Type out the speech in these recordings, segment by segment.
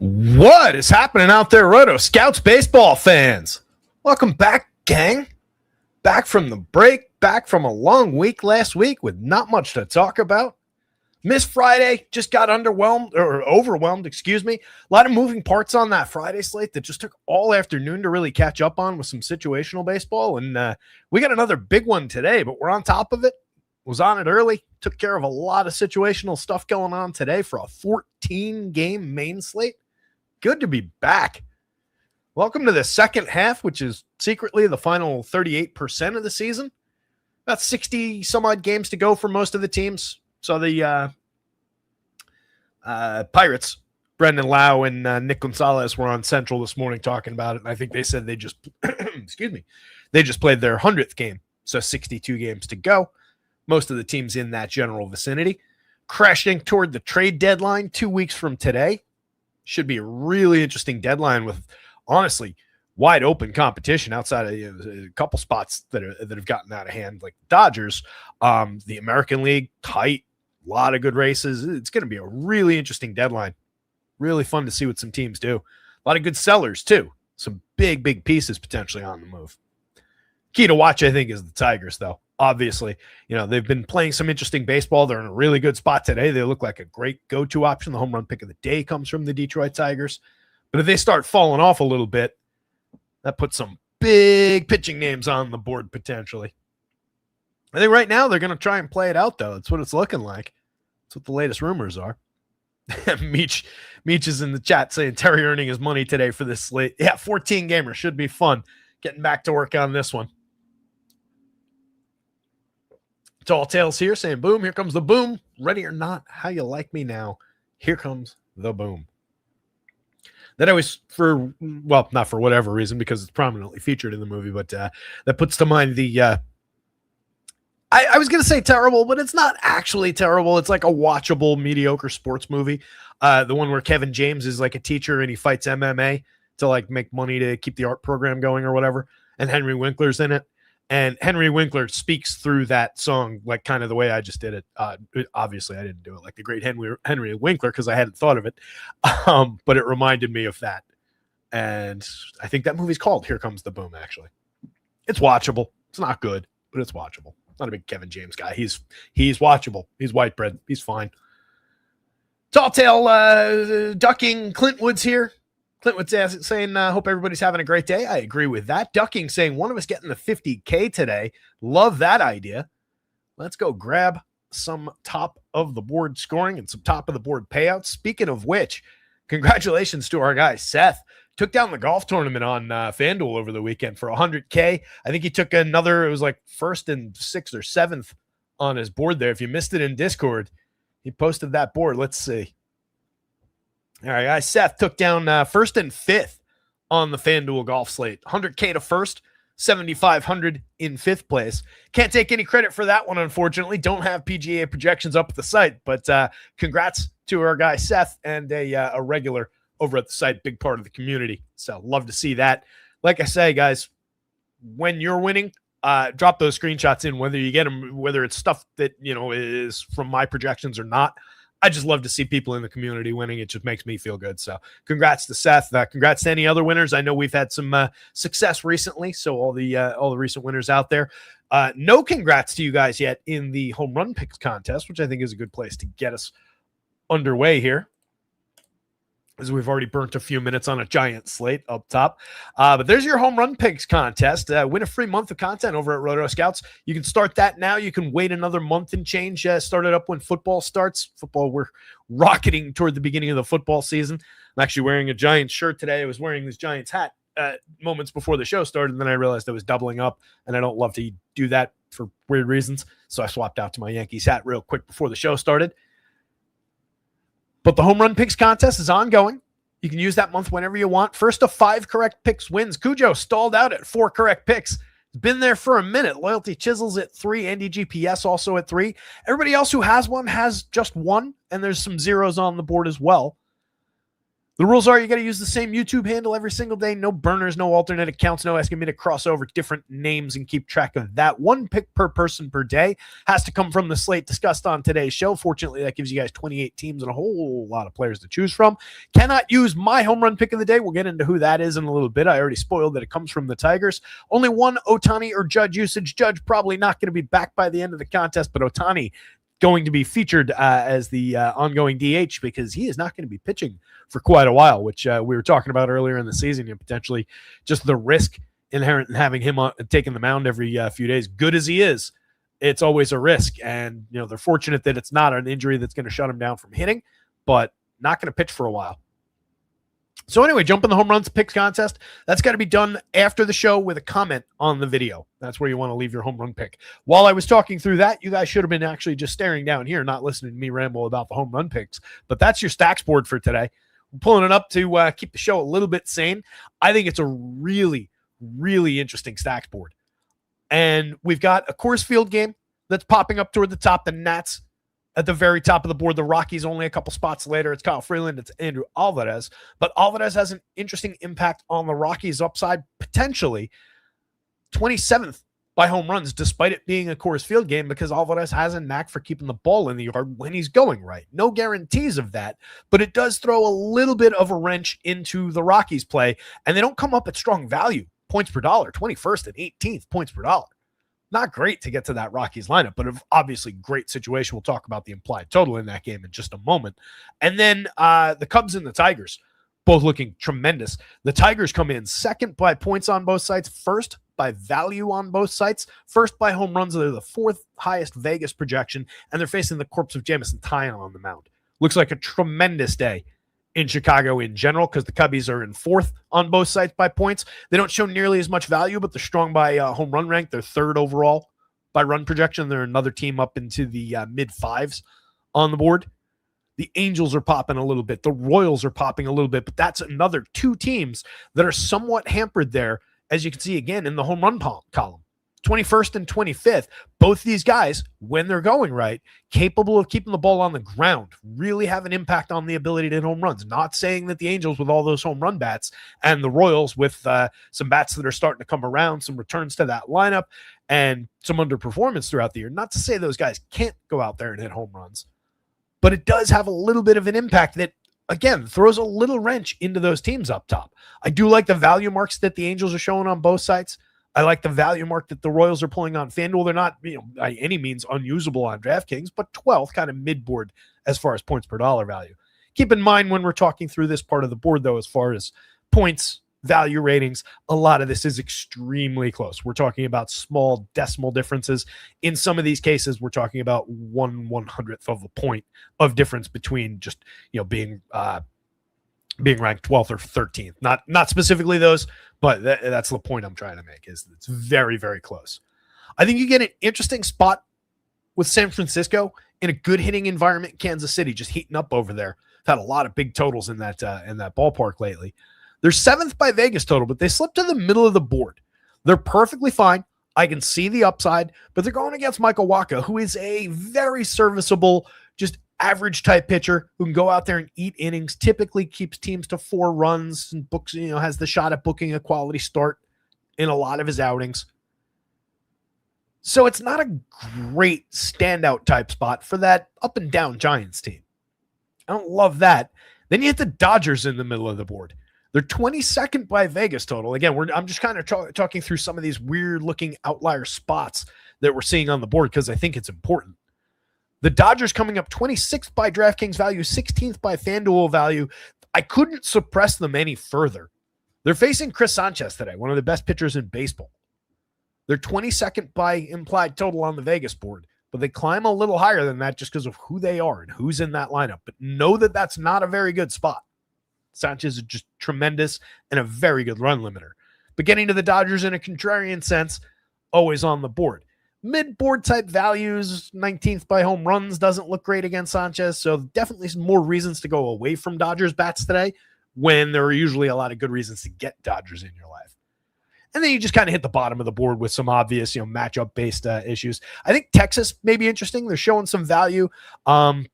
What is happening out there, rotoscouts baseball fans? Welcome back, gang. Back from the break, back from a long week last week with not much to talk about. Missed Friday, just got overwhelmed, excuse me. A lot of moving parts on that Friday slate that just took all afternoon to really catch up on with some situational baseball. And we got another big one today, but we're on top of it. Was on it early, took care of a lot of situational stuff going on today for a 14-game main slate. Good to be back. Welcome to the second half, which is secretly the final 38% of the season. About 60 some odd games to go for most of the teams. So the Pirates, Brendan Lau and Nick Gonzalez were on Central this morning talking about it. And I think they said they just, they just played their 100th game. So 62 games to go. Most of the teams in that general vicinity. Crashing toward the trade deadline 2 weeks from today. Should be a really interesting deadline with, honestly, wide open competition outside of a couple spots that have gotten out of hand, like the Dodgers. The American League, tight, a lot of good races. It's going to be a really interesting deadline. Really fun to see what some teams do. A lot of good sellers, too. Some big pieces potentially on the move. Key to watch, I think, is the Tigers, though. Obviously, they've been playing some interesting baseball. They're in a really good spot today. They look like a great go-to option. The home run pick of the day comes from the Detroit Tigers. But if they start falling off a little bit, that puts some big pitching names on the board potentially. I think right now they're going to try and play it out, though. That's what it's looking like. That's what the latest rumors are. Meech is in the chat saying Terry earning his money today for this slate. Yeah, 14-gamer. Should be fun. Getting back to work on this one. Tall Tales here saying, boom, here comes the boom. Ready or not, how you like me now? Here comes the boom. That always, not for whatever reason, because it's prominently featured in the movie, but that puts to mind the, I was going to say terrible, but it's not actually terrible. It's like a watchable, mediocre sports movie. The one where Kevin James is like a teacher and he fights MMA to like make money to keep the art program going or whatever. And Henry Winkler's in it. And Henry Winkler speaks through that song like kind of the way I just did it. Obviously, I didn't do it like the great Henry Winkler because I hadn't thought of it. But it reminded me of that. And I think that movie's called Here Comes the Boom, actually. It's watchable. It's not good, but it's watchable. Not a big Kevin James guy. He's watchable. He's white bread. He's fine. Tall Tale ducking Clint Woods here. Clint Woods saying, hope everybody's having a great day. I agree with that. Ducking saying, one of us getting the 50K today. Love that idea. Let's go grab some top of the board scoring and some top of the board payouts. Speaking of which, congratulations to our guy, Seth. Took down the golf tournament on FanDuel over the weekend for 100K. I think he took another, it was like first and sixth or seventh on his board there. If you missed it in Discord, he posted that board. Let's see. All right, guys. Seth took down first and fifth on the FanDuel golf slate. 100K to first, 7,500 in fifth place. Can't take any credit for that one, unfortunately. Don't have PGA projections up at the site, but congrats to our guy Seth and a regular over at the site, big part of the community. So love to see that. Like I say, guys, when you're winning, drop those screenshots in, whether you get them, whether it's stuff that is from my projections or not. I just love to see people in the community winning. It just makes me feel good. So congrats to Seth. Congrats to any other winners. I know we've had some success recently. So all the recent winners out there. No congrats to you guys yet in the home run picks contest, which I think is a good place to get us underway here, as we've already burnt a few minutes on a giant slate up top. But there's your home run picks contest. Win a free month of content over at rotoscouts. You can start that now. You can wait another month and change. Start it up when football starts. We're rocketing toward the beginning of the football season. I'm actually wearing a Giants shirt today. I was wearing this Giants hat moments before the show started, and then I realized I was doubling up, and I don't love to do that for weird reasons. So I swapped out to my Yankees hat real quick before the show started. But the home run picks contest is ongoing. You can use that month whenever you want. First of 5 correct picks wins. Cujo stalled out at 4 correct picks. He's been there for a minute. Loyalty Chisels at 3. Andy GPS also at 3. Everybody else who has one has just 1, and there's some zeros on the board as well. The rules are you got to use the same YouTube handle every single day. No burners, no alternate accounts, no asking me to cross over different names and keep track of that. 1 pick per person per day has to come from the slate discussed on today's show. Fortunately, that gives you guys 28 teams and a whole lot of players to choose from. Cannot use my home run pick of the day. We'll get into who that is in a little bit. I already spoiled that it comes from the Tigers. Only 1 Ohtani or Judge usage. Judge probably not going to be back by the end of the contest, but Ohtani going to be featured as the ongoing DH because he is not going to be pitching for quite a while, which we were talking about earlier in the season, and potentially just the risk inherent in having him taking the mound every few days. Good as he is, it's always a risk. And, they're fortunate that it's not an injury that's going to shut him down from hitting, but not going to pitch for a while. So anyway, jump in the home runs picks contest. That's got to be done after the show with a comment on the video. That's where you want to leave your home run pick. While I was talking through that, you guys should have been actually just staring down here, not listening to me ramble about the home run picks. But that's your stacks board for today. I'm pulling it up to keep the show a little bit sane. I think it's a really, really interesting stacks board. And we've got a Coors Field game that's popping up toward the top. The Nats at the very top of the board. The Rockies only a couple spots later. It's Kyle Freeland. It's Andrew Alvarez. But Alvarez has an interesting impact on the Rockies upside, potentially 27th by home runs, despite it being a Coors Field game, because Alvarez has a knack for keeping the ball in the yard when he's going right. No guarantees of that, but it does throw a little bit of a wrench into the Rockies play, and they don't come up at strong value. Points per dollar, 21st and 18th points per dollar. Not great to get to that Rockies lineup, but obviously great situation. We'll talk about the implied total in that game in just a moment. And then the Cubs and the Tigers, both looking tremendous. The Tigers come in second by points on both sides, first by value on both sites, first by home runs. They're the 4th highest Vegas projection, and they're facing the corpse of Jamison Tyon on the mound. Looks like a tremendous day in Chicago in general, because the Cubbies are in 4th on both sides by points. They don't show nearly as much value, but they're strong by home run rank. They're 3rd overall by run projection. They're another team up into the mid-5s on the board. The Angels are popping a little bit. The Royals are popping a little bit, but that's another 2 teams that are somewhat hampered there, as you can see again in the home run column. 21st and 25th, both these guys, when they're going right, capable of keeping the ball on the ground, really have an impact on the ability to hit home runs. Not saying that the Angels with all those home run bats and the Royals with some bats that are starting to come around, some returns to that lineup, and some underperformance throughout the year. Not to say those guys can't go out there and hit home runs, but it does have a little bit of an impact that, again, throws a little wrench into those teams up top. I do like the value marks that the Angels are showing on both sides. I like the value mark that the Royals are pulling on FanDuel. They're not, by any means unusable on DraftKings, but 12th, kind of mid-board as far as points per dollar value. Keep in mind when we're talking through this part of the board, though, as far as points, value ratings, a lot of this is extremely close. We're talking about small decimal differences. In some of these cases, we're talking about 1/100th of a point of difference between just, being ranked 12th or 13th. Not specifically those, but that's the point I'm trying to make, is it's very, very close. I think you get an interesting spot with San Francisco in a good hitting environment. Kansas City just heating up over there. Had a lot of big totals in that ballpark lately. They're 7th by Vegas total, but they slipped to the middle of the board. They're perfectly fine. I can see the upside, but they're going against Michael Wacha, who is a very serviceable, just average type pitcher who can go out there and eat innings, typically keeps teams to 4 runs and books, has the shot at booking a quality start in a lot of his outings. So it's not a great standout type spot for that up and down Giants team. I don't love that. Then you hit the Dodgers in the middle of the board. They're 22nd by Vegas total. Again, I'm just kind of talking through some of these weird looking outlier spots that we're seeing on the board because I think it's important. The Dodgers coming up 26th by DraftKings value, 16th by FanDuel value. I couldn't suppress them any further. They're facing Chris Sanchez today, one of the best pitchers in baseball. They're 22nd by implied total on the Vegas board, but they climb a little higher than that just because of who they are and who's in that lineup. But know that that's not a very good spot. Sanchez is just tremendous and a very good run limiter. But getting to the Dodgers in a contrarian sense, always on the board. Mid-board type values, 19th by home runs, doesn't look great against Sanchez. So definitely some more reasons to go away from Dodgers bats today when there are usually a lot of good reasons to get Dodgers in your life. And then you just kind of hit the bottom of the board with some obvious, matchup-based issues. I think Texas may be interesting. They're showing some value. 10th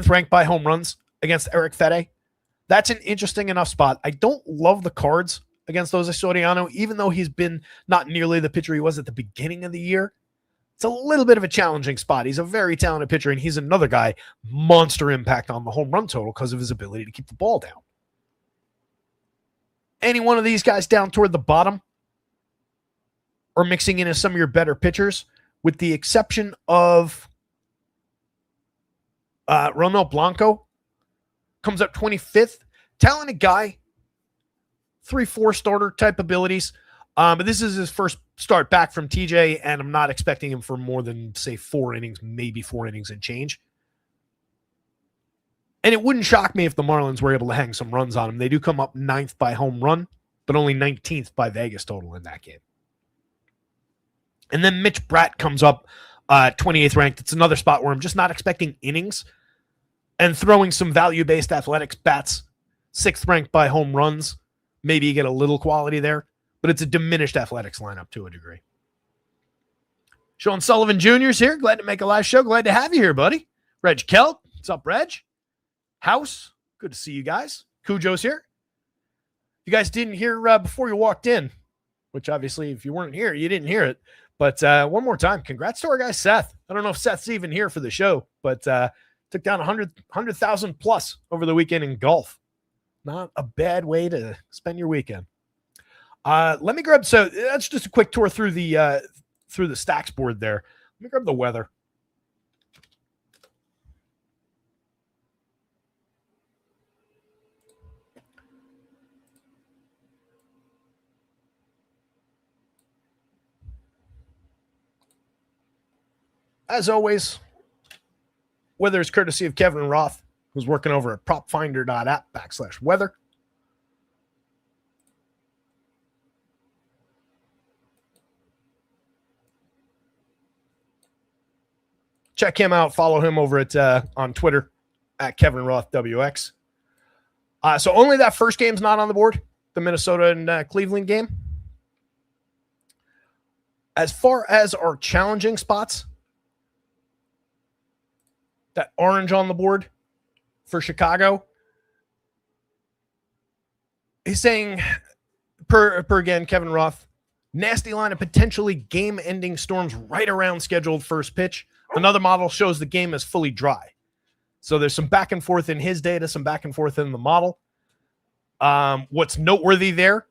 ranked by home runs against Eric Fede. That's an interesting enough spot. I don't love the cards against Jose Soriano, even though he's been not nearly the pitcher he was at the beginning of the year. It's a little bit of a challenging spot. He's a very talented pitcher, and he's another guy, monster impact on the home run total because of his ability to keep the ball down. Any one of these guys down toward the bottom or mixing in as some of your better pitchers, with the exception of Ronald Blanco, comes up 25th. Talented guy, 3-4 starter type abilities. But this is his first start back from TJ, and I'm not expecting him for more than, say, 4 innings, maybe 4 innings and change. And it wouldn't shock me if the Marlins were able to hang some runs on him. They do come up 9th by home run, but only 19th by Vegas total in that game. And then Mitch Bratt comes up 28th ranked. It's another spot where I'm just not expecting innings and throwing some value-based athletics bats. 6th ranked by home runs. Maybe you get a little quality there, but it's a diminished athletics lineup to a degree. Sean Sullivan Jr. is here. Glad to make a live show. Glad to have you here, buddy. Reg Kelp. What's up, Reg? House. Good to see you guys. Cujo's here. If you guys didn't hear before you walked in, which obviously if you weren't here, you didn't hear it. But one more time, congrats to our guy Seth. I don't know if Seth's even here for the show, but took down 100,000 plus over the weekend in golf. Not a bad way to spend your weekend. Let me grab, so that's just a quick tour through the stacks board there. Let me grab the weather. As always, weather is courtesy of Kevin Roth, who's working over at propfinder.app/weather. Check him out. Follow him over at on Twitter at Kevin Roth WX. So only that first game's not on the board, the Minnesota and Cleveland game. As far as our challenging spots, that orange on the board for Chicago, he's saying, per again, Kevin Roth, nasty line of potentially game-ending storms right around scheduled first pitch. Another model shows the game is fully dry. So there's some back and forth in his data, some back and forth in the model. What's noteworthy there,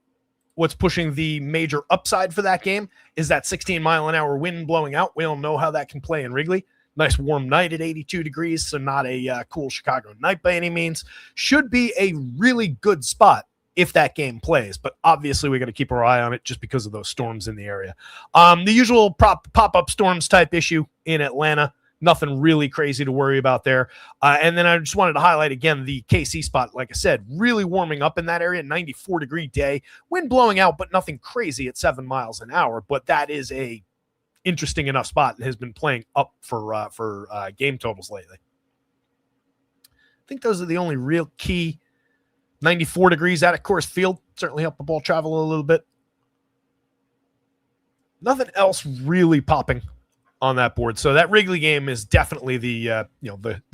what's pushing the major upside for that game, is that 16-mile-an-hour wind blowing out. We all know how that can play in Wrigley. Nice warm night at 82 degrees, so not a cool Chicago night by any means. Should be a really good spot if that game plays, but obviously we got to keep our eye on it just because of those storms in the area. The usual pop-up storms type issue in Atlanta. Nothing really crazy to worry about there. And then I just wanted to highlight again the KC spot. Like I said, really warming up in that area, 94-degree day. Wind blowing out, but nothing crazy at 7 miles an hour. But that is a interesting enough spot and has been playing up for game totals lately. I think those are the only real key. 94 degrees out of Coors Field certainly helped the ball travel a little bit. Nothing else really popping on that board. So that Wrigley game is definitely the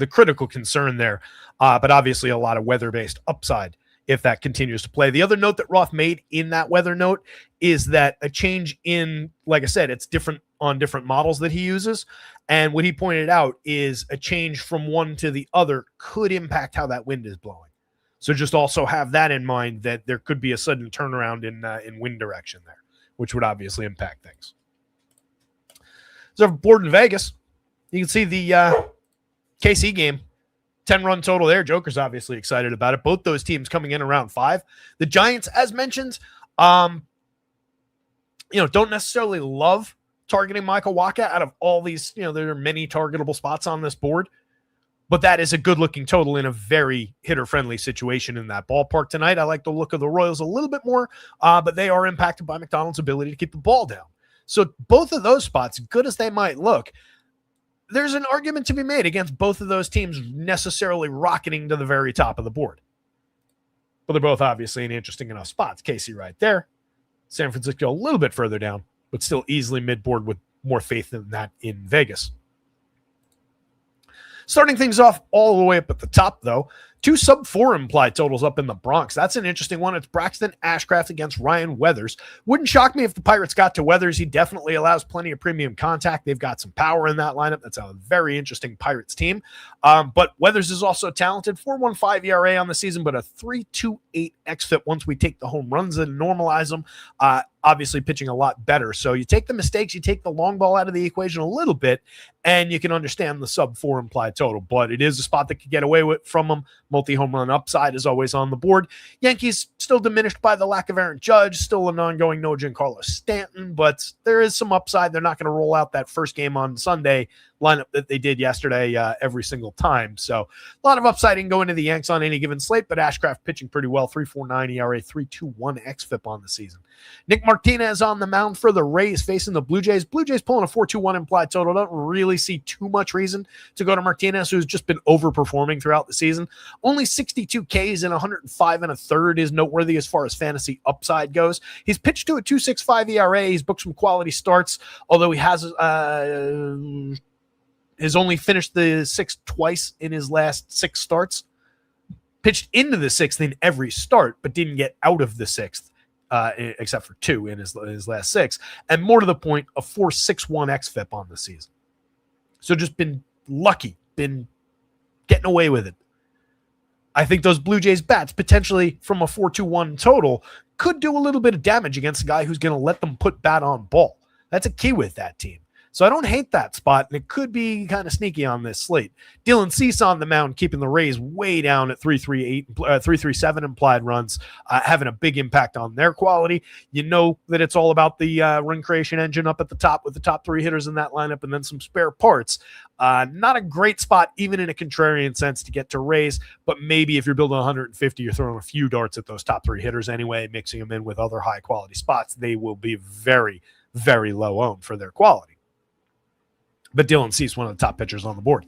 critical concern there. But obviously a lot of weather-based upside if that continues to play. The other note that Roth made in that weather note is that a change in, like I said, it's different on different models that he uses. And what he pointed out is a change from one to the other could impact how that wind is blowing. So just also have that in mind, that there could be a sudden turnaround in wind direction there, which would obviously impact things. So board in Vegas, you can see the KC game, 10-run total there. Joker's obviously excited about it. Both those teams coming in around 5. The Giants, as mentioned, don't necessarily love targeting Michael Wacha out of all these. There are many targetable spots on this board. But that is a good-looking total in a very hitter-friendly situation in that ballpark tonight. I like the look of the Royals a little bit more, but they are impacted by McDonald's ability to keep the ball down. So both of those spots, good as they might look, there's an argument to be made against both of those teams necessarily rocketing to the very top of the board. But they're both obviously in interesting enough spots. KC right there. San Francisco a little bit further down, but still easily mid-board with more faith than that in Vegas. Starting things off all the way up at the top, though, 2 sub-4 implied totals up in the Bronx. That's an interesting one. It's Braxton Ashcraft against Ryan Weathers. Wouldn't shock me if the Pirates got to Weathers. He definitely allows plenty of premium contact. They've got some power in that lineup. That's a very interesting Pirates team. But Weathers is also talented. 4.15 ERA on the season, but a 3.28 xFIP once we take the home runs and normalize them. Obviously pitching a lot better. So you take the mistakes, you take the long ball out of the equation a little bit, and you can understand the sub-4 implied total. But it is a spot that could get away from them. Multi-home run upside is always on the board. Yankees still diminished by the lack of Aaron Judge, still an ongoing no Giancarlo Stanton, but there is some upside. They're not going to roll out that first game on Sunday lineup that they did yesterday every single time. So a lot of upside can go into the Yanks on any given slate, but Ashcraft pitching pretty well. 3.49 ERA, 3.21 xFIP on the season. Nick Martinez on the mound for the Rays facing the Blue Jays. Blue Jays pulling a 4.21 implied total. Don't really see too much reason to go to Martinez, who's just been overperforming throughout the season. Only 62 Ks and 105 1/3 is noteworthy as far as fantasy upside goes. He's pitched to a 2.65 ERA. He's booked some quality starts, although he has only finished the sixth twice in his last 6 starts. Pitched into the 6th in every start, but didn't get out of the 6th, except for 2 in his last 6. And more to the point, a 4.61 xFIP on the season. So just been lucky, been getting away with it. I think those Blue Jays bats, potentially from a 4.21 total, could do a little bit of damage against a guy who's going to let them put bat on ball. That's a key with that team. So I don't hate that spot, and it could be kind of sneaky on this slate. Dylan Cease on the mound, keeping the Rays way down at 3.37 implied runs, having a big impact on their quality. You know that it's all about the run creation engine up at the top with the top 3 hitters in that lineup and then some spare parts. Not a great spot, even in a contrarian sense, to get to Rays, but maybe if you're building 150, you're throwing a few darts at those top 3 hitters anyway, mixing them in with other high-quality spots. They will be very, very low owned for their quality. But Dylan Cease, one of the top pitchers on the board.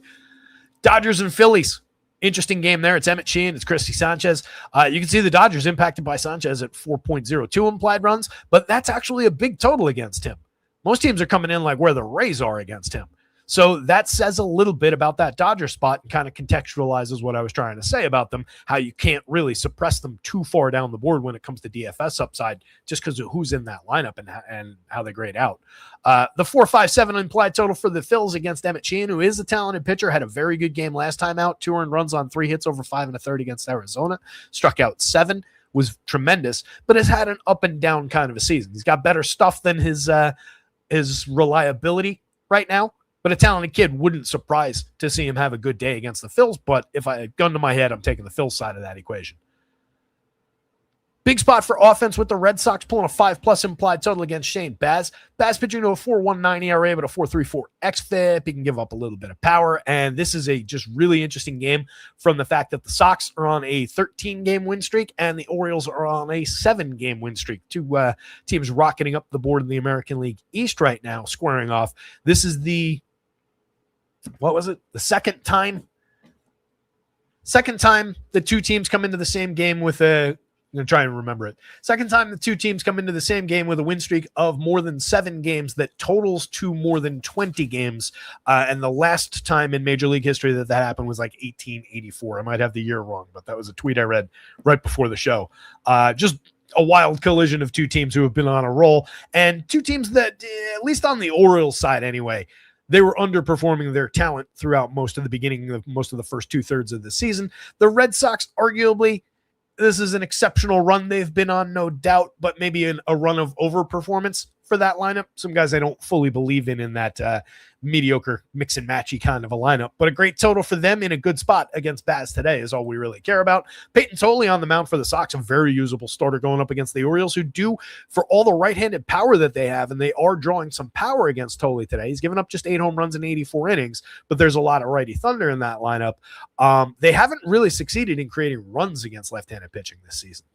Dodgers and Phillies. Interesting game there. It's Emmett Sheehan. It's Christy Sanchez. You can see the Dodgers impacted by Sanchez at 4.02 implied runs, but that's actually a big total against him. Most teams are coming in like where the Rays are against him. So that says a little bit about that Dodger spot and kind of contextualizes what I was trying to say about them, how you can't really suppress them too far down the board when it comes to DFS upside just because of who's in that lineup and how they grade out. The 4.57 implied total for the Phils against Emmett Sheehan, who is a talented pitcher, had a very good game last time out, 2 earned runs on 3 hits over 5 1/3 against Arizona, struck out 7, was tremendous, but has had an up and down kind of a season. He's got better stuff than his reliability right now. But a talented kid, wouldn't surprise to see him have a good day against the Phils. But if I had gun to my head, I'm taking the Phils side of that equation. Big spot for offense with the Red Sox pulling a 5+ implied total against Shane Baz. Baz pitching to a 4.19 ERA, but a 4.34 xFIP. He can give up a little bit of power. And this is a just really interesting game from the fact that the Sox are on a 13-game win streak and the Orioles are on a 7-game win streak. 2 teams rocketing up the board in the American League East right now, squaring off. This is the second time the 2 teams come into the same game with I'm going to try and remember it. Second time the 2 teams come into the same game with a win streak of more than 7 games that totals to more than 20 games. And the last time in Major League history that happened was like 1884. I might have the year wrong, but that was a tweet I read right before the show. Just a wild collision of 2 teams who have been on a roll, and 2 teams that, at least on the Orioles side anyway, they were underperforming their talent throughout most of the first 2/3 of the season. The Red Sox, arguably, this is an exceptional run they've been on, no doubt, but maybe a run of overperformance for that lineup. Some guys I don't fully believe in that mediocre mix and matchy kind of a lineup, but a great total for them in a good spot against Baz today is all we really care about. Peyton Tolley on the mound for the Sox, a very usable starter going up against the Orioles, who do, for all the right-handed power that they have, and they are drawing some power against Tolley today. He's given up just 8 home runs in 84 innings, but there's a lot of righty thunder in that lineup. They haven't really succeeded in creating runs against left-handed pitching this season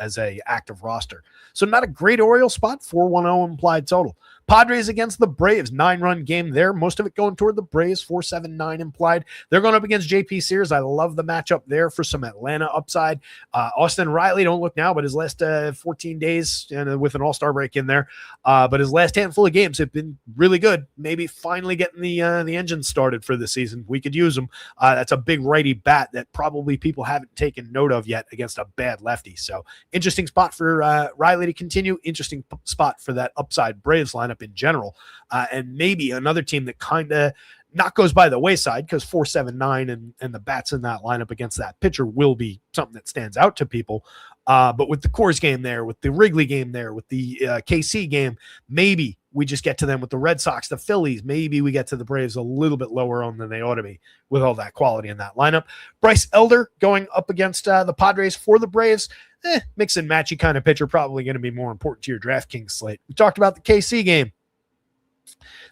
as a active roster. So not a great Orioles spot, 4.10 implied total. Padres against the Braves, 9-run game there. Most of it going toward the Braves, 4.79 implied. They're going up against JP Sears. I love the matchup there for some Atlanta upside. Austin Riley, don't look now, but his last 14 days and with an all-star break in there. But his last handful of games have been really good. Maybe finally getting the engine started for the season. We could use him. That's a big righty bat that probably people haven't taken note of yet against a bad lefty. So interesting spot for Riley to continue. Interesting spot for that upside Braves lineup in general. And maybe another team that kind of not goes by the wayside because 4.79 and the bats in that lineup against that pitcher will be something that stands out to people. But with the Coors game there, with the Wrigley game there, with the KC game, maybe we just get to them with the Red Sox, the Phillies. Maybe we get to the Braves a little bit lower on than they ought to be with all that quality in that lineup. Bryce Elder going up against the Padres for the Braves. Mix and matchy kind of pitcher, probably going to be more important to your DraftKings slate. We talked about the KC game.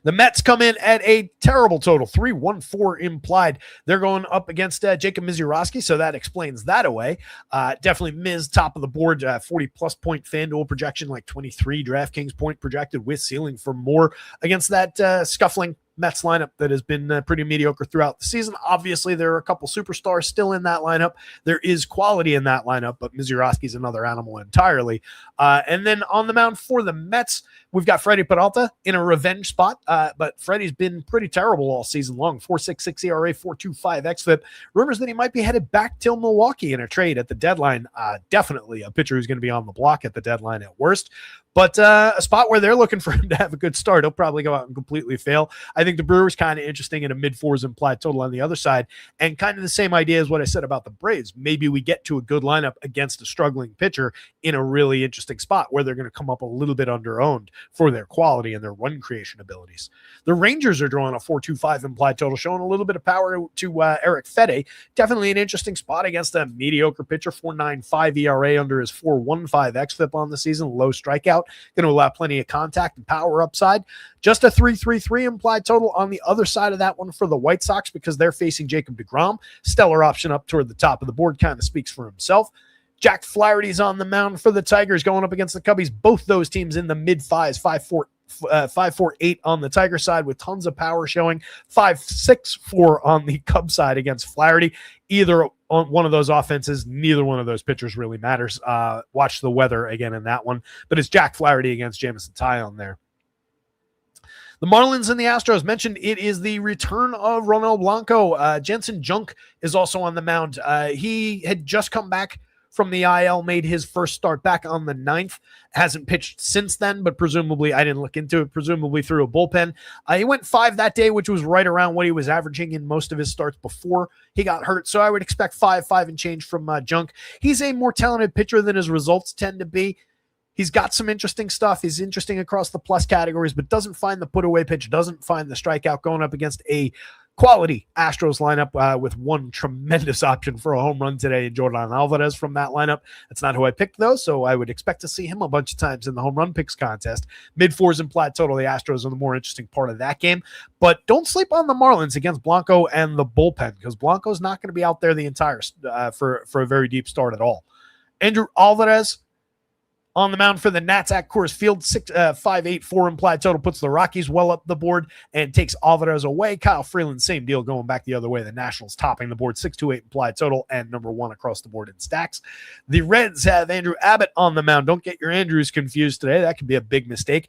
The Mets come in at a terrible total, 3.14 implied. They're going up against Jacob Misiorowski, so that explains that away. Definitely Miz, top of the board, 40-plus point FanDuel projection, like 23 DraftKings point projected with ceiling for more against that scuffling Mets lineup that has been pretty mediocre throughout the season. Obviously, there are a couple superstars still in that lineup. There is quality in that lineup, but Misiorowski's another animal entirely. And then on the mound for the Mets, we've got Freddie Peralta in a revenge spot, but Freddie's been pretty terrible all season long. 4.66 ERA, 4.25 xFIP. Rumors that he might be headed back till Milwaukee in a trade at the deadline. Definitely a pitcher who's going to be on the block at the deadline at worst. But a spot where they're looking for him to have a good start. He'll probably go out and completely fail. I think the Brewers kind of interesting in a mid-4s implied total on the other side. And kind of the same idea as what I said about the Braves. Maybe we get to a good lineup against a struggling pitcher in a really interesting spot where they're going to come up a little bit under-owned for their quality and their run creation abilities. The Rangers are drawing a 4.25 implied total, showing a little bit of power to Eric Fede. Definitely an interesting spot against a mediocre pitcher, 4.95 ERA under his 4.15 xFIP on the season, low strikeout. Going to allow plenty of contact and power upside. Just a 3.33 implied total on the other side of that one for the White Sox because they're facing Jacob deGrom. Stellar option up toward the top of the board, kind of speaks for himself. Jack Flaherty's on the mound for the Tigers going up against the Cubbies. Both those teams in the mid-5s, 5.48 on the Tiger side with tons of power showing, 5.64 on the Cub side against Flaherty. Either on one of those offenses, neither one of those pitchers really matters. Watch the weather again in that one, but it's Jack Flaherty against Jamison Taillon there. The Marlins and the Astros mentioned it is the return of Ronel Blanco. Jensen Junk is also on the mound. He had just come back from the IL, made his first start back on the 9th. Hasn't pitched since then, but presumably, I didn't look into it, presumably through a bullpen. He went 5 that day, which was right around what he was averaging in most of his starts before he got hurt. So I would expect 5 and change from Junk. He's a more talented pitcher than his results tend to be. He's got some interesting stuff. He's interesting across the plus categories, but doesn't find the put away pitch, doesn't find the strikeout going up against a quality Astros lineup with one tremendous option for a home run today in Jordan Alvarez from that lineup. That's not who I picked, though, so I would expect to see him a bunch of times in the home run picks contest. Mid-4s implied total, the Astros are the more interesting part of that game. But don't sleep on the Marlins against Blanco and the bullpen because Blanco's not going to be out there the entire for a very deep start at all. Andrew Alvarez on the mound for the Nats at Coors Field, 5.84 implied total, puts the Rockies well up the board and takes Alvarez away. Kyle Freeland, same deal, going back the other way. The Nationals topping the board, 6.28 implied total and number 1 across the board in stacks. The Reds have Andrew Abbott on the mound. Don't get your Andrews confused today. That could be a big mistake.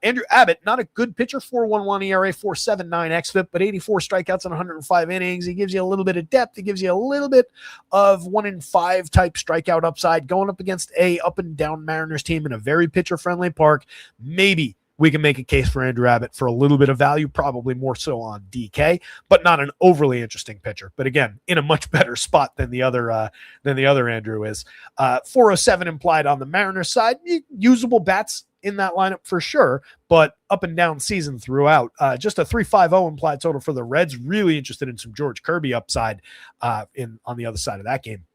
Andrew Abbott, not a good pitcher, 4.11 ERA, 4.79 xFIP, but 84 strikeouts in 105 innings. He gives you a little bit of depth. He gives you a little bit of 1 in 5 type strikeout upside going up against a up and down Mariners team in a very pitcher-friendly park. Maybe we can make a case for Andrew Abbott for a little bit of value, probably more so on DK, but not an overly interesting pitcher. But again, in a much better spot than the other Andrew is. 4.07 implied on the Mariners side. Usable bats in that lineup for sure, but up and down season throughout. Just a 3.50 implied total for the Reds. Really interested in some George Kirby upside on the other side of that game.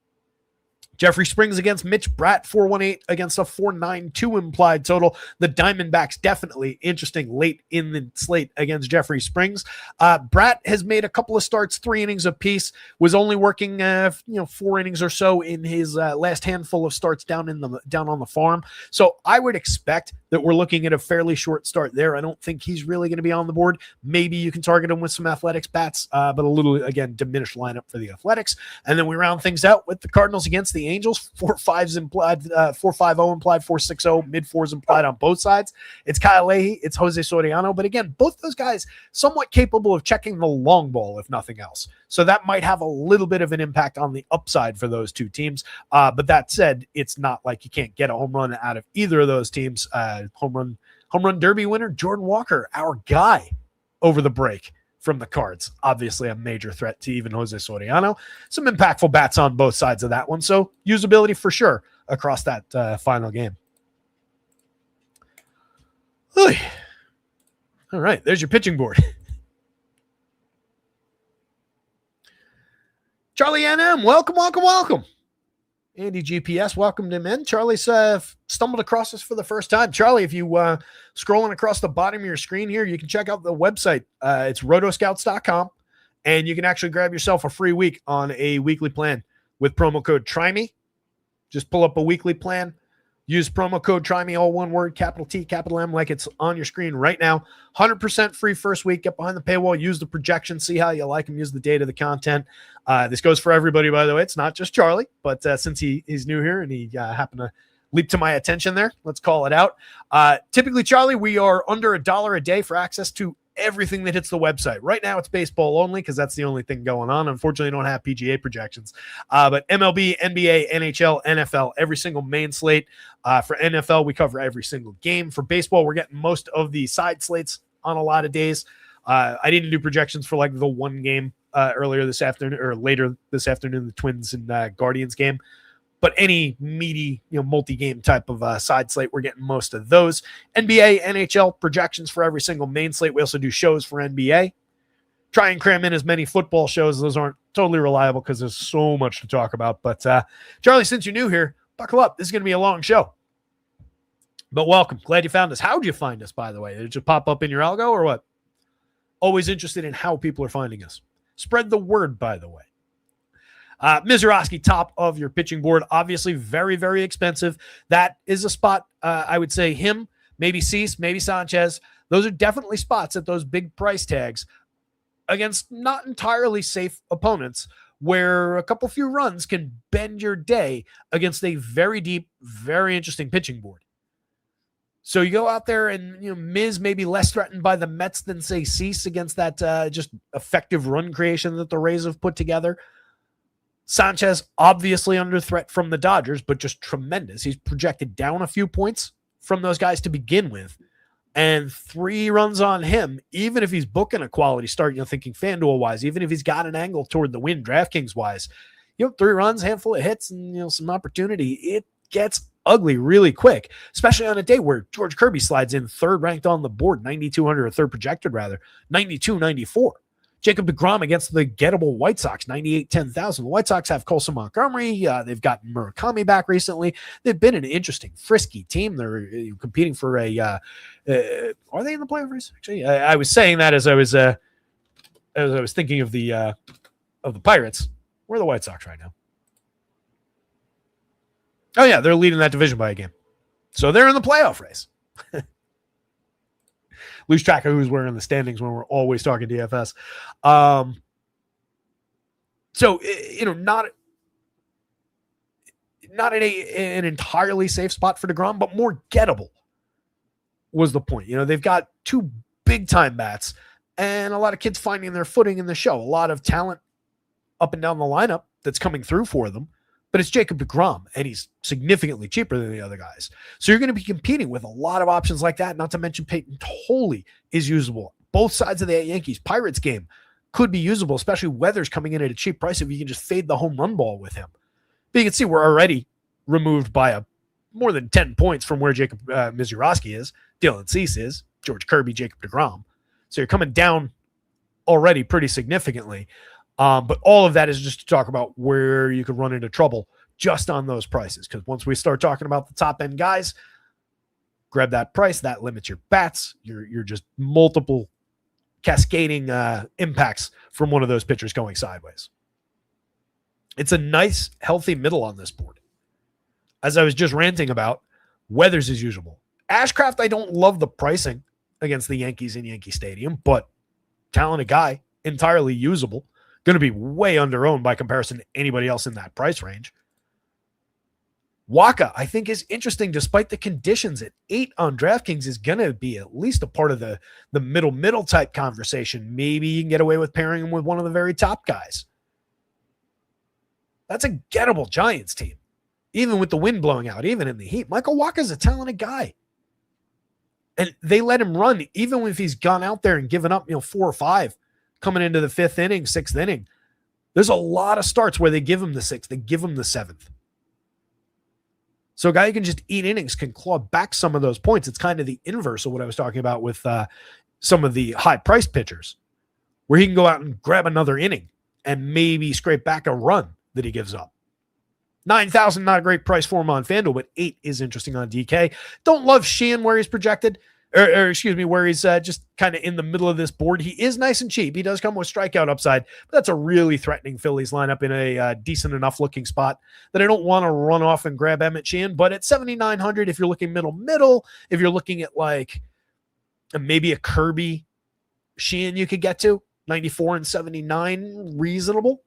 Jeffrey Springs against Mitch Bratt, 4.18 against a 4.92 implied total. The Diamondbacks definitely interesting late in the slate against Jeffrey Springs. Bratt has made a couple of starts, 3 innings apiece, was only working 4 innings or so in his last handful of starts down on the farm. So I would expect that we're looking at a fairly short start there. I don't think he's really going to be on the board. Maybe you can target him with some Athletics bats, but a little, again, diminished lineup for the Athletics. And then we round things out with the Cardinals against the Angels. 4-5s implied, 4-5-0 implied, 4-6-0, mid-4s implied on both sides. It's Kyle Leahy, it's Jose Soriano. But again, both those guys somewhat capable of checking the long ball, if nothing else. So that might have a little bit of an impact on the upside for those two teams. But that said, it's not like you can't get a home run out of either of those teams. Home run derby winner Jordan Walker, our guy over the break from the Cards. Obviously a major threat to even Jose Soriano. Some impactful bats on both sides of that one. So usability for sure across that final game. Oy. All right, there's your pitching board. Charlie NM, welcome. Andy GPS welcomed him in. Charlie's stumbled across us for the first time. Charlie, if you scrolling across the bottom of your screen here, you can check out the website. It's rotoscouts.com, and you can actually grab yourself a free week on a weekly plan with promo code TRYME. Just pull up a weekly plan. Use promo code TRYME, all one word, capital T, capital M, like it's on your screen right now. 100% free first week. Get behind the paywall. Use the projections. See how you like them. Use the data, the content. This goes for everybody, by the way. It's not just Charlie, but since he's new here and he happened to leap to my attention there, let's call it out. Typically, Charlie, we are under $1 a day for access to everything that hits the website. Right now, it's baseball only because that's the only thing going on. Unfortunately, I don't have PGA projections. But MLB, NBA, NHL, NFL, every single main slate. For NFL, we cover every single game. For baseball, we're getting most of the side slates on a lot of days. I didn't do projections for like the one game earlier this afternoon or later this afternoon, the Twins and Guardians game. But any meaty, multi-game type of side slate, we're getting most of those. NBA, NHL projections for every single main slate. We also do shows for NBA. Try and cram in as many football shows. Those aren't totally reliable because there's so much to talk about. But Charlie, since you're new here, buckle up. This is going to be a long show. But welcome. Glad you found us. How'd you find us, by the way? Did it just pop up in your algo or what? Always interested in how people are finding us. Spread the word, by the way. Mizorowski, top of your pitching board. Obviously, very, very expensive. That is a spot, I would say him, maybe Cease, maybe Sanchez. Those are definitely spots at those big price tags against not entirely safe opponents where a couple few runs can bend your day against a very deep, very interesting pitching board. So you go out there and, Miz may be less threatened by the Mets than, say, Cease against that just effective run creation that the Rays have put together. Sanchez, obviously under threat from the Dodgers, but just tremendous. He's projected down a few points from those guys to begin with. And 3 runs on him, even if he's booking a quality start, thinking FanDuel-wise, even if he's got an angle toward the win DraftKings-wise, 3 runs, handful of hits, and, some opportunity. It gets ugly really quick, especially on a day where George Kirby slides in third ranked on the board, 9,200, or third projected rather, 92-94. Jacob deGrom against the gettable White Sox, 98-10,000. The White Sox have Colson Montgomery. They've got Murakami back recently. They've been an interesting, frisky team. They're competing for a are they in the playoff race? Actually, I was saying that as I was thinking of the Pirates. Where are the White Sox right now? Oh, yeah, they're leading that division by a game. So they're in the playoff race. Lose track of who's where in the standings when we're always talking DFS. So, not an entirely safe spot for DeGrom, but more gettable was the point. They've got 2 big-time bats and a lot of kids finding their footing in the show. A lot of talent up and down the lineup that's coming through for them. But it's Jacob deGrom, and he's significantly cheaper than the other guys. So you're going to be competing with a lot of options like that, not to mention Peyton Tolley is usable. Both sides of the Yankees-Pirates game could be usable, especially Weathers coming in at a cheap price if you can just fade the home run ball with him. But you can see we're already removed by more than 10 points from where Jacob Mizorowski is, Dylan Cease is, George Kirby, Jacob deGrom. So you're coming down already pretty significantly. But all of that is just to talk about where you could run into trouble just on those prices. Because once we start talking about the top end guys, grab that price, that limits your bats. You're just multiple cascading impacts from one of those pitchers going sideways. It's a nice, healthy middle on this board. As I was just ranting about, Weathers is usable. Ashcraft, I don't love the pricing against the Yankees in Yankee Stadium, but talented guy, entirely usable. Going to be way under-owned by comparison to anybody else in that price range. Waka, I think, is interesting despite the conditions. At 8 on DraftKings is going to be at least a part of the middle type conversation. Maybe you can get away with pairing him with one of the very top guys. That's a gettable Giants team. Even with the wind blowing out, even in the heat. Michael Waka's a talented guy. And they let him run, even if he's gone out there and given up 4 or 5 coming into the 5th inning, 6th inning. There's a lot of starts where they give him the 6th, they give him the 7th. So a guy who can just eat innings can claw back some of those points. It's kind of the inverse of what I was talking about with some of the high-priced pitchers, where he can go out and grab another inning and maybe scrape back a run that he gives up. 9,000, not a great price for him on FanDuel, but 8 is interesting on DK. Don't love Sheehan where he's projected, where he's just kind of in the middle of this board. He is nice and cheap. He does come with strikeout upside, but that's a really threatening Phillies lineup in a decent enough looking spot that I don't want to run off and grab Emmett Sheehan. But at 7,900, if you're looking middle, if you're looking at like maybe a Kirby Sheehan you could get to, 94 and 79, reasonable.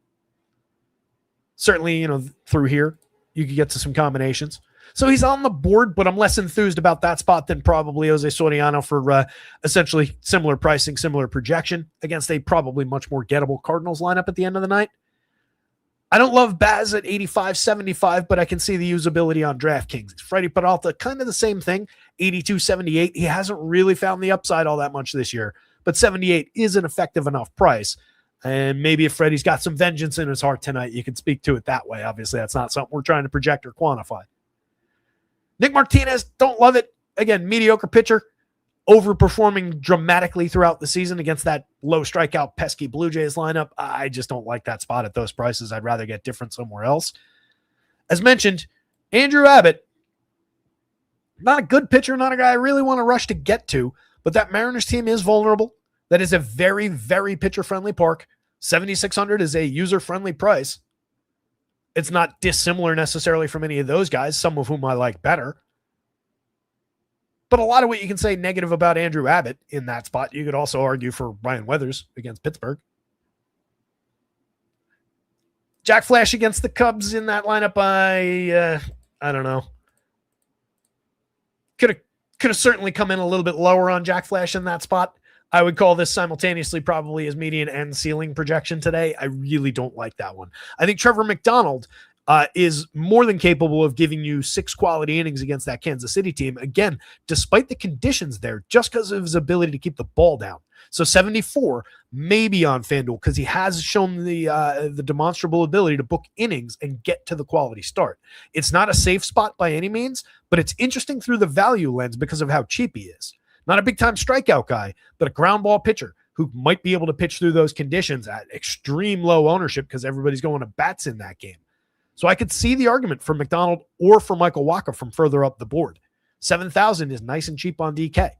Certainly, through here, you could get to some combinations. So he's on the board, but I'm less enthused about that spot than probably Jose Soriano for essentially similar pricing, similar projection against a probably much more gettable Cardinals lineup at the end of the night. I don't love Baz at 85-75, but I can see the usability on DraftKings. Freddie Peralta, kind of the same thing, 82-78. He hasn't really found the upside all that much this year, but 78 is an effective enough price. And maybe if Freddie's got some vengeance in his heart tonight, you can speak to it that way. Obviously, that's not something we're trying to project or quantify. Nick Martinez, don't love it. Again, mediocre pitcher, overperforming dramatically throughout the season against that low strikeout, pesky Blue Jays lineup. I just don't like that spot at those prices. I'd rather get different somewhere else. As mentioned, Andrew Abbott, not a good pitcher, not a guy I really want to rush to get to, but that Mariners team is vulnerable. That is a very, very pitcher-friendly park. 7,600 is a user-friendly price. It's not dissimilar necessarily from any of those guys, some of whom I like better. But a lot of what you can say negative about Andrew Abbott in that spot, you could also argue for Ryan Weathers against Pittsburgh. Jack Flash against the Cubs in that lineup, I don't know. Could have certainly come in a little bit lower on Jack Flash in that spot. I would call this simultaneously probably his median and ceiling projection today. I really don't like that one. I think Trevor McDonald is more than capable of giving you 6 quality innings against that Kansas City team. Again, despite the conditions there, just because of his ability to keep the ball down. So 74 maybe on FanDuel because he has shown the demonstrable ability to book innings and get to the quality start. It's not a safe spot by any means, but it's interesting through the value lens because of how cheap he is. Not a big-time strikeout guy, but a ground ball pitcher who might be able to pitch through those conditions at extreme low ownership because everybody's going to bats in that game. So I could see the argument for McDonald or for Michael Wacha from further up the board. 7,000 is nice and cheap on DK.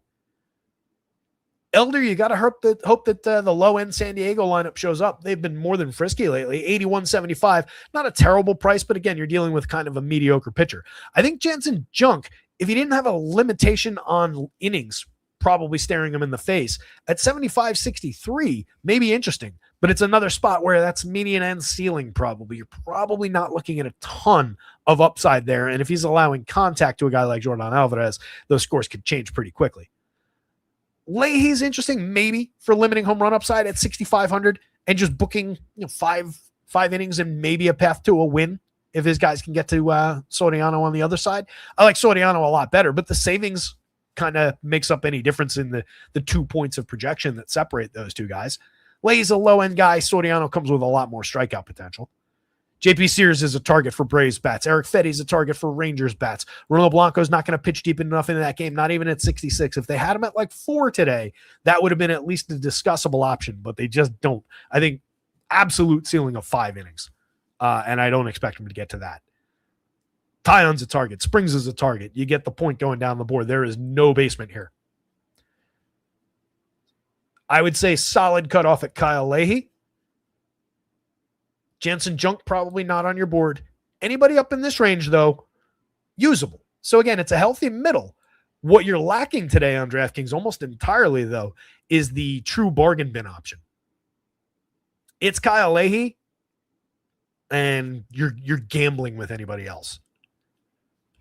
Elder, you got to hope that the low-end San Diego lineup shows up. They've been more than frisky lately. 81.75, not a terrible price, but again, you're dealing with kind of a mediocre pitcher. I think Jansen Junk, if he didn't have a limitation on innings probably staring him in the face, at 75-63 may be interesting, but it's another spot where that's median and ceiling probably. You're probably not looking at a ton of upside there, and if he's allowing contact to a guy like Jordan Alvarez, those scores could change pretty quickly. Leahy's interesting maybe for limiting home run upside at 6,500 and just booking five innings and maybe a path to a win if his guys can get to Soriano on the other side. I like Soriano a lot better, but the savings kind of makes up any difference in the 2 points of projection that separate those two guys. Leahy's a low-end guy. Soriano comes with a lot more strikeout potential. JP Sears is a target for Braves bats. Eric Fetty's a target for Rangers bats. Ronald Blanco's not going to pitch deep enough into that game, not even at 66. If they had him at like 4 today, that would have been at least a discussable option, but they just don't. I think absolute ceiling of 5 innings, and I don't expect him to get to that. Tyone's a target. Springs is a target. You get the point going down the board. There is no basement here. I would say solid cutoff at Kyle Leahy. Jansen Junk probably not on your board. Anybody up in this range, though, usable. So again, it's a healthy middle, What you're lacking today on DraftKings almost entirely, though, is the true bargain bin option. It's Kyle Leahy, and you're gambling with anybody else.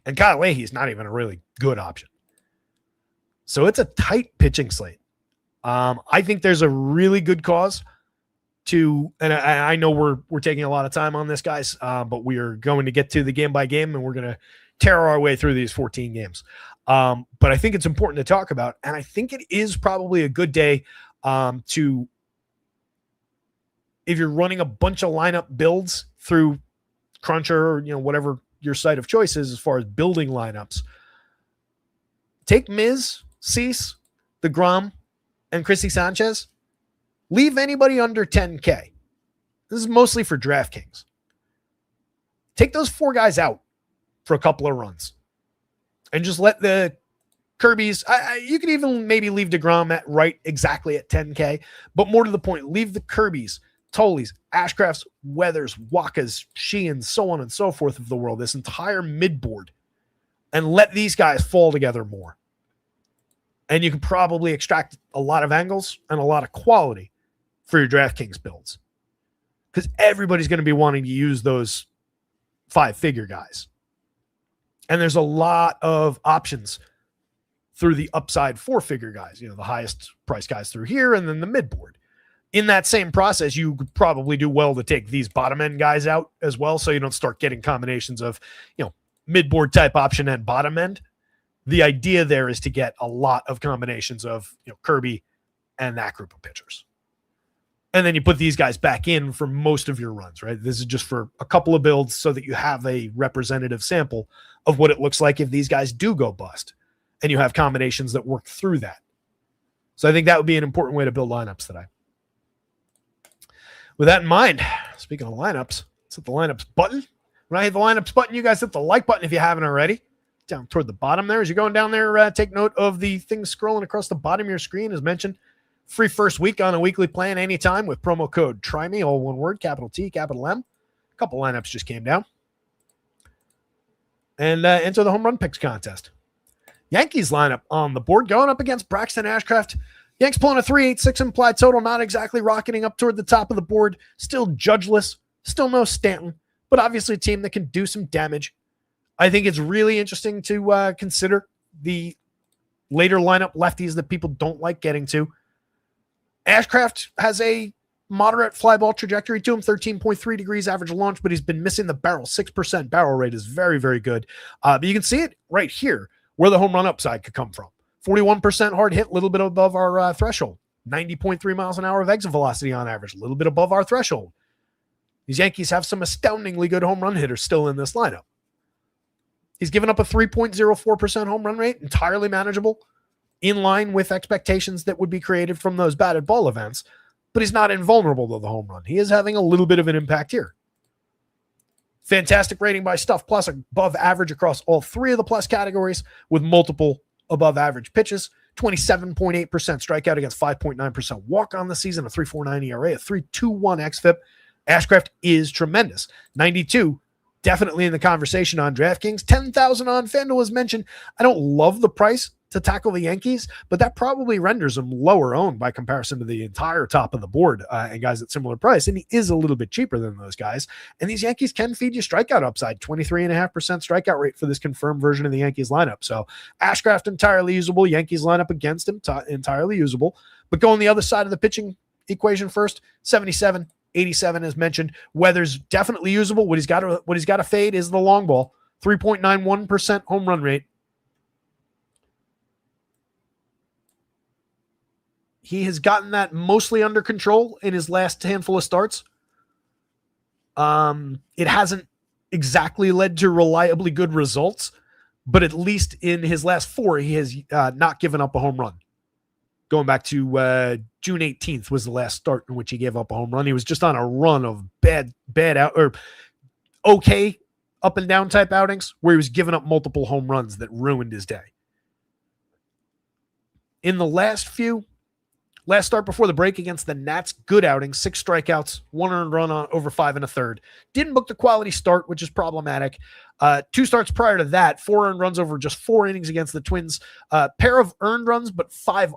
And Kyle Leahy is not even a really good option. So it's a tight pitching slate. I think there's a really good cause to, and I know we're taking a lot of time on this, guys, but we are going to get to the game by game, and we're going to tear our way through these 14 games. But I think it's important to talk about, and I think it is probably a good day to, if you're running a bunch of lineup builds through Cruncher or whatever your site of choice is as far as building lineups, take Miz, Cease, DeGrom, and Chrissy Sanchez. Leave anybody under 10K. This is mostly for DraftKings. Take those 4 guys out for a couple of runs. And just let the Kirby's, you could even maybe leave DeGrom at right exactly at 10K, but more to the point, leave the Kirby's, Tollies, Ashcrafts, Weathers, Wakas, Sheehan, so on and so forth of the world, this entire midboard, and let these guys fall together more. And you can probably extract a lot of angles and a lot of quality for your DraftKings builds, because everybody's going to be wanting to use those 5-figure guys. And there's a lot of options through the upside 4-figure guys, the highest price guys through here, and then the midboard. In that same process, you could probably do well to take these bottom end guys out as well, so you don't start getting combinations of, midboard type option and bottom end. The idea there is to get a lot of combinations of, Kirby and that group of pitchers. And then you put these guys back in for most of your runs, right? This is just for a couple of builds so that you have a representative sample of what it looks like if these guys do go bust, and you have combinations that work through that. So I think that would be an important way to build lineups today. With that in mind, speaking of lineups, let's hit the lineups button. When I hit the lineups button, you guys hit the like button if you haven't already. Down toward the bottom there. As you're going down there, take note of the things scrolling across the bottom of your screen. As mentioned, free first week on a weekly plan anytime with promo code TRYME, all one word, capital T, capital M. A couple lineups just came down. And enter the home run picks contest. Yankees lineup on the board going up against Braxton Ashcraft. Yanks pulling a 3.86 implied total, not exactly rocketing up toward the top of the board. Still judgeless, still no Stanton, but obviously a team that can do some damage. I think it's really interesting to consider the later lineup lefties that people don't like getting to. Ashcraft has a moderate fly ball trajectory to him, 13.3 degrees average launch, but he's been missing the barrel. 6% barrel rate is very, very good. But you can see it right here where the home run upside could come from. 41% hard hit, a little bit above our threshold. 90.3 miles an hour of exit velocity on average, a little bit above our threshold. These Yankees have some astoundingly good home run hitters still in this lineup. He's given up a 3.04% home run rate, entirely manageable, in line with expectations that would be created from those batted ball events, but he's not invulnerable to the home run. He is having a little bit of an impact here. Fantastic rating by Stuff Plus, above average across all 3 of the plus categories with multiple above average pitches. 27.8% strikeout against 5.9% walk on the season, a 3.49 ERA, a 3.21 xFIP. Ashcraft is tremendous. 92, definitely in the conversation on DraftKings. 10,000 on FanDuel as mentioned. I don't love the price to tackle the Yankees, but that probably renders him lower owned by comparison to the entire top of the board and guys at similar price. And he is a little bit cheaper than those guys. And these Yankees can feed you strikeout upside, 23.5% strikeout rate for this confirmed version of the Yankees lineup. So Ashcraft entirely usable. Yankees lineup against him entirely usable. But going the other side of the pitching equation first, 77, 87 as mentioned. Weather's definitely usable. What he's got to fade is the long ball. 3.91% home run rate. He has gotten that mostly under control in his last handful of starts. It hasn't exactly led to reliably good results, but at least in his last 4, he has not given up a home run. Going back to June 18th was the last start in which he gave up a home run. He was just on a run of bad out or okay up and down type outings where he was giving up multiple home runs that ruined his day. In the last few, Last start before the break against the Nats, good outing, 6 strikeouts, 1 earned run on over 5 1/3. Didn't book the quality start, which is problematic. 2 starts prior to that, 4 earned runs over just 4 innings against the Twins. Pair of earned runs, but 5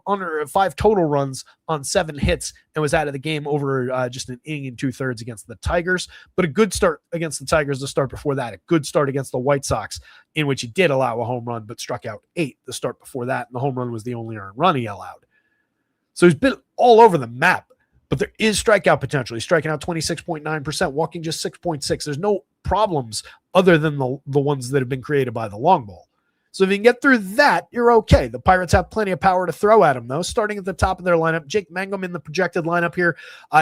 total runs on 7 hits, and was out of the game over just an inning and 2/3 against the Tigers. But a good start against the Tigers the start before that. A good start against the White Sox, in which he did allow a home run, but struck out 8 the start before that, and the home run was the only earned run he allowed. So he's been all over the map, but there is strikeout potential. He's striking out 26.9%, walking just 6.6. There's no problems other than the ones that have been created by the long ball. So if you can get through that, you're okay. The Pirates have plenty of power to throw at him, though. Starting at the top of their lineup, Jake Mangum in the projected lineup here.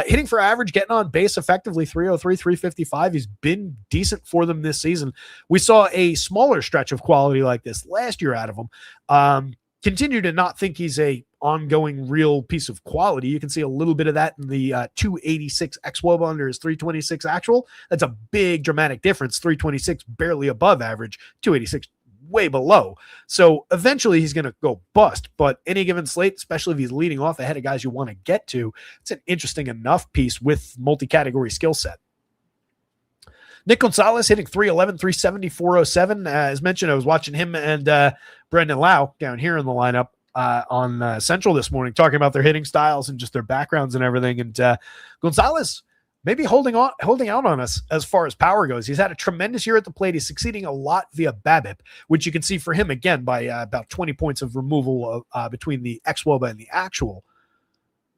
Hitting for average, getting on base effectively, 303, 355. He's been decent for them this season. We saw a smaller stretch of quality like this last year out of him. Continue to not think he's a ongoing real piece of quality. You can see a little bit of that in the 286 xWOBA under his 326 actual. That's a big dramatic difference. 326 barely above average, 286 way below. So eventually he's going to go bust, but any given slate, especially if he's leading off ahead of guys you want to get to, it's an interesting enough piece with multi-category skill set. Nick Gonzalez hitting 311, 370, 407. As mentioned, I was watching him and Brendan Lau down here in the lineup on Central this morning, talking about their hitting styles and just their backgrounds and everything. And Gonzalez maybe holding out on us as far as power goes. He's had a tremendous year at the plate. He's succeeding a lot via BABIP, which you can see for him again by about 20 points of removal between the xWOBA and the actual.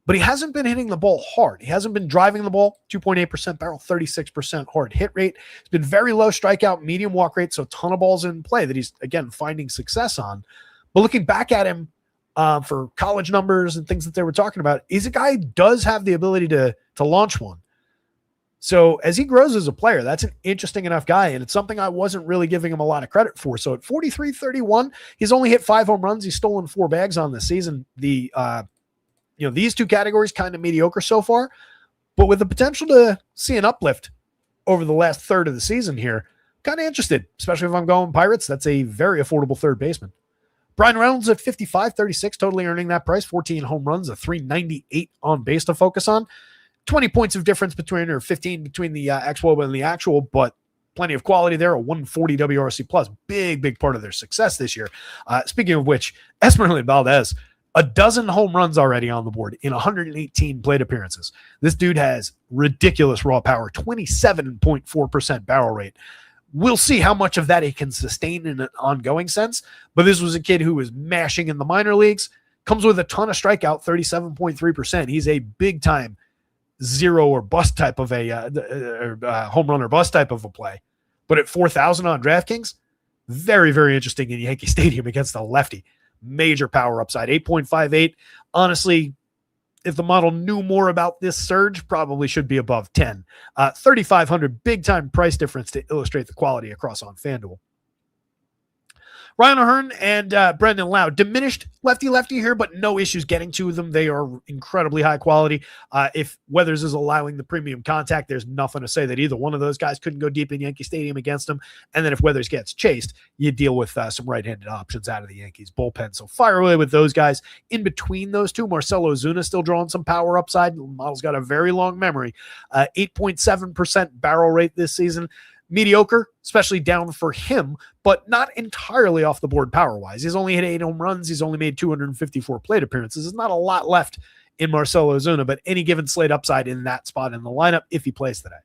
But he hasn't been hitting the ball hard. He hasn't been driving the ball. 2.8% barrel, 36% hard hit rate. It's been very low strikeout, medium walk rate, so a ton of balls in play that he's, again, finding success on. But looking back at him for college numbers and things that they were talking about, he's a guy who does have the ability to launch one. So as he grows as a player, that's an interesting enough guy, and it's something I wasn't really giving him a lot of credit for. So at 43-31, he's only hit 5 home runs. He's stolen 4 bags on the season. These 2 categories kind of mediocre so far, but with the potential to see an uplift over the last third of the season here, kind of interested, especially if I'm going Pirates. That's a very affordable third baseman. Brian Reynolds at 55-36, totally earning that price. 14 home runs, a 398 on base to focus on. 20 points of difference between the xWOBA and the actual, but plenty of quality there. A 140 WRC plus, big part of their success this year. Speaking of which, Esmeralda Valdez, a dozen home runs already on the board in 118 plate appearances. This dude has ridiculous raw power, 27.4% barrel rate. We'll see how much of that he can sustain in an ongoing sense, but this was a kid who was mashing in the minor leagues, comes with a ton of strikeout, 37.3%. He's a big-time zero or bust type of a home run or bust type of a play. But at 4,000 on DraftKings, very, very interesting in Yankee Stadium against a lefty. Major power upside, 8.58. Honestly, if the model knew more about this surge, probably should be above 10. 3,500, big time price difference to illustrate the quality across on FanDuel. Ryan O'Hearn and Brendan Lau, diminished lefty here, but no issues getting to them. They are incredibly high quality. If Weathers is allowing the premium contact, there's nothing to say that either one of those guys couldn't go deep in Yankee Stadium against him. And then if Weathers gets chased, you deal with some right-handed options out of the Yankees bullpen. So fire away with those guys. In between those two, Marcelo Ozuna still drawing some power upside. The model's got a very long memory. 8.7% barrel rate this season. Mediocre, especially down for him, but not entirely off the board power-wise. He's only hit 8 home runs. He's only made 254 plate appearances. There's not a lot left in Marcelo Ozuna, but any given slate upside in that spot in the lineup if he plays today.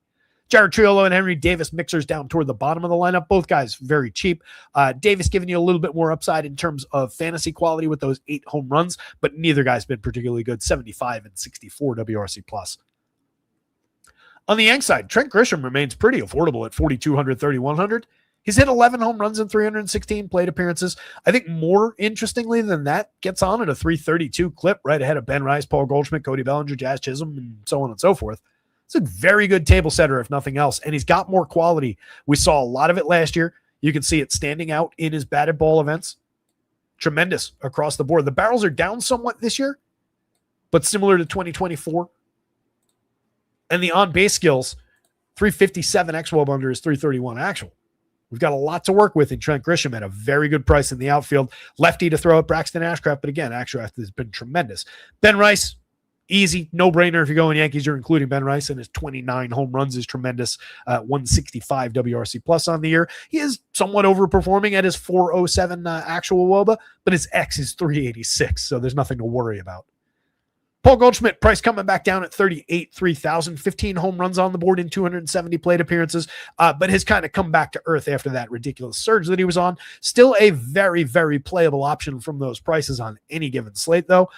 Jared Triolo and Henry Davis mixers down toward the bottom of the lineup. Both guys very cheap. Davis giving you a little bit more upside in terms of fantasy quality with those 8 home runs, but neither guy's been particularly good. 75 and 64 WRC plus. On the Yank side, Trent Grisham remains pretty affordable at 4,200, 3,100. He's hit 11 home runs in 316 plate appearances. I think more interestingly than that, gets on at a 332 clip right ahead of Ben Rice, Paul Goldschmidt, Cody Bellinger, Jazz Chisholm, and so on and so forth. It's a very good table setter, if nothing else, and he's got more quality. We saw a lot of it last year. You can see it standing out in his batted ball events. Tremendous across the board. The barrels are down somewhat this year, but similar to 2024. And the on-base skills, 357 xWOB under his 331 actual. We've got a lot to work with in Trent Grisham at a very good price in the outfield. Lefty to throw at Braxton Ashcraft, but again, Ashcraft has been tremendous. Ben Rice, Easy, no-brainer if you're going Yankees, you're including Ben Rice, and his 29 home runs is tremendous. 165 WRC plus on the year. He is somewhat overperforming at his 407 actual WOBA, but his X is 386, so there's nothing to worry about. Paul Goldschmidt, price coming back down at 38, 3,000, 15 home runs on the board in 270 plate appearances, but has kind of come back to earth after that ridiculous surge that he was on. Still a very, very playable option from those prices on any given slate, though.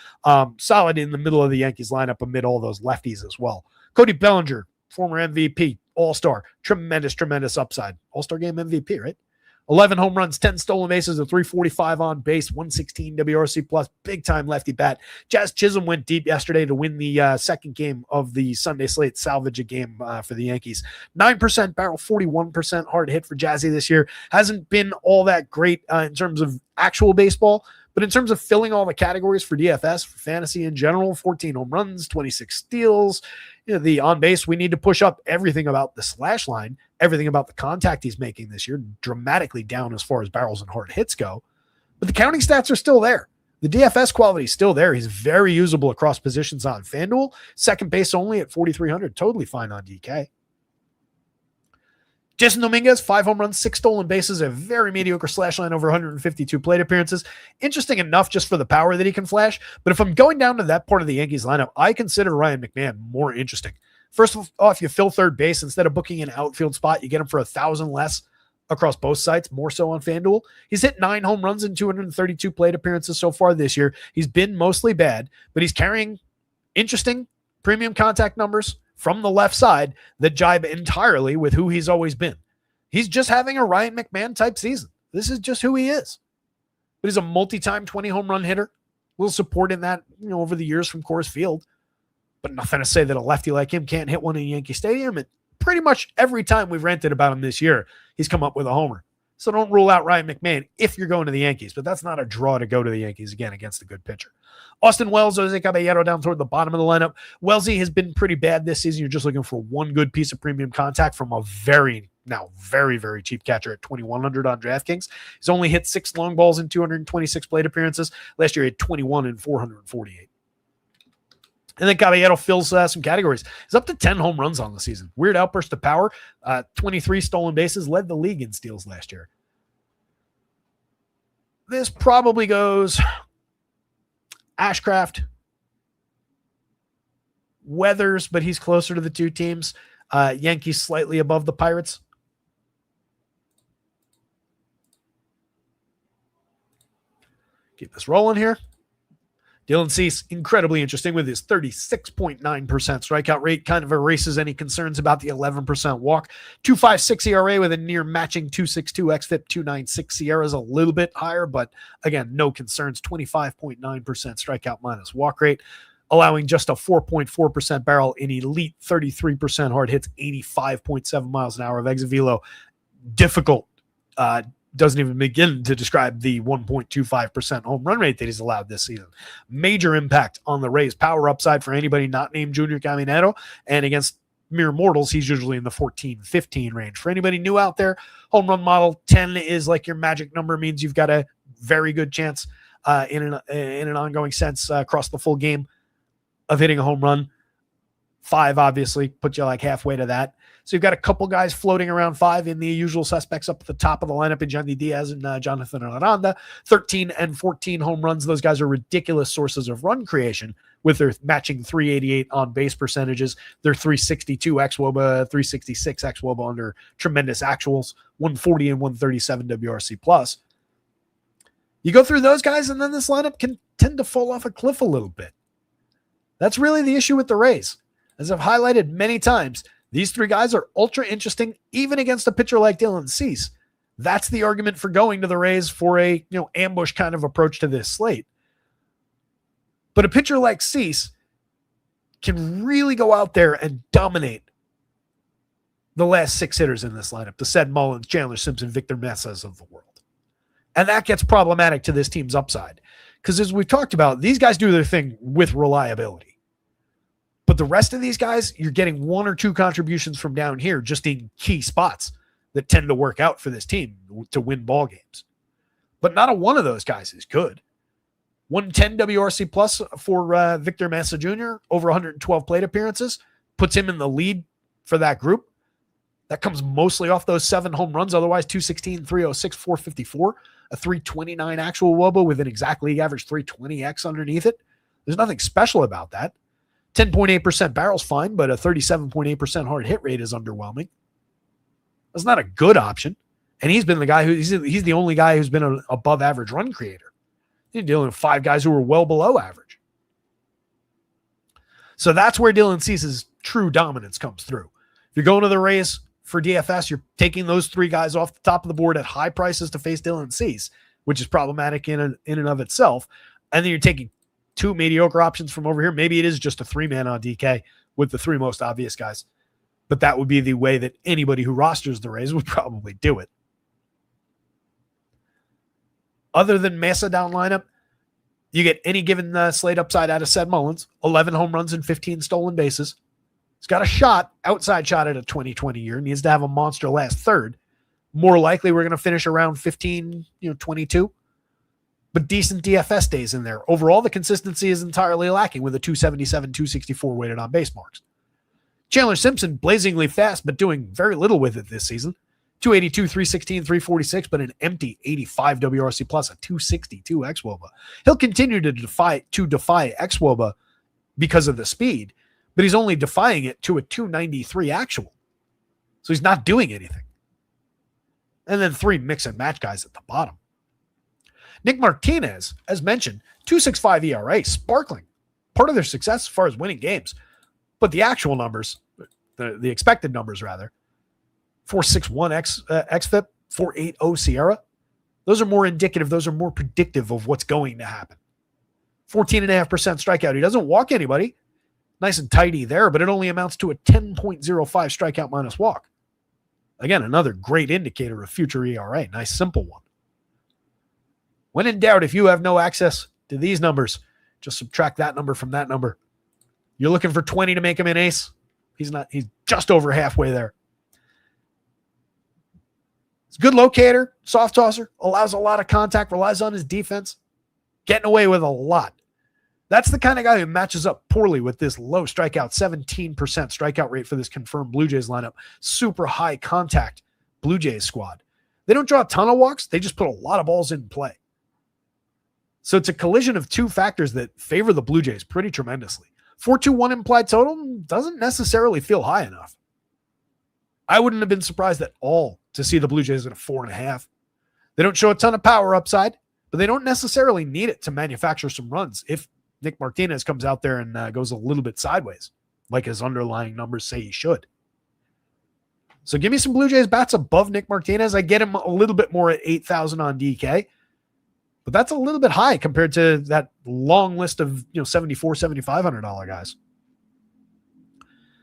Solid in the middle of the Yankees lineup amid all those lefties as well. Cody Bellinger, former MVP, All-Star, tremendous upside. All-Star game MVP, right? 11 home runs, 10 stolen bases, a 345 on base, 116 WRC plus, big time lefty bat. Jazz Chisholm went deep yesterday to win the second game of the Sunday slate, salvage a game for the Yankees. 9% barrel, 41% hard hit for Jazzy this year. Hasn't been all that great in terms of actual baseball, but in terms of filling all the categories for DFS, for fantasy in general, 14 home runs, 26 steals. You know, the on base, we need to push up everything about the slash line, everything about the contact he's making this year, dramatically down as far as barrels and hard hits go. But the counting stats are still there. The DFS quality is still there. He's very usable across positions on FanDuel. Second base only at 4,300. Totally fine on DK. Jason Dominguez, 5 home runs, 6 stolen bases, a very mediocre slash line over 152 plate appearances. Interesting enough just for the power that he can flash. But if I'm going down to that part of the Yankees lineup, I consider Ryan McMahon more interesting. First off, you fill third base. Instead of booking an outfield spot, you get him for 1,000 less across both sites, more so on FanDuel. He's hit 9 home runs in 232 plate appearances so far this year. He's been mostly bad, but he's carrying interesting premium contact numbers from the left side that jibe entirely with who he's always been. He's just having a Ryan McMahon type season. This is just who he is. But he's a multi-time 20 home run hitter. A little support in that, over the years from Coors Field. But nothing to say that a lefty like him can't hit one in Yankee Stadium. And pretty much every time we've ranted about him this year, he's come up with a homer. So don't rule out Ryan McMahon if you're going to the Yankees, but that's not a draw to go to the Yankees again against a good pitcher. Austin Wells, Jose Caballero down toward the bottom of the lineup. Wellesley has been pretty bad this season. You're just looking for one good piece of premium contact from a very, very cheap catcher at 2,100 on DraftKings. He's only hit 6 long balls in 226 plate appearances. Last year he had 21 in 448. And then Caballero fills some categories. He's up to 10 home runs on the season. Weird outburst of power. 23 stolen bases. Led the league in steals last year. This probably goes Ashcraft, Weathers, but he's closer to the two teams. Yankees slightly above the Pirates. Keep this rolling here. Dylan Cease, incredibly interesting with his 36.9% strikeout rate, kind of erases any concerns about the 11% walk. 2.56 ERA with a near matching 2.62 xFIP, 2.96 Sierra is a little bit higher, but again, no concerns. 25.9% strikeout minus walk rate, allowing just a 4.4% barrel in elite 33% hard hits, 85.7 miles an hour of exit velo. Difficult. Doesn't even begin to describe the 1.25% home run rate that he's allowed this season. Major impact on the Rays. Power upside for anybody not named Junior Caminero. And against mere mortals, he's usually in the 14-15 range. For anybody new out there, home run model 10 is like your magic number, means you've got a very good chance in an ongoing sense across the full game of hitting a home run. 5 obviously put you like halfway to that. So you've got a couple guys floating around 5 in the usual suspects up at the top of the lineup in Johnny Diaz and Jonathan Aranda. 13 and 14 home runs. Those guys are ridiculous sources of run creation with their matching 388 on base percentages. Their 362 xWOBA, 366 xWOBA under tremendous actuals, 140 and 137 WRC plus. You go through those guys and then this lineup can tend to fall off a cliff a little bit. That's really the issue with the Rays. As I've highlighted many times, these 3 guys are ultra interesting, even against a pitcher like Dylan Cease. That's the argument for going to the Rays for a ambush kind of approach to this slate. But a pitcher like Cease can really go out there and dominate the last 6 hitters in this lineup, the Sed Mullins, Chandler Simpson, Victor Messas of the world. And that gets problematic to this team's upside. Because as we've talked about, these guys do their thing with reliability. But the rest of these guys, you're getting 1 or 2 contributions from down here just in key spots that tend to work out for this team to win ball games. But not a one of those guys is good. 110 WRC plus for Victor Massa Jr., over 112 plate appearances, puts him in the lead for that group. That comes mostly off those 7 home runs. Otherwise, 216, 306, 454, a 329 actual WOBA with an exact league average 320X underneath it. There's nothing special about that. 10.8% barrel's fine, but a 37.8% hard hit rate is underwhelming. That's not a good option. And he's been the guy he's the only guy who's been an above average run creator. You're dealing with 5 guys who are well below average. So that's where Dylan Cease's true dominance comes through. If you're going to the Rays for DFS, you're taking those 3 guys off the top of the board at high prices to face Dylan Cease, which is problematic in and of itself. And then you're taking 2 mediocre options from over here. Maybe it is just a 3-man on DK with the 3 most obvious guys. But that would be the way that anybody who rosters the Rays would probably do it. Other than Mesa down lineup, you get any given slate upside out of Seth Mullins, 11 home runs and 15 stolen bases. He's got a shot, outside shot at a 2020 year. Needs to have a monster last third. More likely we're going to finish around 15, 22. But decent DFS days in there. Overall, the consistency is entirely lacking with a 277, 264 weighted on base marks. Chandler Simpson, blazingly fast, but doing very little with it this season. 282, 316, 346, but an empty 85 WRC plus, a 262 xWOBA. He'll continue to defy xWOBA because of the speed, but he's only defying it to a 293 actual. So he's not doing anything. And then 3 mix and match guys at the bottom. Nick Martinez, as mentioned, 2.65 ERA, sparkling. Part of their success as far as winning games. But the actual numbers, the expected numbers rather, 4.61 xFIP, 4.80 Sierra. Those are more indicative. Those are more predictive of what's going to happen. 14.5% strikeout. He doesn't walk anybody. Nice and tidy there, but it only amounts to a 10.05 strikeout minus walk. Again, another great indicator of future ERA. Nice, simple one. When in doubt, if you have no access to these numbers, just subtract that number from that number. You're looking for 20 to make him an ace. He's just over halfway there. He's a good locator, soft tosser, allows a lot of contact, relies on his defense, getting away with a lot. That's the kind of guy who matches up poorly with this low strikeout, 17% strikeout rate for this confirmed Blue Jays lineup. Super high contact Blue Jays squad. They don't draw a ton of walks. They just put a lot of balls in play. So it's a collision of 2 factors that favor the Blue Jays pretty tremendously. 4.21 implied total doesn't necessarily feel high enough. I wouldn't have been surprised at all to see the Blue Jays at a 4.5. They don't show a ton of power upside, but they don't necessarily need it to manufacture some runs if Nick Martinez comes out there and goes a little bit sideways, like his underlying numbers say he should. So give me some Blue Jays bats above Nick Martinez. I get him a little bit more at 8,000 on DK, but that's a little bit high compared to that long list of $7,400, $7,500 guys.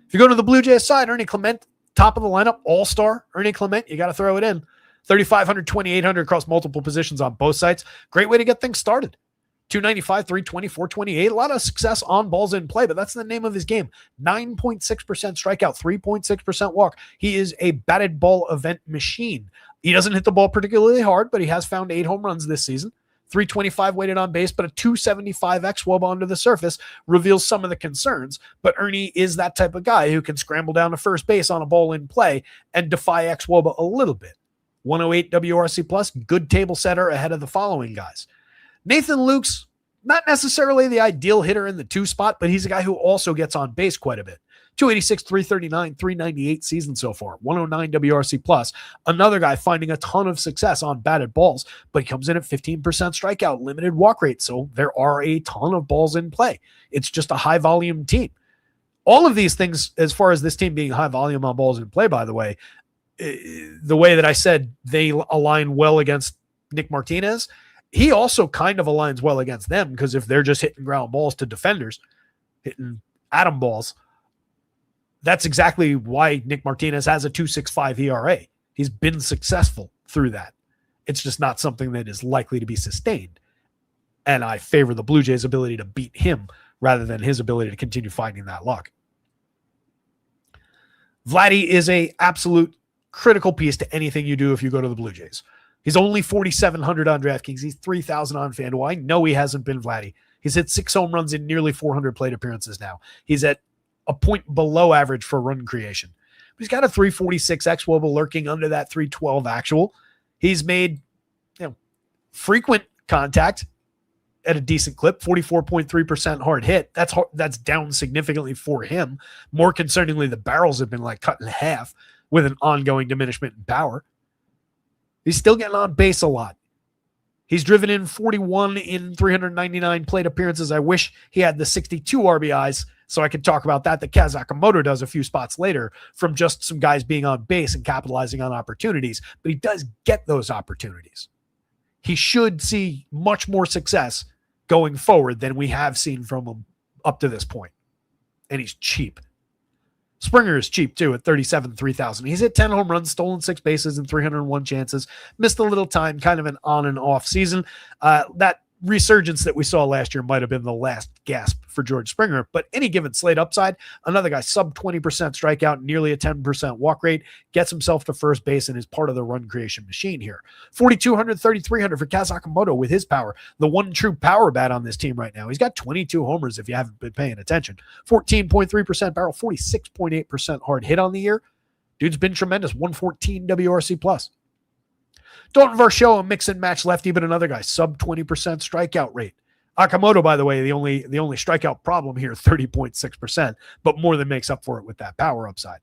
If you go to the Blue Jays side, Ernie Clement, top of the lineup, all-star Ernie Clement, you got to throw it in. 3,500, 2,800 across multiple positions on both sides. Great way to get things started. 295, 320, 428. A lot of success on balls in play, but that's the name of his game. 9.6% strikeout, 3.6% walk. He is a batted ball event machine. He doesn't hit the ball particularly hard, but he has found 8 home runs this season. 325 weighted on base, but a 275 xWOBA under the surface reveals some of the concerns. But Ernie is that type of guy who can scramble down to first base on a ball in play and defy xWOBA a little bit. 108 WRC plus, good table setter ahead of the following guys. Nathan Luke's not necessarily the ideal hitter in the 2 spot, but he's a guy who also gets on base quite a bit. 286, 339, 398 season so far. 109 WRC plus. Another guy finding a ton of success on batted balls, but he comes in at 15% strikeout, limited walk rate. So there are a ton of balls in play. It's just a high volume team. All of these things, as far as this team being high volume on balls in play, by the way that I said they align well against Nick Martinez, he also kind of aligns well against them, because if they're just hitting ground balls to defenders, hitting atom balls, that's exactly why Nick Martinez has a 2.65 ERA. He's been successful through that. It's just not something that is likely to be sustained. And I favor the Blue Jays' ability to beat him rather than his ability to continue finding that luck. Vladdy is a absolute critical piece to anything you do if you go to the Blue Jays. He's only 4,700 on DraftKings. He's 3,000 on FanDuel. I know he hasn't been Vladdy. He's hit 6 home runs in nearly 400 plate appearances now. He's at a point below average for run creation. But he's got a 346 xWOBA lurking under that 312 actual. He's made frequent contact at a decent clip, 44.3% hard hit. That's down significantly for him. More concerningly, the barrels have been like cut in half with an ongoing diminishment in power. He's still getting on base a lot. He's driven in 41 in 399 plate appearances. I wish he had the 62 RBIs so I could talk about that Kaz Akamoto does a few spots later from just some guys being on base and capitalizing on opportunities. But he does get those opportunities. He should see much more success going forward than we have seen from him up to this point. And he's cheap. Springer is cheap too at 37, 3,000. He's hit 10 home runs, stolen 6 bases and 301 chances. Missed a little time, kind of an on and off season. That resurgence that we saw last year might have been the last gasp for George Springer, but any given slate upside, another guy sub 20% strikeout, nearly a 10% walk rate, gets himself to first base and is part of the run creation machine here. 4,200, 3,300 for Kaz Akamoto with his power, the one true power bat on this team right now. He's got 22 homers if you haven't been paying attention. 14.3% barrel, 46.8% hard hit on the year. Dude's been tremendous, 114 WRC plus. Dalton Varsho, a mix and match lefty, but another guy, sub 20% strikeout rate. Akamoto, by the way, the only strikeout problem here, 30.6%, but more than makes up for it with that power upside.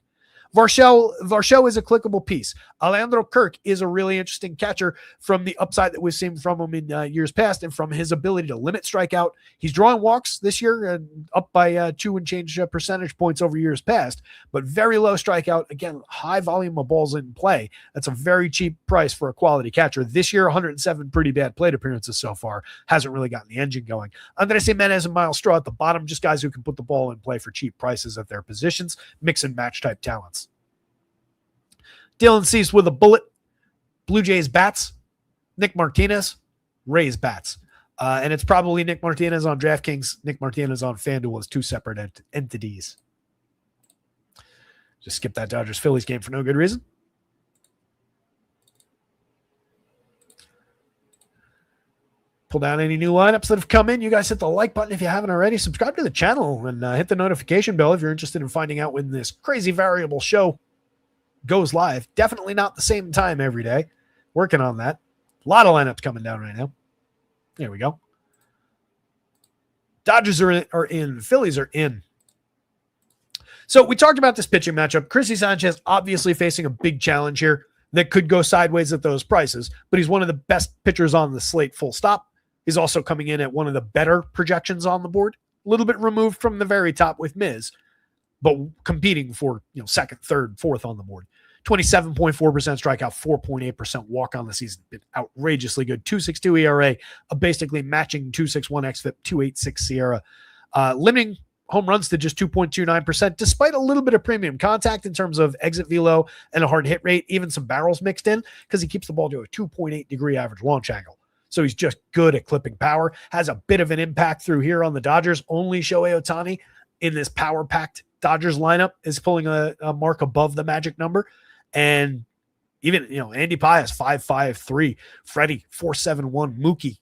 Varsho is a clickable piece. Alejandro Kirk is a really interesting catcher from the upside that we've seen from him in years past and from his ability to limit strikeout. He's drawing walks this year, up by 2 and change percentage points over years past, but very low strikeout. Again, high volume of balls in play. That's a very cheap price for a quality catcher. This year, 107 pretty bad plate appearances so far. Hasn't really gotten the engine going. Andres Jimenez and Miles Straw at the bottom, just guys who can put the ball in play for cheap prices at their positions, mix and match type talents. Dylan Cease with a bullet. Blue Jays bats. Nick Martinez, Rays bats. And it's probably Nick Martinez on DraftKings, Nick Martinez on FanDuel as two separate entities. Just skip that Dodgers-Phillies game for no good reason. Pull down any new lineups that have come in. You guys hit the like button if you haven't already. Subscribe to the channel and hit the notification bell if you're interested in finding out when this crazy variable show goes live. Definitely not the same time every day. Working on that. A lot of lineups coming down right now. There we go. Dodgers are in. Phillies are in. So we talked about this pitching matchup. Chrissy Sanchez obviously facing a big challenge here that could go sideways at those prices, but he's one of the best pitchers on the slate, full stop. He's also coming in at one of the better projections on the board, a little bit removed from the very top with Miz, but competing for second, third, fourth on the board. 27.4% strikeout, 4.8% walk on the season. Been outrageously good. 2.62 ERA, a basically matching 2.61 xFIP, 2.86 Sierra. Limiting home runs to just 2.29%, despite a little bit of premium contact in terms of exit velo and a hard hit rate, even some barrels mixed in, because he keeps the ball to a 2.8 degree average launch angle. So he's just good at clipping power. Has a bit of an impact through here on the Dodgers. Only Shohei Ohtani in this power-packed Dodgers lineup is pulling a mark above the magic number. And even, Andy Pias, 5.53, Freddie, 4.71, Mookie,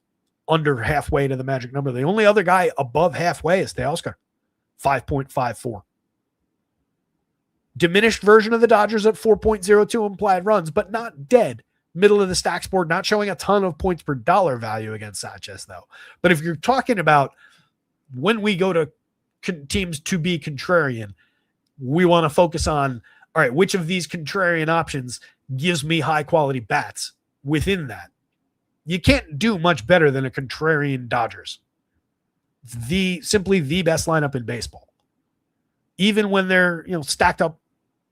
under halfway to the magic number. The only other guy above halfway is Teoscar, 5.54. Diminished version of the Dodgers at 4.02 implied runs, but not dead. Middle of the stacks board, not showing a ton of points per dollar value against Sanchez, though. But if you're talking about when we go to teams to be contrarian, we want to focus on, all right, which of these contrarian options gives me high-quality bats within that? You can't do much better than a contrarian Dodgers. Simply the best lineup in baseball. Even when they're, stacked up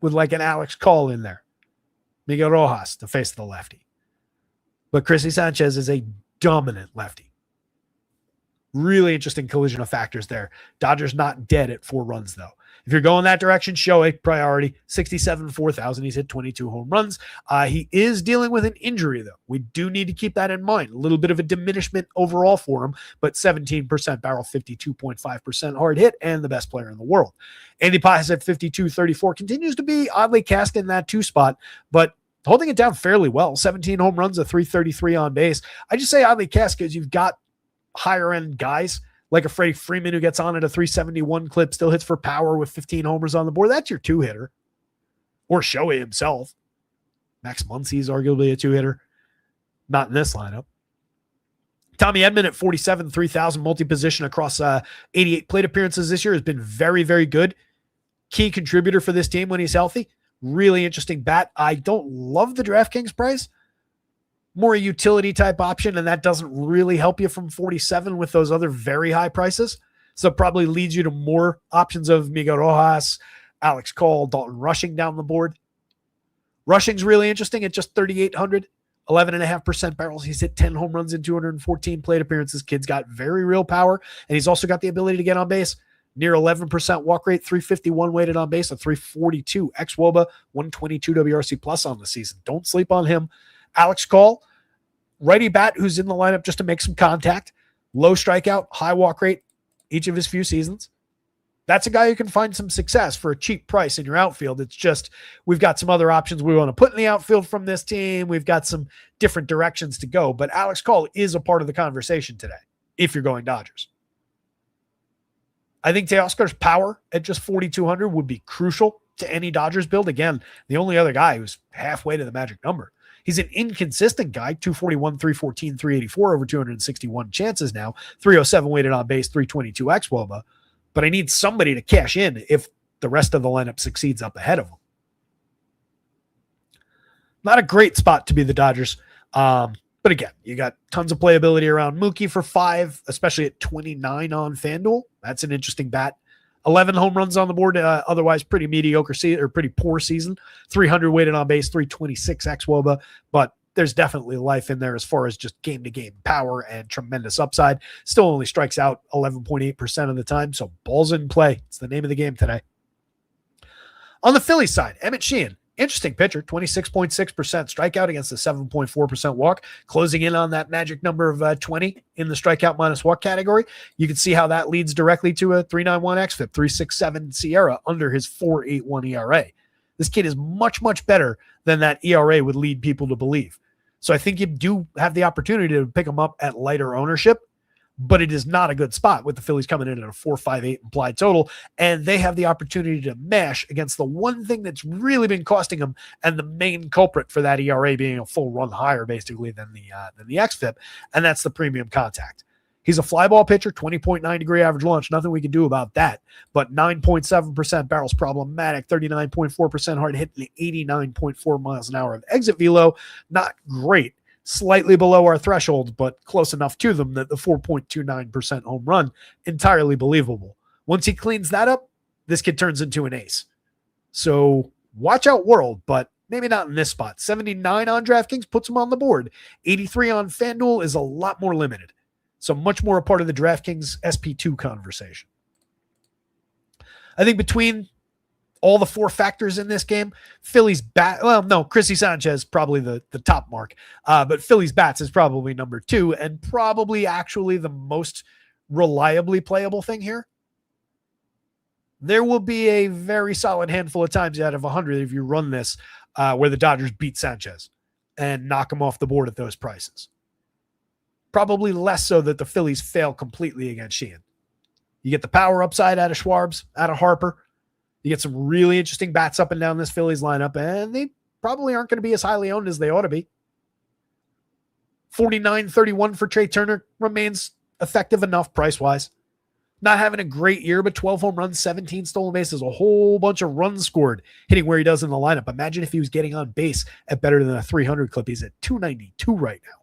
with like an Alex Call in there. Miguel Rojas to face the lefty. But Chrissy Sanchez is a dominant lefty. Really interesting collision of factors there. Dodgers not dead at 4 runs, though. If you're going that direction, Shohei, priority, 67, 4,000. He's hit 22 home runs. He is dealing with an injury, though. We do need to keep that in mind. A little bit of a diminishment overall for him, but 17% barrel, 52.5% hard hit, and the best player in the world. Andy Pias at 52, 34 continues to be oddly cast in that 2 spot, but holding it down fairly well. 17 home runs, a 333 on base. I just say oddly cast because you've got higher end guys like a Freddie Freeman who gets on at a 371 clip, still hits for power with 15 homers on the board. That's your two-hitter. Or Shohei himself. Max Muncy is arguably a two-hitter. Not in this lineup. Tommy Edman at 47, 3,000 multi-position across 88 plate appearances this year has been very, very good. Key contributor for this team when he's healthy. Really interesting bat. I don't love the DraftKings price. More a utility type option, and that doesn't really help you from 47 with those other very high prices. So it probably leads you to more options of Miguel Rojas, Alex Cole, Dalton Rushing down the board. Rushing's really interesting at just 3,800, 11.5% barrels. He's hit 10 home runs in 214 plate appearances. Kid's got very real power, and he's also got the ability to get on base. Near 11% walk rate, 351 weighted on base, a 342 xWOBA, 122 WRC plus on the season. Don't sleep on him. Alex Cole, righty bat who's in the lineup just to make some contact. Low strikeout, high walk rate each of his few seasons. That's a guy who can find some success for a cheap price in your outfield. It's just we've got some other options we want to put in the outfield from this team. We've got some different directions to go. But Alex Cole is a part of the conversation today if you're going Dodgers. I think Teoscar's power at just 4,200 would be crucial to any Dodgers build. Again, the only other guy who's halfway to the magic number. He's an inconsistent guy, 241, 314, 384 over 261 chances now, 307 weighted on base, 322 xWOBA. But I need somebody to cash in if the rest of the lineup succeeds up ahead of him. Not a great spot to be the Dodgers. But again, you got tons of playability around Mookie for 5, especially at 29 on FanDuel. That's an interesting bat. 11 home runs on the board, otherwise pretty mediocre season or pretty poor season. 300 weighted on base, 326 xWOBA, but there's definitely life in there as far as just game-to-game power and tremendous upside. Still only strikes out 11.8% of the time, so balls in play. It's the name of the game today. On the Phillies side, Emmett Sheehan, interesting pitcher, 26.6% strikeout against a 7.4% walk, closing in on that magic number of 20 in the strikeout minus walk category. You can see how that leads directly to a 3.91 xFIP, 3.67 SIERA under his 4.81 ERA. This kid is much, much better than that ERA would lead people to believe. So I think you do have the opportunity to pick him up at lighter ownership, but it is not a good spot with the Phillies coming in at a 4.58 implied total, and they have the opportunity to mash against the one thing that's really been costing them and the main culprit for that ERA being a full run higher basically than the xFIP, and that's the premium contact. He's a fly ball pitcher, 20.9 degree average launch. Nothing we can do about that. But 9.7% barrels problematic, 39.4% hard hit, and 89.4 miles an hour of exit velo. Not great. Slightly below our threshold, but close enough to them that the 4.29% home run, entirely believable. Once he cleans that up, this kid turns into an ace. So watch out, world, but maybe not in this spot. 79 on DraftKings puts him on the board. 83 on FanDuel is a lot more limited. So much more a part of the DraftKings SP2 conversation. I think between all the four factors in this game, Phillies bat, well, no, Chrissy Sanchez probably the top mark, but Phillies bats is probably number 2 and probably actually the most reliably playable thing here. There will be a very solid handful of times out of 100 if you run this where the Dodgers beat Sanchez and knock him off the board at those prices. Probably less so that the Phillies fail completely against Sheehan. You get the power upside out of Schwarbs, out of Harper. You get some really interesting bats up and down this Phillies lineup, and they probably aren't going to be as highly owned as they ought to be. 49.31 for Trey Turner remains effective enough price-wise. Not having a great year, but 12 home runs, 17 stolen bases, a whole bunch of runs scored, hitting where he does in the lineup. Imagine if he was getting on base at better than a 300 clip. He's at 292 right now.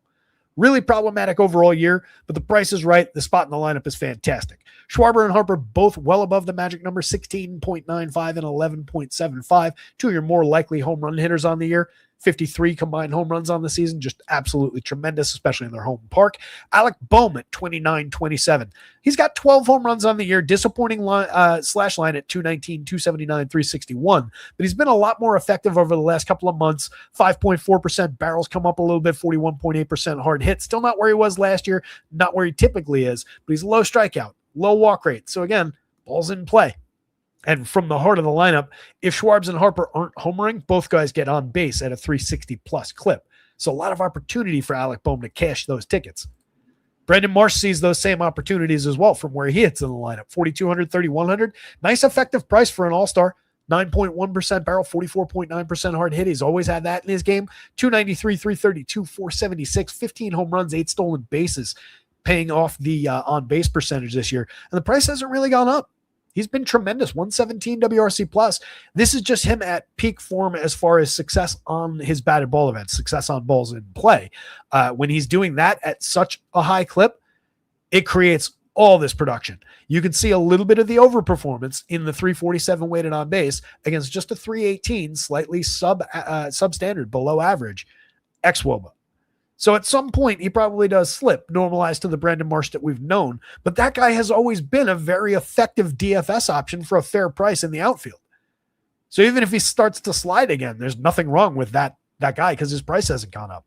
Really problematic overall year, but the price is right. The spot in the lineup is fantastic. Schwarber and Harper both well above the magic number, 16.95 and 11.75. Two of your more likely home run hitters on the year. 53 combined home runs on the season. Just absolutely tremendous, especially in their home park. Alec Bohm at 29.27. He's got 12 home runs on the year. Disappointing slash line at 219, 279, 361. But he's been a lot more effective over the last couple of months. 5.4% barrels come up a little bit, 41.8% hard hit. Still not where he was last year, not where he typically is, but he's low strikeout, low walk rate. So again, ball's in play. And from the heart of the lineup, if Schwartz and Harper aren't homering, both guys get on base at a 360 plus clip. So a lot of opportunity for Alec Bohm to cash those tickets. Brandon Marsh sees those same opportunities as well from where he hits in the lineup. 4,200, 3,100. Nice effective price for an all-star. 9.1% barrel, 44.9% hard hit. He's always had that in his game. 293, 332, 476, 15 home runs, 8 stolen bases, paying off the on-base percentage this year. And the price hasn't really gone up. He's been tremendous. 117 WRC plus. This is just him at peak form as far as success on his batted ball events, success on balls in play. When he's doing that at such a high clip, it creates all this production. You can see a little bit of the overperformance in the 347 weighted on base against just a 318, slightly substandard, below average ex-WOBA. So at some point, he probably does slip, normalized to the Brandon Marsh that we've known. But that guy has always been a very effective DFS option for a fair price in the outfield. So even if he starts to slide again, there's nothing wrong with that guy because his price hasn't gone up.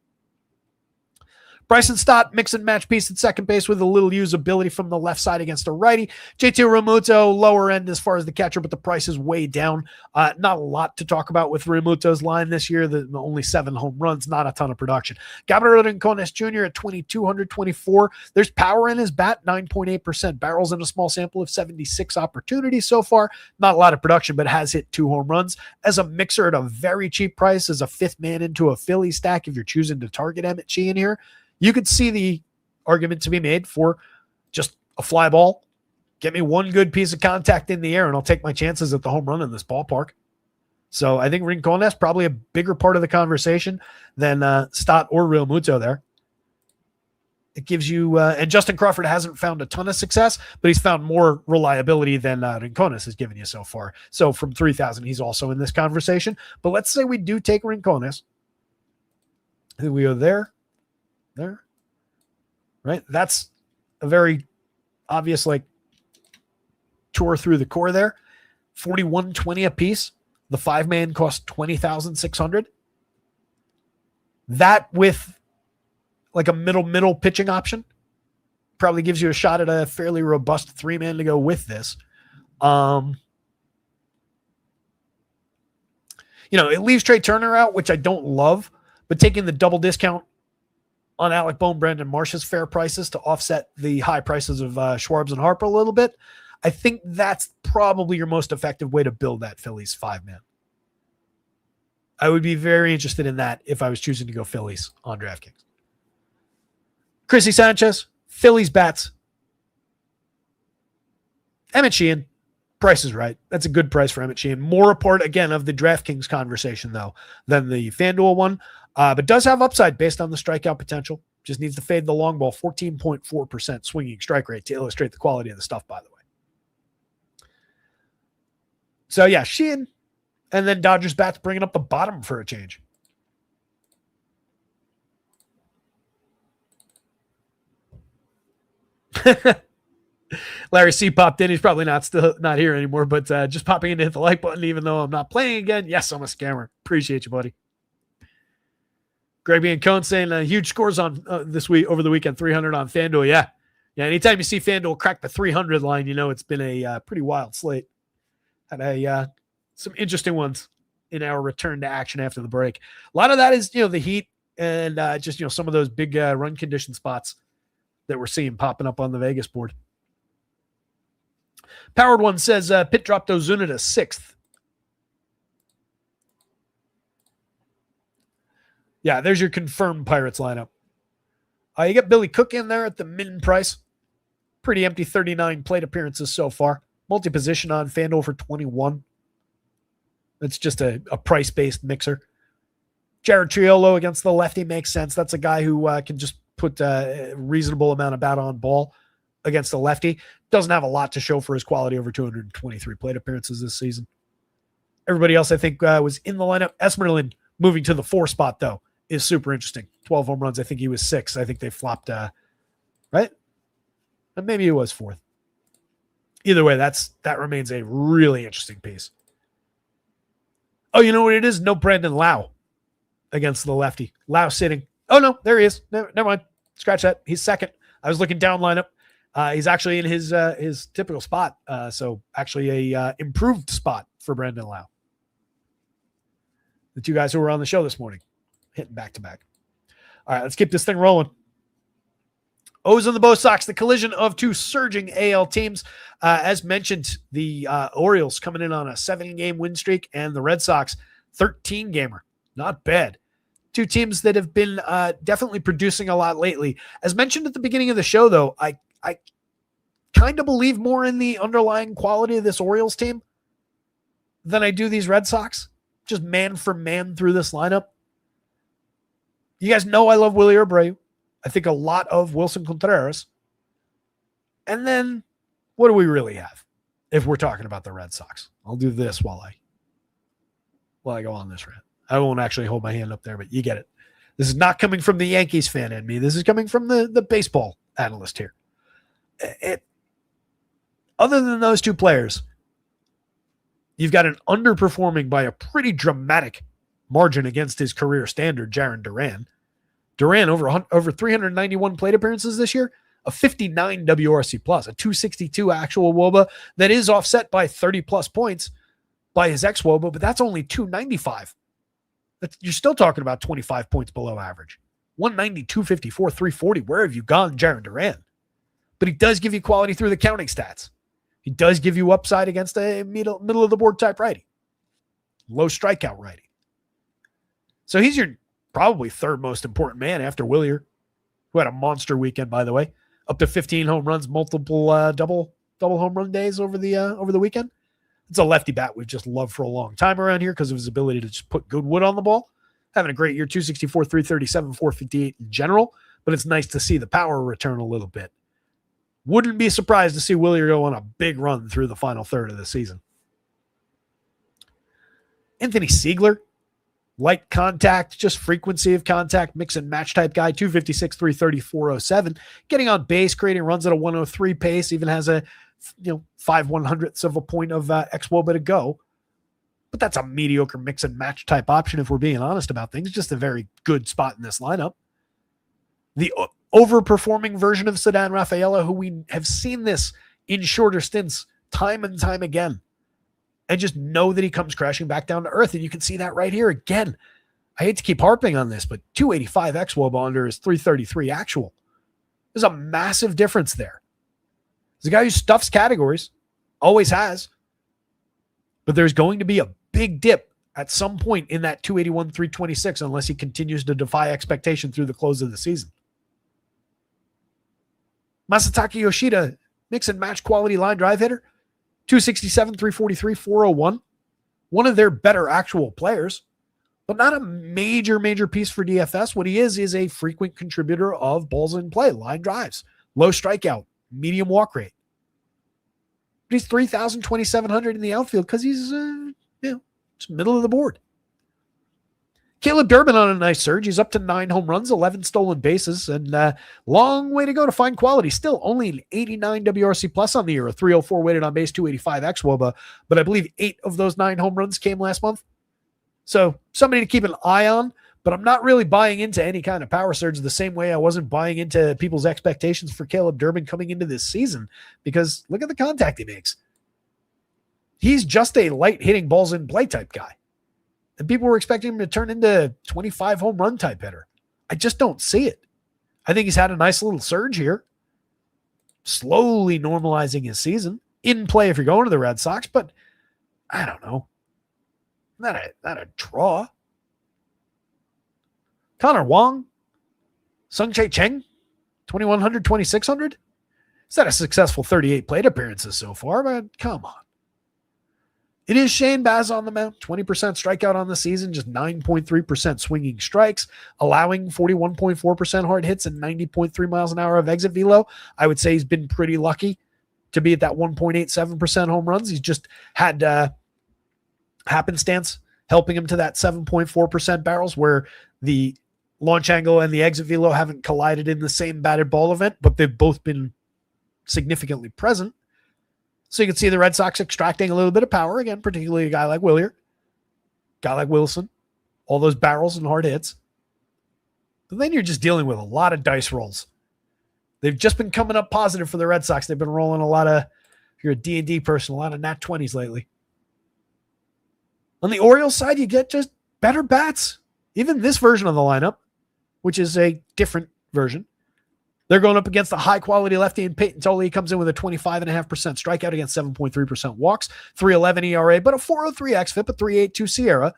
Bryson Stott, mix and match piece at second base with a little usability from the left side against a righty. JT Realmuto, lower end as far as the catcher, but the price is way down. Not a lot to talk about with Realmuto's line this year. The only 7 home runs, not a ton of production. Gabriel Rincones Jr. at 2,224. There's power in his bat, 9.8% barrels in a small sample of 76 opportunities so far. Not a lot of production, but has hit 2 home runs. As a mixer at a very cheap price, as a 5th man into a Philly stack, if you're choosing to target Emmett Sheehan here, you could see the argument to be made for just a fly ball. Get me one good piece of contact in the air, and I'll take my chances at the home run in this ballpark. So I think Rincones probably a bigger part of the conversation than Stott or Realmuto there. It gives you, and Justin Crawford hasn't found a ton of success, but he's found more reliability than Rincones has given you so far. So from 3,000, he's also in this conversation. But let's say we do take Rincones. I think we are there, right? That's a very obvious, like, tour through the core there. 41.20 a piece. The 5-man cost 20,600. That with like a middle pitching option probably gives you a shot at a fairly robust 3-man to go with this. It leaves Trey Turner out, which I don't love, but taking the double discount on Alec Bohm, Brandon Marsh's fair prices to offset the high prices of Schwartz and Harper a little bit, I think that's probably your most effective way to build that Phillies 5-man. I would be very interested in that if I was choosing to go Phillies on DraftKings. Chrissy Sanchez, Phillies bats. Emmett Sheehan, price is right. That's a good price for Emmett Sheehan. More a part, again, of the DraftKings conversation, though, than the FanDuel one. But does have upside based on the strikeout potential. Just needs to fade the long ball. 14.4% swinging strike rate to illustrate the quality of the stuff, by the way. So, yeah, Sheehan. And then Dodgers bats bringing up the bottom for a change. Larry C popped in. He's probably not here anymore, but just popping in to hit the like button, even though I'm not playing again. Yes, I'm a scammer. Appreciate you, buddy. Greg B. and Cone saying huge scores on this week over the weekend. 300 on FanDuel. Yeah. Anytime you see FanDuel crack the 300 line, it's been a pretty wild slate. Had some interesting ones in our return to action after the break. A lot of that is the heat and just some of those big run condition spots that we're seeing popping up on the Vegas board. Powered One says Pitt dropped Ozuna to 6th. Yeah, there's your confirmed Pirates lineup. You got Billy Cook in there at the min price. Pretty empty 39 plate appearances so far. Multi-position on FanDuel for 21. It's just a price-based mixer. Jared Triolo against the lefty makes sense. That's a guy who can just put a reasonable amount of bat on ball against the lefty. Doesn't have a lot to show for his quality over 223 plate appearances this season. Everybody else, I think, was in the lineup. Esmerlin moving to the 4 spot, though, is super interesting. 12 home runs. I think he was 6. I think they flopped, right? And maybe he was 4th. Either way, that remains a really interesting piece. Oh, you know what it is? No Brandon Lau against the lefty. Lau sitting. Oh, no, there he is. Never mind. Scratch that. He's 2nd. I was looking down lineup. He's actually in his typical spot. So actually a improved spot for Brandon Lau. The two guys who were on the show this morning, hitting back to back. All right, let's keep this thing rolling. O's and the Bo Sox, the collision of two surging AL teams. As mentioned, the Orioles coming in on a 7-game win streak, and the Red Sox 13-gamer. Not bad. Two teams that have been definitely producing a lot lately. As mentioned at the beginning of the show, though, I kind of believe more in the underlying quality of this Orioles team than I do these Red Sox. Just man for man through this lineup. You guys know I love Willie Abreu. I think a lot of Wilson Contreras. And then what do we really have if we're talking about the Red Sox? I'll do this while I go on this rant. I won't actually hold my hand up there, but you get it. This is not coming from the Yankees fan in me. This is coming from the baseball analyst here. Other than those two players, you've got an underperforming by a pretty dramatic margin against his career standard, Jarren Duran. Duran over 391 plate appearances this year, a 59 WRC plus, a 262 actual WOBA that is offset by 30 plus points by his ex-WOBA, but that's only 295. You're still talking about 25 points below average. 190, 254, 340. Where have you gone, Jarren Duran? But he does give you quality through the counting stats. He does give you upside against a middle of the board type righty. Low strikeout righty. So he's your probably third most important man after Willier, who had a monster weekend, by the way. Up to 15 home runs, multiple double home run days over the weekend. It's a lefty bat we've just loved for a long time around here because of his ability to just put good wood on the ball. Having a great year, 264, 337, 458 in general, but it's nice to see the power return a little bit. Wouldn't be surprised to see Willier go on a big run through the final third of the season. Anthony Siegler, light contact, just frequency of contact, mix and match type guy, 256, 330, 407. Getting on base, creating runs at a 103 pace, even has a 5/100ths of a point of ex-WOBA to go. But that's a mediocre mix and match type option if we're being honest about things. Just a very good spot in this lineup. The overperforming version of Ceddanne Rafaela, who we have seen this in shorter stints time and time again, and just know that he comes crashing back down to earth. And you can see that right here again. I hate to keep harping on this, but 285 ex-WOBA under his 333 actual. There's a massive difference there. He's a guy who stuffs categories, always has, but there's going to be a big dip at some point in that 281, 326 unless he continues to defy expectation through the close of the season. Masataka Yoshida, mix and match quality line drive hitter, 267, 343, 401. One of their better actual players, but not a major piece for DFS. What he is a frequent contributor of balls in play, line drives, low strikeout, medium walk rate. But he's 3,000, 2,700 in the outfield because he's, just middle of the board. Caleb Durbin on a nice surge. He's up to 9 home runs, 11 stolen bases, and long way to go to find quality. Still only an 89 WRC plus on the year, a 304 weighted on base, 285 ex-WOBA, but I believe 8 of those 9 home runs came last month. So somebody to keep an eye on, but I'm not really buying into any kind of power surge the same way I wasn't buying into people's expectations for Caleb Durbin coming into this season, because look at the contact he makes. He's just a light hitting balls in play type guy. And people were expecting him to turn into 25 home run type hitter. I just don't see it. I think he's had a nice little surge here. Slowly normalizing his season. In play if you're going to the Red Sox, but I don't know. Not a draw. Connor Wong, Sung-Chae Cheng, 2,100, 2,600. Is that a successful 38 plate appearances so far? But come on. It is Shane Baz on the mound, 20% strikeout on the season, just 9.3% swinging strikes, allowing 41.4% hard hits and 90.3 miles an hour of exit velo. I would say he's been pretty lucky to be at that 1.87% home runs. He's just had happenstance helping him to that 7.4% barrels, where the launch angle and the exit velo haven't collided in the same batted ball event, but they've both been significantly present. So you can see the Red Sox extracting a little bit of power, again, particularly a guy like Willier, guy like Wilson, all those barrels and hard hits. But then you're just dealing with a lot of dice rolls They've just been coming up positive for the Red Sox. They've been rolling a lot of, if you're a D&D person, a lot of nat 20s lately. On the Orioles side, you get just better bats. Even this version of the lineup, which is a different version, they're going up against a high-quality lefty in Peyton Tolley. He comes in with a 25.5% strikeout against 7.3% walks, 3.11 ERA, but a 4.03 xFIP, a 3.82 SIERA.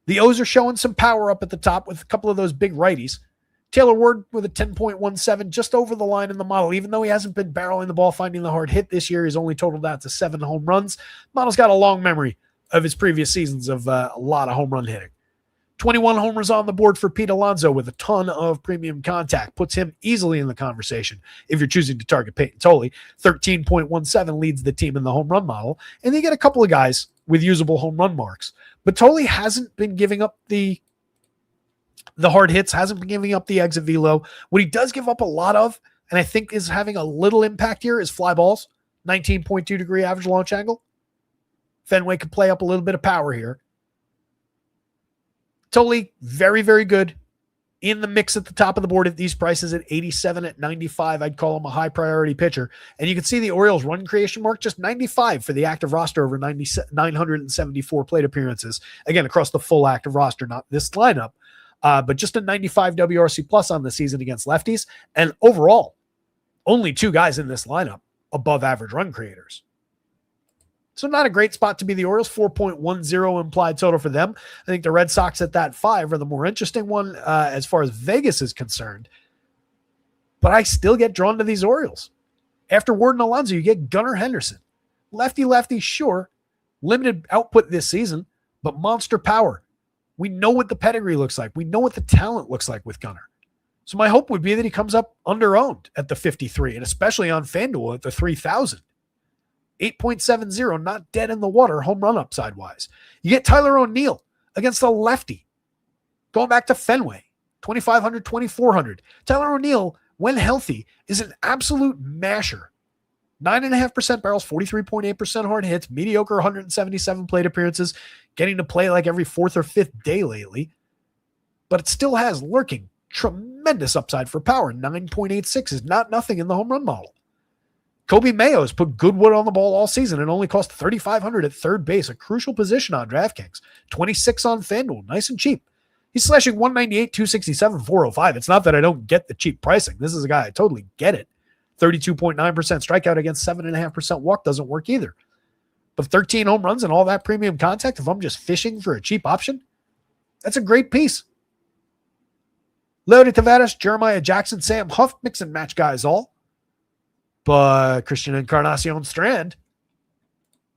The O's are showing some power up at the top with a couple of those big righties. Taylor Ward with a 10.17, just over the line in the model. Even though he hasn't been barreling the ball, finding the hard hit this year, he's only totaled out to 7 home runs. Model's got a long memory of his previous seasons of a lot of home run hitting. 21 homers on the board for Pete Alonso with a ton of premium contact. Puts him easily in the conversation if you're choosing to target Peyton Tolley. 13.17 leads the team in the home run model. And they get a couple of guys with usable home run marks. But Tolley hasn't been giving up the hard hits, hasn't been giving up the exit velo. What he does give up a lot of, and I think is having a little impact here, is fly balls. 19.2 degree average launch angle. Fenway could play up a little bit of power here. Tolley, very, very good in the mix at the top of the board at these prices at 87, at 95. I'd call him a high priority pitcher. And you can see the Orioles run creation mark, just 95 for the active roster over 974 plate appearances. Again, across the full active roster, not this lineup, but just a 95 WRC plus on the season against lefties. And overall, only 2 guys in this lineup above average run creators. So not a great spot to be the Orioles. 4.10 implied total for them. I think the Red Sox at that 5 are the more interesting one as far as Vegas is concerned. But I still get drawn to these Orioles. After Ward and Alonso, you get Gunnar Henderson. Lefty, sure. Limited output this season, but monster power. We know what the pedigree looks like. We know what the talent looks like with Gunnar. So my hope would be that he comes up under-owned at the 53, and especially on FanDuel at the 3,000. 8.70, not dead in the water, home run upside-wise. You get Tyler O'Neill against a lefty. Going back to Fenway, 2,500, 2,400. Tyler O'Neill, when healthy, is an absolute masher. 9.5% barrels, 43.8% hard hits, mediocre 177 plate appearances, getting to play like every 4th or 5th day lately. But it still has lurking tremendous upside for power. 9.86 is not nothing in the home run model. Kobe Mayo has put good wood on the ball all season and only cost $3,500 at third base, a crucial position on DraftKings. 26 on FanDuel, nice and cheap. He's slashing 198, 267, 405. It's not that I don't get the cheap pricing. This is a guy I totally get it. 32.9% strikeout against 7.5% walk doesn't work either. But 13 home runs and all that premium contact, if I'm just fishing for a cheap option, that's a great piece. Leody Taveras, Jeremiah Jackson, Sam Huff, mix and match guys all. But Christian Encarnacion Strand,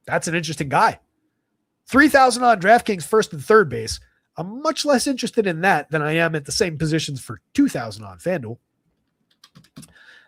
that's an interesting guy. 3,000 on DraftKings first and third base. I'm much less interested in that than I am at the same positions for 2,000 on FanDuel.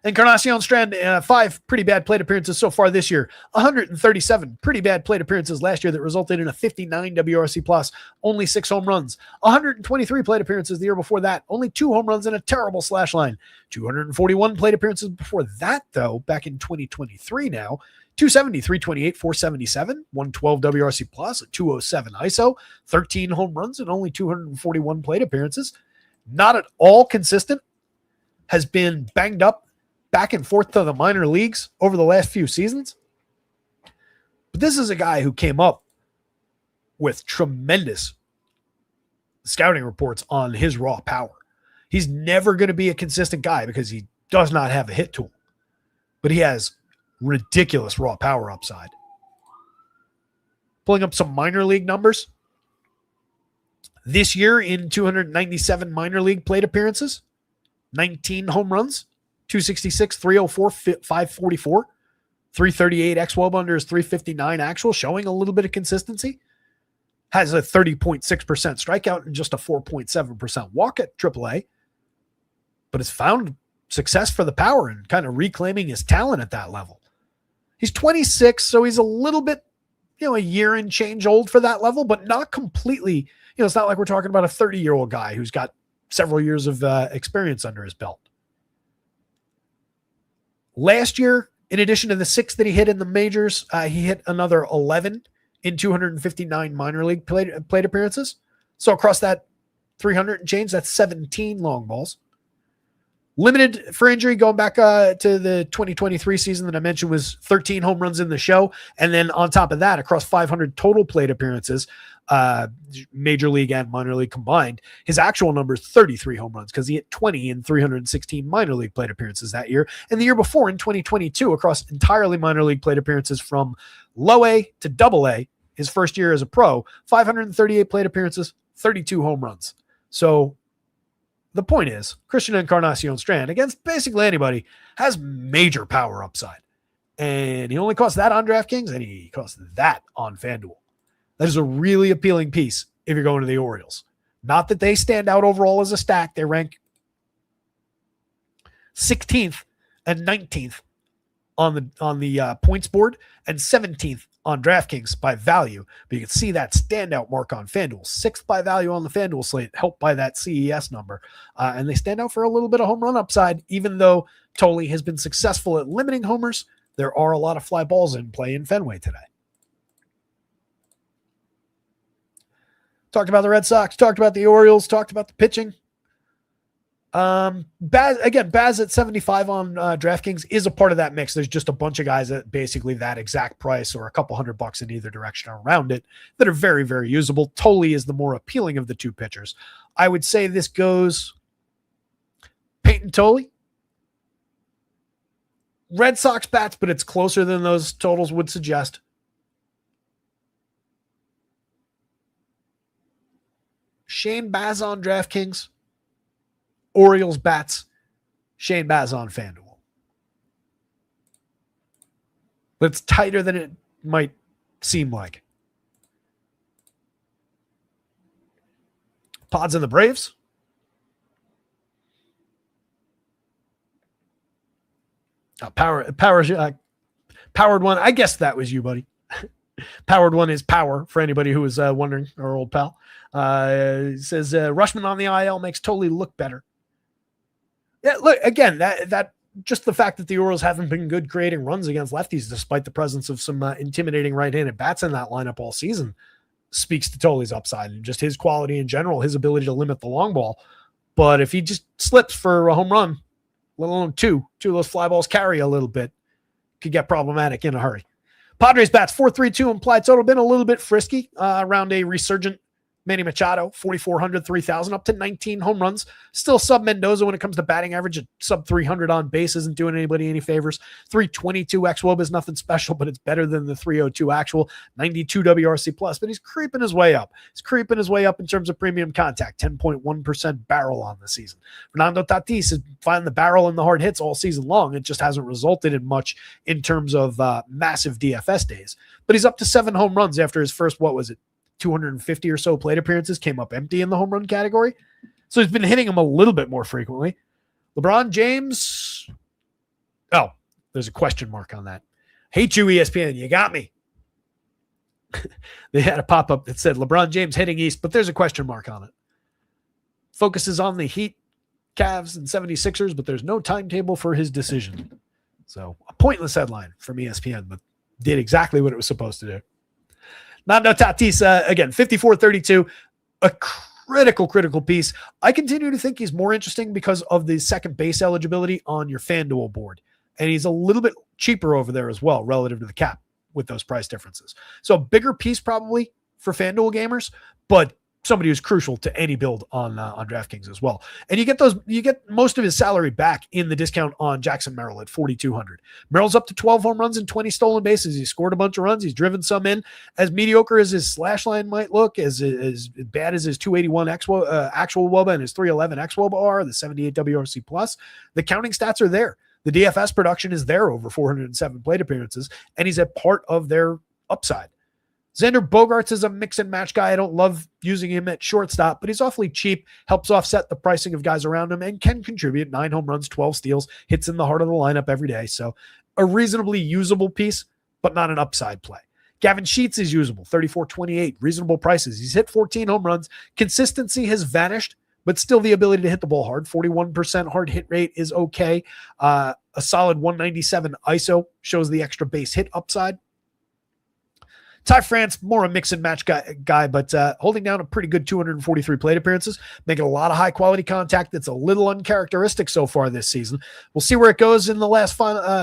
Encarnacion Strand, 5 pretty bad plate appearances so far this year. 137 pretty bad plate appearances last year that resulted in a 59 WRC plus. Only 6 home runs. 123 plate appearances the year before that. Only 2 home runs and a terrible slash line. 241 plate appearances before that, though, back in 2023 now. 270, 328, 477, 112 WRC plus, a 207 ISO, 13 home runs and only 241 plate appearances. Not at all consistent. Has been banged up back and forth to the minor leagues over the last few seasons. But this is a guy who came up with tremendous scouting reports on his raw power. He's never going to be a consistent guy because he does not have a hit tool, but he has ridiculous raw power upside. Pulling up some minor league numbers. This year in 297 minor league plate appearances, 19 home runs, 266, 304, 544, 338 xWOB under his 359 actual, showing a little bit of consistency. Has a 30.6% strikeout and just a 4.7% walk at AAA. But has found success for the power and kind of reclaiming his talent at that level. He's 26, so he's a little bit, a year and change old for that level, but not completely. It's not like we're talking about a 30-year-old guy who's got several years of experience under his belt. Last year, in addition to the 6 that he hit in the majors, he hit another 11 in 259 minor league plate appearances. So across that 300 and change, that's 17 long balls. Limited for injury, going back to the 2023 season that I mentioned, was 13 home runs in the show. And then on top of that, across 500 total plate appearances, major league and minor league combined, his actual number is 33 home runs because he hit 20 in 316 minor league plate appearances that year. And the year before, in 2022, across entirely minor league plate appearances from low A to double A, his first year as a pro, 538 plate appearances, 32 home runs. So the point is, Christian Encarnacion Strand, against basically anybody, has major power upside. And he only costs that on DraftKings, and he costs that on FanDuel. That is a really appealing piece if you're going to the Orioles. Not that they stand out overall as a stack. They rank 16th and 19th on the points board and 17th on DraftKings by value. But you can see that standout mark on FanDuel. 6th by value on the FanDuel slate, helped by that CES number. And they stand out for a little bit of home run upside, even though Tolley has been successful at limiting homers. There are a lot of fly balls in play in Fenway today. Talked about the Red Sox, talked about the Orioles, talked about the pitching. Baz at 75 on DraftKings is a part of that mix. There's just a bunch of guys at basically that exact price or a couple $100 in either direction around it that are very, very usable. Tolley is the more appealing of the two pitchers. I would say this goes Peyton Tolley, Red Sox bats, but it's closer than those totals would suggest. Shane Baz on DraftKings, Orioles bats, Shane Baz on FanDuel. But it's tighter than it might seem like. Pods and the Braves. Powered one. I guess that was you, buddy. Powered one is power for anybody who was wondering, our old pal. Says Rushman on the IL makes Tolley look better. Yeah, look, again, that just the fact that the Orioles haven't been good creating runs against lefties, despite the presence of some intimidating right-handed bats in that lineup all season, speaks to Tolley's upside and just his quality in general, his ability to limit the long ball. But if he just slips for a home run, let alone two of those fly balls carry a little bit, could get problematic in a hurry. Padres bats 4.32 implied total, been a little bit frisky around a resurgent Manny Machado, 4,400, 3,000, up to 19 home runs. Still sub Mendoza when it comes to batting average. At sub 300 on base isn't doing anybody any favors. 322 xWOB is nothing special, but it's better than the 302 actual. 92 WRC plus, but he's creeping his way up. He's creeping his way up in terms of premium contact. 10.1% barrel on the season. Fernando Tatis is finding the barrel and the hard hits all season long. It just hasn't resulted in much in terms of massive DFS days. But he's up to 7 home runs after his first, 250 or so plate appearances, came up empty in the home run category. So he's been hitting them a little bit more frequently. LeBron James. Oh, there's a question mark on that. Hate you, ESPN. You got me. They had a pop-up that said LeBron James heading east, but there's a question mark on it. Focuses on the Heat, Cavs, and 76ers, but there's no timetable for his decision. So a pointless headline from ESPN, but did exactly what it was supposed to do. Nando Tatis, again, 54-32, a critical piece. I continue to think he's more interesting because of the second base eligibility on your FanDuel board. And he's a little bit cheaper over there as well, relative to the cap with those price differences. So a bigger piece probably for FanDuel gamers, but somebody who's crucial to any build on DraftKings as well. And you get most of his salary back in the discount on Jackson Merrill at 4,200. Merrill's up to 12 home runs and 20 stolen bases. He scored a bunch of runs. He's driven some in. As mediocre as his slash line might look, as bad as his 281 actual WOBA and his 311 xWOBA are, the 78 WRC plus, the counting stats are there. The DFS production is there over 407 plate appearances, and he's a part of their upside. Xander Bogaerts is a mix and match guy. I don't love using him at shortstop, but he's awfully cheap, helps offset the pricing of guys around him, and can contribute 9 home runs, 12 steals, hits in the heart of the lineup every day. So a reasonably usable piece, but not an upside play. Gavin Sheets is usable, 34-28, reasonable prices. He's hit 14 home runs. Consistency has vanished, but still the ability to hit the ball hard. 41% hard hit rate is okay. A solid 197 ISO shows the extra base hit upside. Ty France, more a mix and match guy, but holding down a pretty good 243 plate appearances, making a lot of high quality contact that's a little uncharacteristic so far this season. We'll see where it goes in the last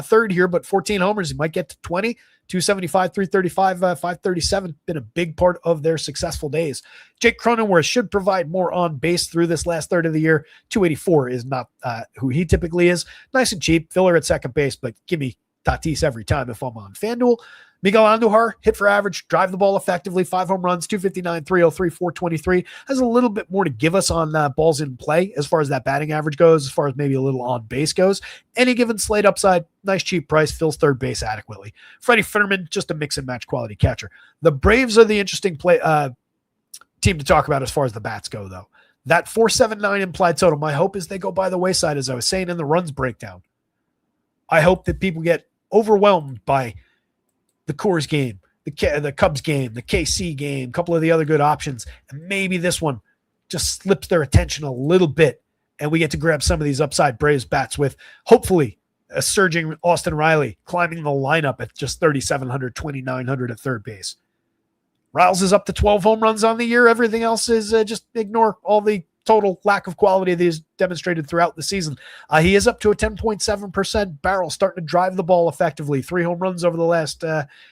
third here, but 14 homers, he might get to 20, 275, 335, 537, been a big part of their successful days. Jake Cronenworth should provide more on base through this last third of the year. 284 is not who he typically is. Nice and cheap, filler at second base, but give me Tatis every time if I'm on FanDuel. Miguel Andujar, hit for average, drive the ball effectively, 5 home runs, 259, 303, 423. Has a little bit more to give us on balls in play as far as that batting average goes, as far as maybe a little on base goes. Any given slate upside, nice cheap price, fills third base adequately. Freddie Finnerman, just a mix and match quality catcher. The Braves are the interesting team to talk about as far as the bats go, though. That 479 implied total, my hope is they go by the wayside, as I was saying in the runs breakdown. I hope that people get overwhelmed by the Coors game, the Cubs game, the KC game, a couple of the other good options, and maybe this one just slips their attention a little bit, and we get to grab some of these upside Braves bats with, hopefully, a surging Austin Riley climbing the lineup at just 3,700, 2,900 at third base. Riles is up to 12 home runs on the year. Everything else is just ignore all the total lack of quality that he's demonstrated throughout the season. He is up to a 10.7% barrel, starting to drive the ball effectively. 3 home runs over the last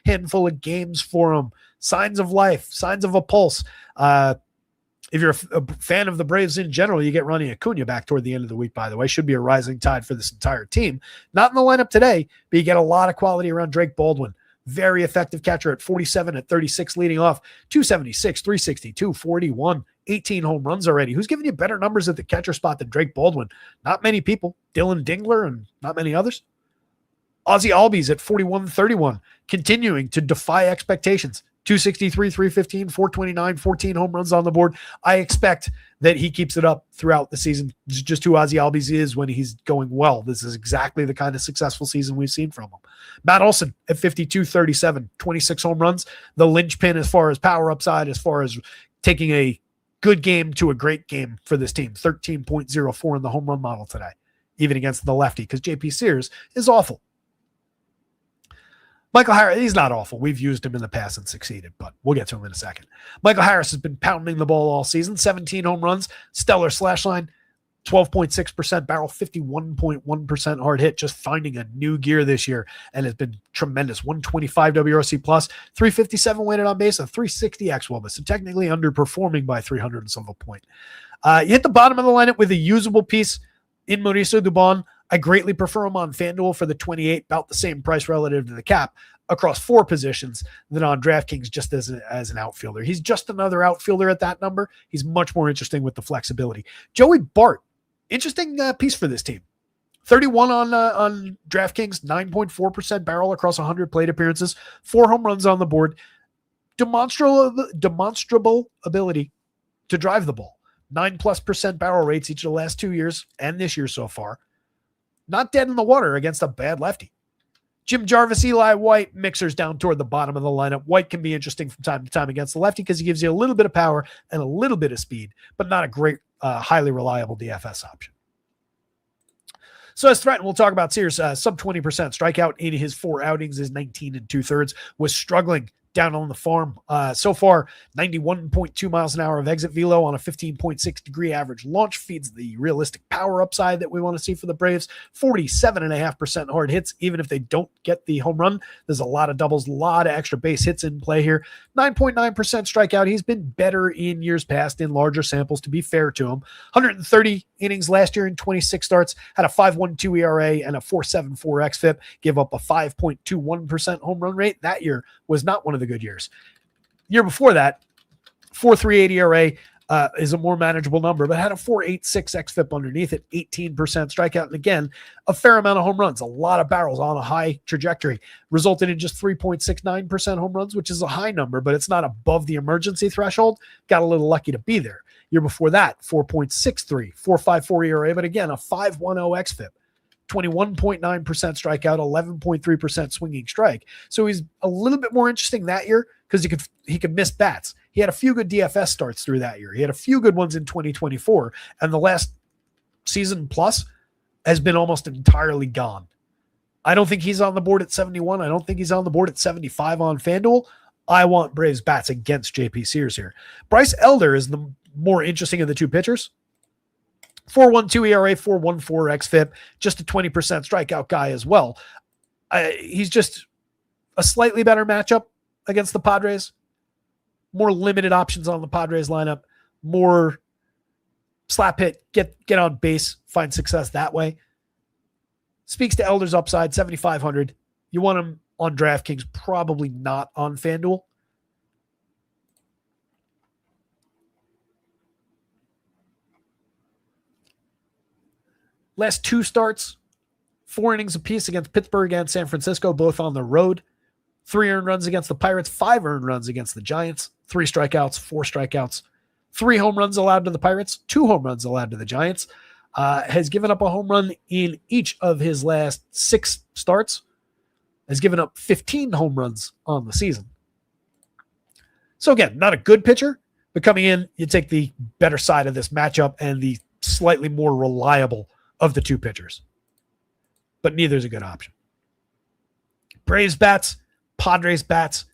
handful of games for him. Signs of life, signs of a pulse. If you're a fan of the Braves in general, you get Ronnie Acuna back toward the end of the week, by the way. Should be a rising tide for this entire team. Not in the lineup today, but you get a lot of quality around Drake Baldwin. Very effective catcher at 47, at 36, leading off 276, 362, 41, 18 home runs already. Who's giving you better numbers at the catcher spot than Drake Baldwin? Not many people. Dylan Dingler and not many others. Ozzie Albies at 41, 31, continuing to defy expectations. 263, 315, 429, 14 home runs on the board. I expect that he keeps it up throughout the season. This is just who Ozzie Albies is when he's going well. This is exactly the kind of successful season we've seen from him. Matt Olson at 52, 37, 26 home runs. The linchpin as far as power upside, as far as taking a good game to a great game for this team. 13.04 in the home run model today, even against the lefty, because JP Sears is awful. Michael Harris, he's not awful. We've used him in the past and succeeded, but we'll get to him in a second. Michael Harris has been pounding the ball all season, 17 home runs, stellar slash line, 12.6% barrel, 51.1% hard hit, just finding a new gear this year, and has been tremendous. 125 WRC plus, 357 weighted on base, a 360 xWOBA, so technically underperforming by 300 and some of a point. You hit the bottom of the lineup with a usable piece in Mauricio Dubon. I greatly prefer him on FanDuel for the 28, about the same price relative to the cap across 4 positions than on DraftKings just as an outfielder. He's just another outfielder at that number. He's much more interesting with the flexibility. Joey Bart, interesting piece for this team. 31 on DraftKings, 9.4% barrel across 100 plate appearances, 4 home runs on the board, demonstrable ability to drive the ball. 9+% barrel rates each of the last 2 years and this year so far. Not dead in the water against a bad lefty. Jim Jarvis, Eli White, mixers down toward the bottom of the lineup. White can be interesting from time to time against the lefty because he gives you a little bit of power and a little bit of speed, but not a great, highly reliable DFS option. So as threatened, we'll talk about Sears. Sub 20% strikeout in his 4 outings is 19 2/3. Was struggling down on the farm. So far, 91.2 miles an hour of exit velo on a 15.6 degree average launch, feeds the realistic power upside that we want to see for the Braves. 47.5% hard hits, even if they don't get the home run. There's a lot of doubles, a lot of extra base hits in play here. 9.9% strikeout. He's been better in years past in larger samples, to be fair to him. 130 innings last year in 26 starts, had a 5.12 ERA and a 4.74 xFIP, give up a 5.21% home run rate. That year was not one of the good years. Year before that, 4.38 ERA is a more manageable number, but had a 4.86 xFIP underneath it, 18% strikeout. And again, a fair amount of home runs, a lot of barrels on a high trajectory, resulted in just 3.69% home runs, which is a high number, but it's not above the emergency threshold. Got a little lucky to be there. Year before that, 4.63, 4.54 ERA, but again, a 5.10 xFIP. 21.9% strikeout, 11.3% swinging strike. So he's a little bit more interesting that year because he could miss bats. He had a few good DFS starts through that year. He had a few good ones in 2024, and the last season plus has been almost entirely gone. I don't think he's on the board at 71. I don't think he's on the board at 75 on FanDuel. I want Braves bats against JP Sears here. Bryce Elder is the more interesting of the two pitchers. 4.12 ERA, 4.14 xFIP, just a 20% strikeout guy as well. He's just a slightly better matchup against the Padres. More limited options on the Padres lineup. More slap hit, get on base, find success that way. Speaks to Elder's upside, 7,500. You want him on DraftKings, probably not on FanDuel. Last two starts, 4 innings apiece against Pittsburgh and San Francisco, both on the road. 3 earned runs against the Pirates, 5 earned runs against the Giants, 3 strikeouts, 4 strikeouts, 3 home runs allowed to the Pirates, 2 home runs allowed to the Giants. Has given up a home run in each of his last 6 starts. Has given up 15 home runs on the season. So again, not a good pitcher, but coming in, you take the better side of this matchup and the slightly more reliable of the two pitchers. But neither is a good option. Braves bats, Padres bats,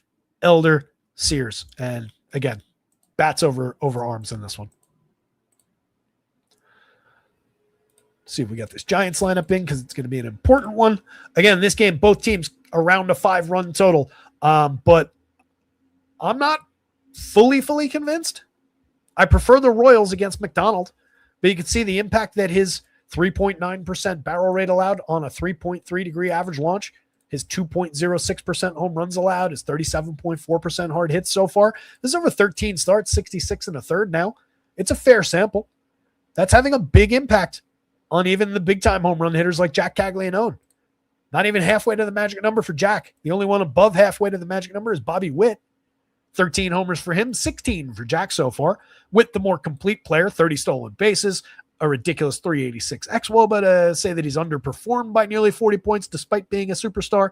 Elder, Sears. And again, bats over arms in this one. Let's see if we got this Giants lineup in because it's going to be an important one. Again, this game, both teams around a 5-run total. But I'm not fully convinced. I prefer the Royals against McDonald, but you can see the impact that his 3.9% barrel rate allowed on a 3.3 degree average launch, his 2.06% home runs allowed, his 37.4% hard hits so far. This is over 13 starts, 66 and a third now. It's a fair sample. That's having a big impact on even the big-time home run hitters like Jack Caglianone. Not even halfway to the magic number for Jack. The only one above halfway to the magic number is Bobby Witt. 13 homers for him, 16 for Jack so far. Witt, the more complete player, 30 stolen bases, a ridiculous 386 xWOBA to say that he's underperformed by nearly 40 points despite being a superstar.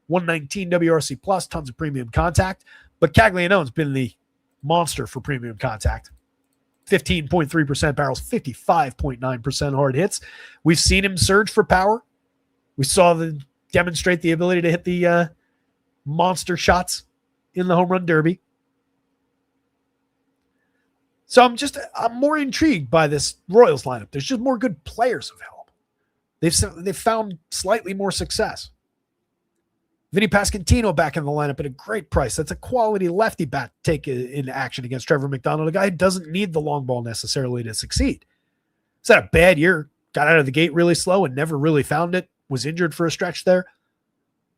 119 WRC plus, tons of premium contact. But Caglianone's been the monster for premium contact. 15.3% barrels, 55.9% hard hits. We've seen him surge for power. We saw them demonstrate the ability to hit the monster shots in the home run derby. So I'm more intrigued by this Royals lineup. There's just more good players available. They've found slightly more success. Vinny Pasquantino back in the lineup at a great price. That's a quality lefty bat take in action against Trevor McDonald, a guy who doesn't need the long ball necessarily to succeed. He's had a bad year, got out of the gate really slow and never really found it, was injured for a stretch there.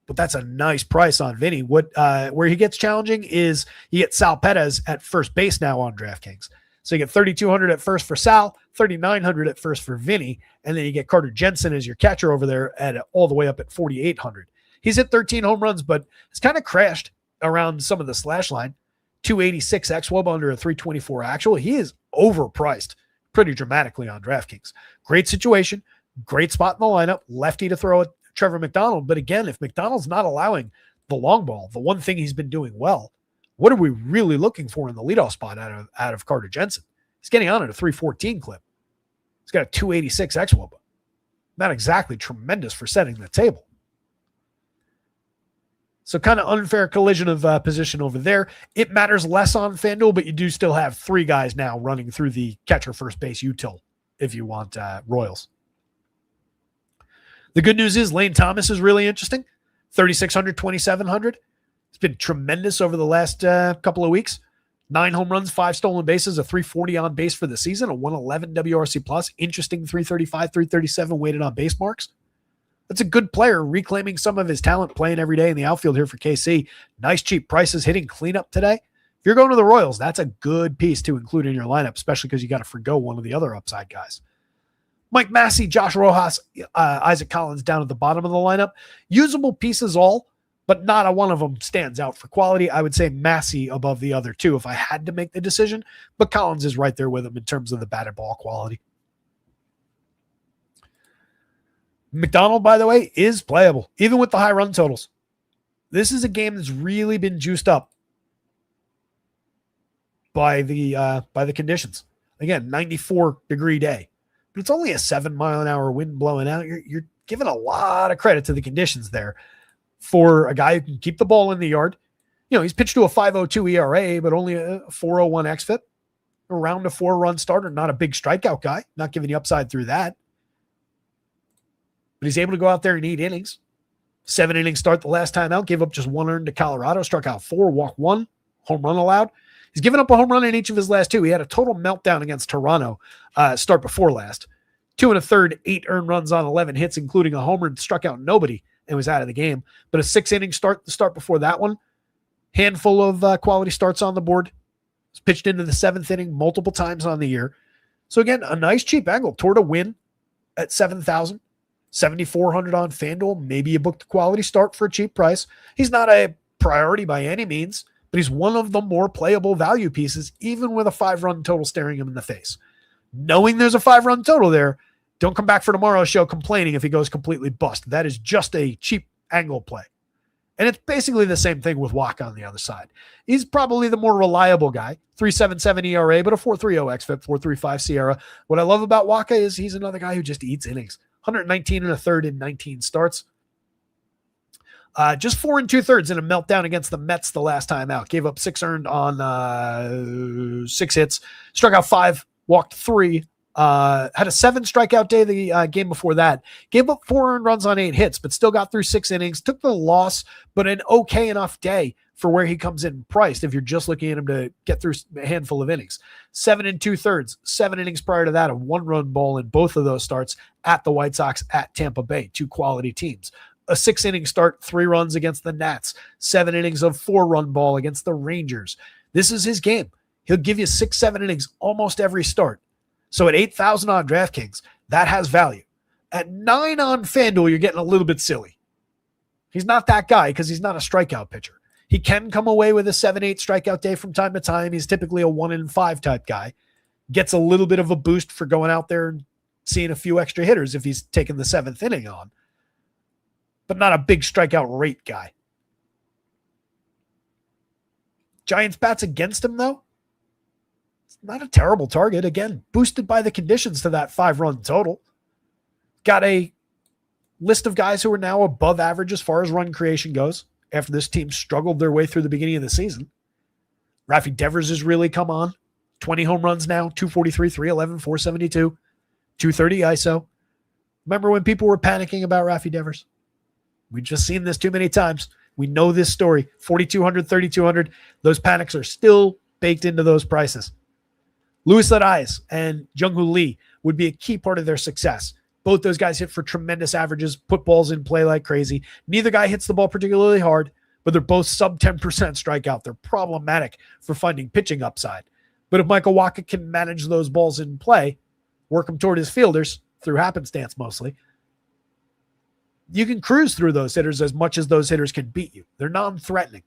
But that's a nice price on Vinny. Where he gets challenging is you get Sal Perez at first base now on DraftKings. So you get 3,200 at first for Sal, 3,900 at first for Vinny, and then you get Carter Jensen as your catcher over there at all the way up at 4,800. He's hit 13 home runs, but it's kind of crashed around some of the slash line. 286 xWOB under a 324 actual. He is overpriced pretty dramatically on DraftKings. Great situation, great spot in the lineup, lefty to throw at Trevor McDonald. But again, if McDonald's not allowing the long ball, the one thing he's been doing well, what are we really looking for in the leadoff spot out of Carter Jensen? He's getting on at a 314 clip. He's got a 286 xWOB. Not exactly tremendous for setting the table. So kind of unfair collision of position over there. It matters less on FanDuel, but you do still have 3 guys now running through the catcher first base util if you want Royals. The good news is Lane Thomas is really interesting. 3,600, 2,700. It's been tremendous over the last couple of weeks. 9 home runs, 5 stolen bases, a 340 on base for the season, a 111 WRC plus, interesting 335, 337 weighted on base marks. That's a good player reclaiming some of his talent playing every day in the outfield here for KC. Nice cheap prices hitting cleanup today. If you're going to the Royals, that's a good piece to include in your lineup, especially because you got to forgo one of the other upside guys. Mike Massey, Josh Rojas, Isaac Collins down at the bottom of the lineup. Usable pieces all, but not a one of them stands out for quality. I would say Massey above the other two if I had to make the decision, but Collins is right there with him in terms of the batted ball quality. McDonald, by the way, is playable, even with the high run totals. This is a game that's really been juiced up by the conditions. Again, 94-degree day. But it's only a 7-mile-an-hour wind blowing out. You're giving a lot of credit to the conditions there for a guy who can keep the ball in the yard. He's pitched to a 5.02 ERA, but only a 4.01 xFIP, around a 4-run starter, not a big strikeout guy, not giving you upside through that. But he's able to go out there and eat innings. 7-inning start the last time out, gave up just 1 earned to Colorado, struck out 4, walked 1, home run allowed. He's given up a home run in each of his last 2. He had a total meltdown against Toronto start before last. 2 1/3, 8 earned runs on 11 hits, including a homer, struck out nobody, and was out of the game. But a 6-inning start, the start before that one, handful of quality starts on the board. He's pitched into the 7th inning multiple times on the year. So again, a nice cheap angle toward a win at 7,000. 7,400 on FanDuel. Maybe you booked a quality start for a cheap price. He's not a priority by any means, but he's one of the more playable value pieces, even with a 5-run total staring him in the face. Knowing there's a 5-run total there, don't come back for tomorrow's show complaining if he goes completely bust. That is just a cheap angle play. And it's basically the same thing with Wacha on the other side. He's probably the more reliable guy. 3.77 ERA, but a 4.30 xFIP, 4.35 Sierra. What I love about Wacha is he's another guy who just eats innings. 119 1/3 in 19 starts. Just 4 2/3 in a meltdown against the Mets the last time out. Gave up 6 earned on 6 hits. Struck out 5, walked 3. Had a 7 strikeout day the game before that. Gave up 4 earned runs on 8 hits, but still got through 6 innings. Took the loss, but an okay enough day for where he comes in priced if you're just looking at him to get through a handful of innings. 7 2/3, 7 innings prior to that, a 1-run ball in both of those starts at the White Sox, at Tampa Bay, 2 quality teams. A 6-inning start, 3 runs against the Nats, 7 innings of 4-run ball against the Rangers. This is his game. He'll give you 6, 7 innings almost every start. So at 8,000 on DraftKings, that has value. At 9 on FanDuel, you're getting a little bit silly. He's not that guy because he's not a strikeout pitcher. He can come away with a 7-8 strikeout day from time to time. He's typically a 1-in-5 type guy. Gets a little bit of a boost for going out there and seeing a few extra hitters if he's taking the 7th inning on. But not a big strikeout rate guy. Giants bats against him, though. It's not a terrible target. Again, boosted by the conditions to that 5-run total. Got a list of guys who are now above average as far as run creation goes after this team struggled their way through the beginning of the season. Rafi Devers has really come on. 20 home runs now, 243, 311, 472, 230 ISO. Remember when people were panicking about Rafi Devers? We've just seen this too many times. We know this story. 4,200, 3,200. Those panics are still baked into those prices. Luis Arias and Jung-Hoo Lee would be a key part of their success. Both those guys hit for tremendous averages, put balls in play like crazy. Neither guy hits the ball particularly hard, but they're both sub 10% strikeout. They're problematic for finding pitching upside. But if Michael Wacha can manage those balls in play, work them toward his fielders through happenstance mostly, you can cruise through those hitters as much as those hitters can beat you. They're non-threatening.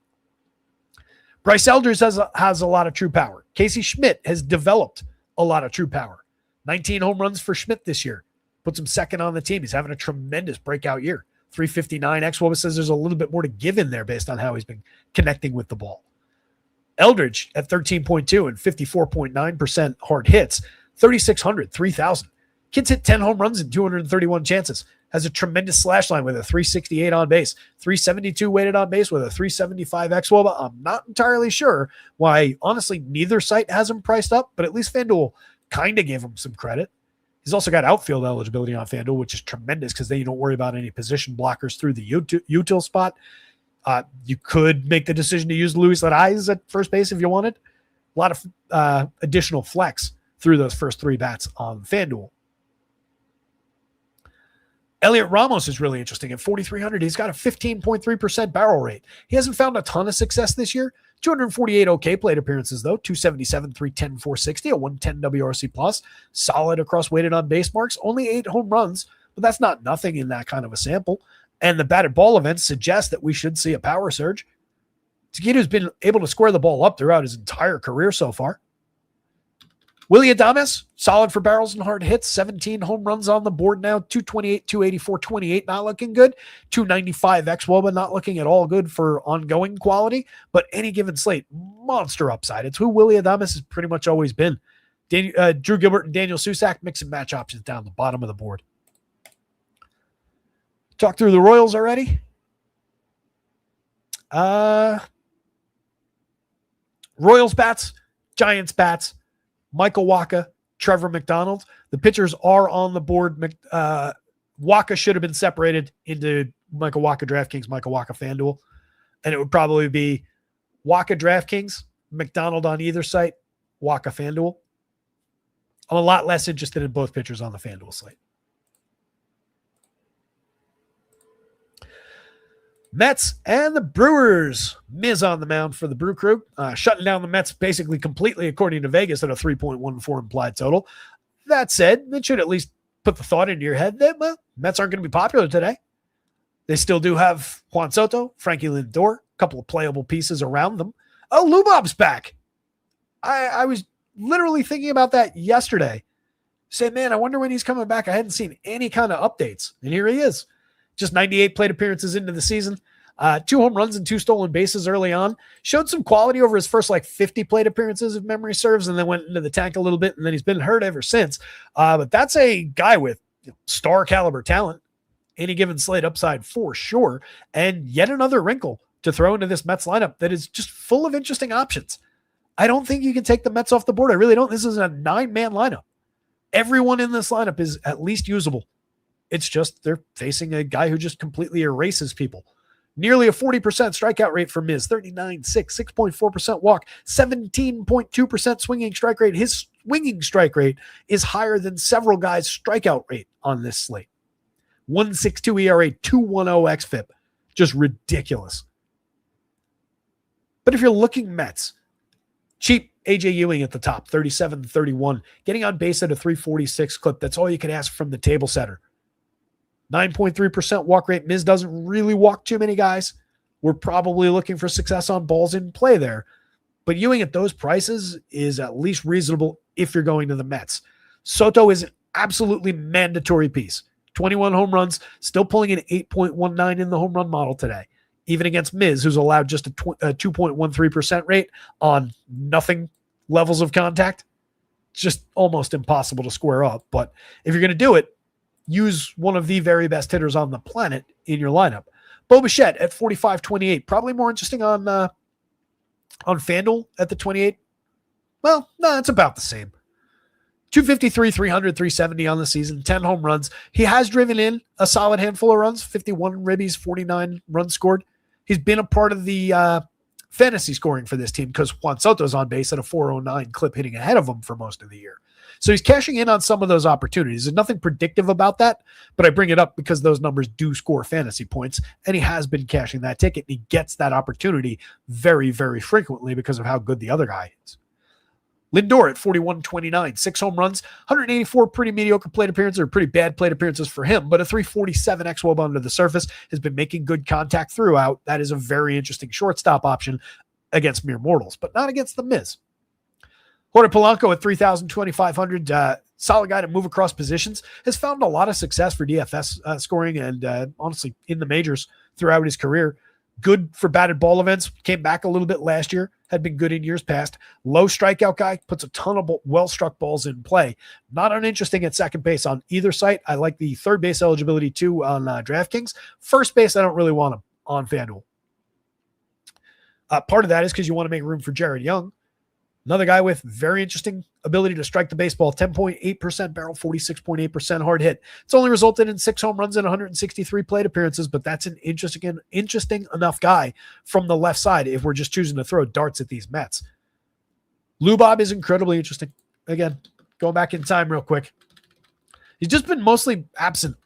Bryce Elders has a lot of true power. Casey Schmidt has developed a lot of true power. 19 home runs for Schmidt this year. Puts him second on the team. He's having a tremendous breakout year. 359. X-Woba says there's a little bit more to give in there based on how he's been connecting with the ball. Eldridge at 13.2 and 54.9% hard hits. 3,600, 3,000. Kid's hit 10 home runs in 231 chances. Has a tremendous slash line with a 368 on base. 372 weighted on base with a 375 X-Woba. I'm not entirely sure why, honestly, neither site has him priced up, but at least FanDuel kind of gave him some credit. He's also got outfield eligibility on FanDuel, which is tremendous because then you don't worry about any position blockers through the util spot. You could make the decision to use Luis Arias at first base if you wanted. A lot of additional flex through those first 3 bats on FanDuel. Elliot Ramos is really interesting. At 4,300, he's got a 15.3% barrel rate. He hasn't found a ton of success this year. 248 okay plate appearances, though. 277, 310, 460, a 110 WRC plus. Solid across weighted on base marks. Only 8 home runs, but that's not nothing in that kind of a sample. And the batted ball events suggest that we should see a power surge. Taquito's been able to square the ball up throughout his entire career so far. Willie Adames, solid for barrels and hard hits. 17 home runs on the board now. 228, 284, 28, not looking good. 295 X-Woba, not looking at all good for ongoing quality. But any given slate, monster upside. It's who Willie Adames has pretty much always been. Drew Gilbert and Daniel Susac, mix and match options down the bottom of the board. Talk through the Royals already. Royals bats, Giants bats, Michael Wacha, Trevor McDonald. The pitchers are on the board. Wacha should have been separated into Michael Wacha DraftKings, Michael Wacha FanDuel. And it would probably be Wacha DraftKings, McDonald on either site, Wacha FanDuel. I'm a lot less interested in both pitchers on the FanDuel slate. Mets and the Brewers. Miz on the mound for the Brew Crew, shutting down the Mets basically completely, according to Vegas, at a 3.14 implied total. That said, it should at least put the thought into your head that, well, Mets aren't going to be popular today. They still do have Juan Soto, Frankie Lindor, a couple of playable pieces around them. Oh, Lubob's back. I was literally thinking about that yesterday. Say, man, I wonder when he's coming back. I hadn't seen any kind of updates. And here he is. Just 98 plate appearances into the season. 2 home runs and 2 stolen bases early on. Showed some quality over his first 50 plate appearances, if memory serves, and then went into the tank a little bit, and then he's been hurt ever since. But that's a guy with star caliber talent. Any given slate upside for sure. And yet another wrinkle to throw into this Mets lineup that is just full of interesting options. I don't think you can take the Mets off the board. I really don't. This is a 9-man lineup. Everyone in this lineup is at least usable. It's just they're facing a guy who just completely erases people. Nearly a 40% strikeout rate for Miz, 39.6, 6.4% walk, 17.2% swinging strike rate. His swinging strike rate is higher than several guys' strikeout rate on this slate. 1.62 ERA, 2.10 xFIP. Just ridiculous. But if you're looking Mets, cheap AJ Ewing at the top, 37-31, getting on base at a 346 clip. That's all you could ask from the table setter. 9.3% walk rate. Miz doesn't really walk too many guys. We're probably looking for success on balls in play there. But Ewing at those prices is at least reasonable if you're going to the Mets. Soto is an absolutely mandatory piece. 21 home runs, still pulling an 8.19 in the home run model today. Even against Miz, who's allowed just a 2.13% rate on nothing levels of contact. It's just almost impossible to square up. But if you're going to do it, use one of the very best hitters on the planet in your lineup. Bo Bichette at 45.28. Probably more interesting on FanDuel at the 28. Well, no, it's about the same. 253, 300, 370 on the season, 10 home runs. He has driven in a solid handful of runs, 51 ribbies, 49 runs scored. He's been a part of the fantasy scoring for this team because Juan Soto's on base at a 409 clip, hitting ahead of him for most of the year. So he's cashing in on some of those opportunities. There's nothing predictive about that, but I bring it up because those numbers do score fantasy points, and he has been cashing that ticket, and he gets that opportunity very, very frequently because of how good the other guy is. Lindor at 41.29, 6 home runs, 184 pretty mediocre plate appearances, or pretty bad plate appearances for him, but a 347 xWOB under the surface, has been making good contact throughout. That is a very interesting shortstop option against mere mortals, but not against the Miz. Jorge Polanco at 3,500, solid guy to move across positions, has found a lot of success for DFS scoring and honestly in the majors throughout his career. Good for batted ball events, came back a little bit last year, had been good in years past. Low strikeout guy, puts a ton of well-struck balls in play. Not uninteresting at second base on either site. I like the third base eligibility too on DraftKings. First base, I don't really want him on FanDuel. Part of that is because you want to make room for Jared Young. Another guy with very interesting ability to strike the baseball, 10.8% barrel, 46.8% hard hit. It's only resulted in 6 home runs and 163 plate appearances, but that's an interesting enough guy from the left side if we're just choosing to throw darts at these Mets. Lubob is incredibly interesting. Again, going back in time real quick. He's just been mostly absent.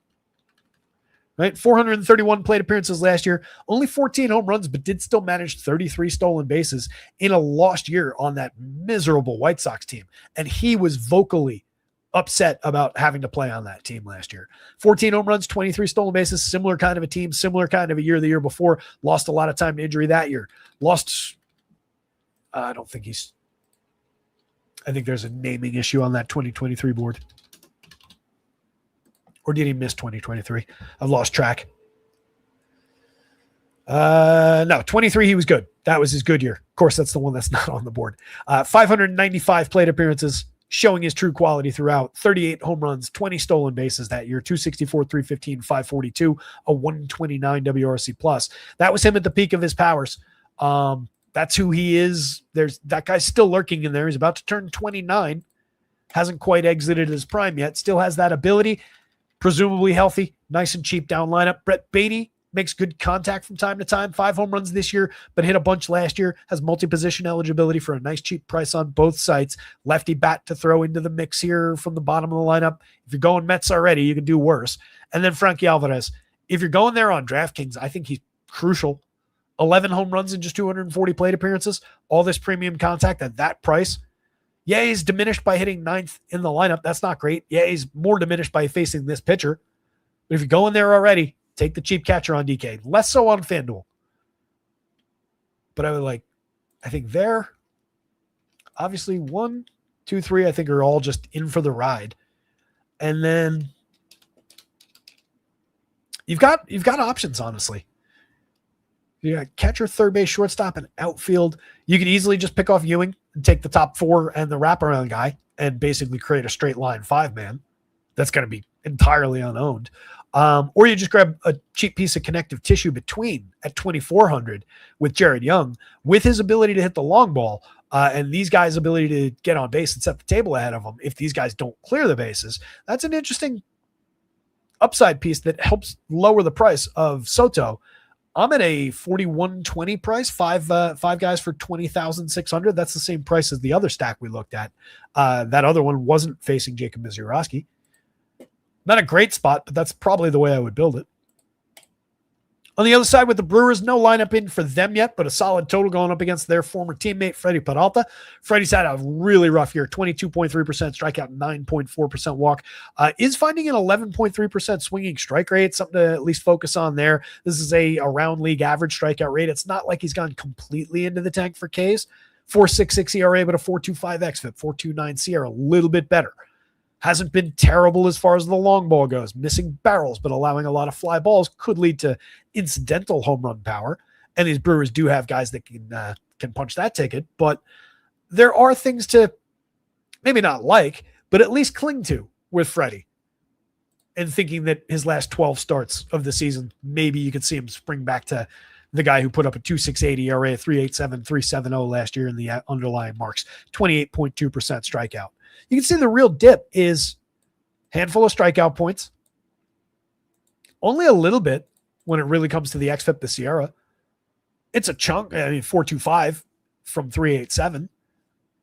Right? 431 plate appearances last year, only 14 home runs, but did still manage 33 stolen bases in a lost year on that miserable White Sox team. And he was vocally upset about having to play on that team last year. 14 home runs, 23 stolen bases, similar kind of a team, similar kind of a year the year before. Lost a lot of time to injury that year. I think there's a naming issue on that 2023 board. Or did he miss 2023? I've lost track. No, 23, he was good. That was his good year. Of course, that's the one that's not on the board. 595 plate appearances, showing his true quality throughout. 38 home runs, 20 stolen bases that year, 264, 315, 542, a 129 WRC+. That was him at the peak of his powers. That's who he is. That guy's still lurking in there. He's about to turn 29. Hasn't quite exited his prime yet. Still has that ability. Presumably healthy. Nice and cheap down lineup. Brett Baty makes good contact from time to time. 5 home runs this year, but hit a bunch last year. Has multi-position eligibility for a nice cheap price on both sites. Lefty bat to throw into the mix here from the bottom of the lineup. If you're going Mets already, you can do worse. And then Frankie Alvarez. If you're going there on DraftKings, I think he's crucial. 11 home runs in just 240 plate appearances. All this premium contact at that price. Yeah, he's diminished by hitting 9th in the lineup. That's not great. Yeah, he's more diminished by facing this pitcher. But if you're going there already, take the cheap catcher on DK. Less so on FanDuel. But I think there, obviously 1, 2, 3, I think are all just in for the ride. And then you've got options, honestly. You got catcher, third base, shortstop, and outfield. You can easily just pick off Ewing and take the top 4 and the wraparound guy and basically create a straight line 5-man. That's going to be entirely unowned. Or you just grab a cheap piece of connective tissue between at 2,400 with Jared Young, with his ability to hit the long ball and these guys' ability to get on base and set the table ahead of them. If these guys don't clear the bases, that's an interesting upside piece that helps lower the price of Soto. I'm at a 41.20 price, five guys for 20,600. That's the same price as the other stack we looked at. That other one wasn't facing Jacob Misiorowski. Not a great spot, but that's probably the way I would build it. On the other side with the Brewers, no lineup in for them yet, but a solid total going up against their former teammate, Freddie Peralta. Freddie's had a really rough year, 22.3% strikeout, 9.4% walk. Is finding an 11.3% swinging strike rate, something to at least focus on there. This is a around league average strikeout rate. It's not like he's gone completely into the tank for Ks. 4.66 ERA, but a 4.25 xFIP, 4.29 SIERA, a little bit better. Hasn't been terrible as far as the long ball goes. Missing barrels, but allowing a lot of fly balls could lead to incidental home run power. And these Brewers do have guys that can punch that ticket. But there are things to maybe not like, but at least cling to with Freddie. And thinking that his last 12 starts of the season, maybe you could see him spring back to the guy who put up a 2.68 ERA, 3.87, 3.70 last year in the underlying marks, 28.2% strikeout. You can see the real dip is handful of strikeout points. Only a little bit when it really comes to the xFIP, the SIERA. It's a chunk. 4.25 from 3.87.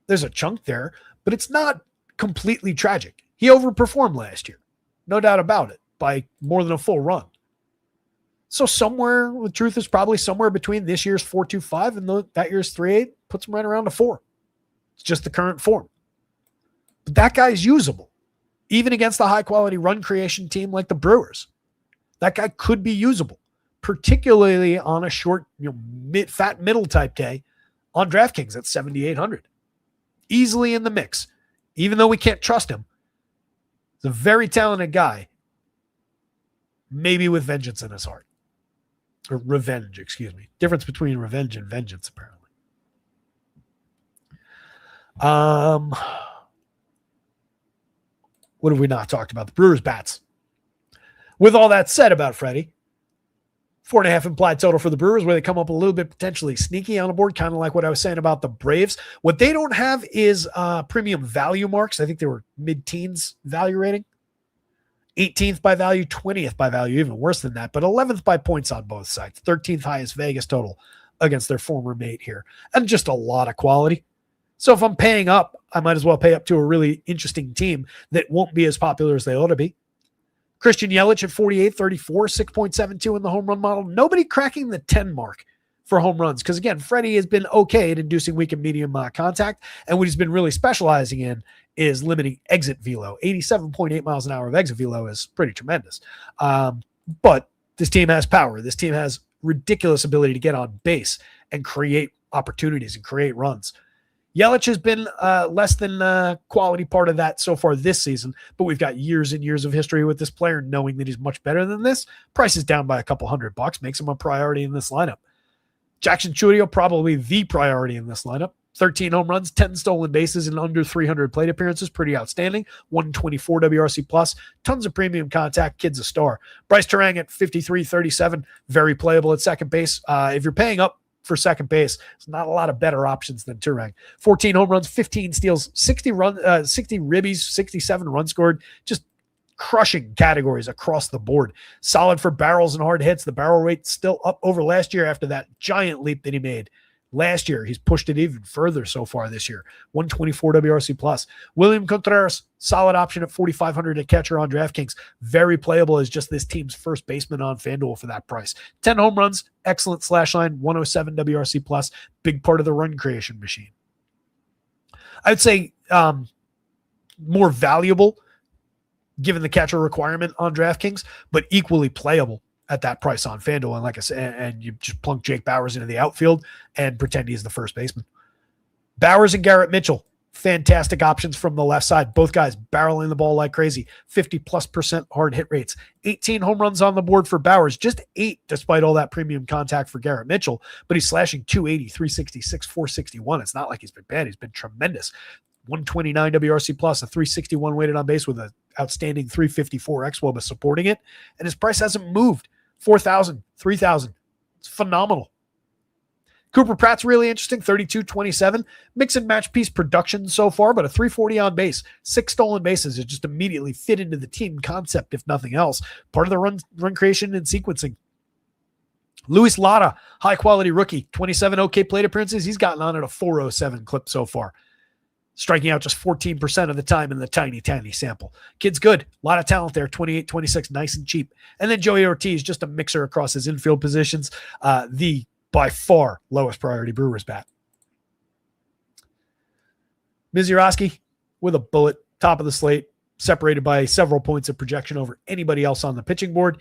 There's a chunk there, but it's not completely tragic. He overperformed last year. No doubt about it, by more than a full run. So somewhere, the truth is probably somewhere between this year's 4.25 and that year's 3.8, puts him right around a 4. It's just the current form. But that guy's usable, even against a high-quality run creation team like the Brewers. That guy could be usable, particularly on a short, fat middle type day on DraftKings at 7,800. Easily in the mix, even though we can't trust him. He's a very talented guy, maybe with vengeance in his heart. Or revenge, excuse me. Difference between revenge and vengeance, apparently. What have we not talked about? The Brewers bats. With all that said about Freddie, 4.5 implied total for the Brewers, where they come up a little bit potentially sneaky on the board, kind of like what I was saying about the Braves. What they don't have is premium value marks. I think they were mid-teens value rating. 18th by value, 20th by value, even worse than that, but 11th by points on both sides. 13th highest Vegas total against their former mate here. And just a lot of quality. So if I'm paying up, I might as well pay up to a really interesting team that won't be as popular as they ought to be. Christian Yelich at 48, 34, 6.72 in the home run model. Nobody cracking the 10 mark for home runs. Because again, Freddie has been okay at inducing weak and medium contact. And what he's been really specializing in is limiting exit velo. 87.8 miles an hour of exit velo is pretty tremendous. But this team has power. This team has ridiculous ability to get on base and create opportunities and create runs. Yelich has been less than a quality part of that so far this season, but we've got years and years of history with this player knowing that he's much better than this. Price is down by a couple $100, makes him a priority in this lineup. Jackson Chourio, probably the priority in this lineup. 13 home runs, 10 stolen bases, and under 300 plate appearances. Pretty outstanding. 124 WRC plus. Tons of premium contact. Kid's a star. Bryce Terang at 53, 37. Very playable at second base. If you're paying up, for second base. There's not a lot of better options than Turang. 14 home runs, 15 steals, 60 ribbies, 67 runs scored. Just crushing categories across the board. Solid for barrels and hard hits. The barrel rate still up over last year after that giant leap that he made last year. He's pushed it even further so far this year. 124 WRC plus. William Contreras, solid option at 4,500 at catcher on DraftKings. Very playable as just this team's first baseman on FanDuel for that price. 10 home runs, excellent slash line, 107 WRC plus. Big part of the run creation machine. I'd say more valuable given the catcher requirement on DraftKings, but equally playable at that price on FanDuel. And like I said, and you just plunk Jake Bauers into the outfield and pretend he's the first baseman. Bauers and Garrett Mitchell, fantastic options from the left side. Both guys barreling the ball like crazy. 50+% hard hit rates. 18 home runs on the board for Bauers. Just 8 despite all that premium contact for Garrett Mitchell. But he's slashing 280, 366, 461. It's not like he's been bad. He's been tremendous. 129 WRC plus, a 361 weighted on base with an outstanding 354 xWOBA supporting it. And his price hasn't moved. 4,000, 3,000. It's phenomenal. Cooper Pratt's really interesting, 32-27. Mix and match piece production so far, but a 340 on base, 6 stolen bases. It just immediately fit into the team concept, if nothing else. Part of the run creation and sequencing. Luis Lara, high-quality rookie, 27 okay plate appearances. He's gotten on at a 407 clip so far, striking out just 14% of the time in the tiny sample. Kid's good. A lot of talent there. 28-26, nice and cheap. And then Joey Ortiz, just a mixer across his infield positions. The by far lowest priority Brewers bat. Mizurowski with a bullet, top of the slate, separated by several points of projection over anybody else on the pitching board.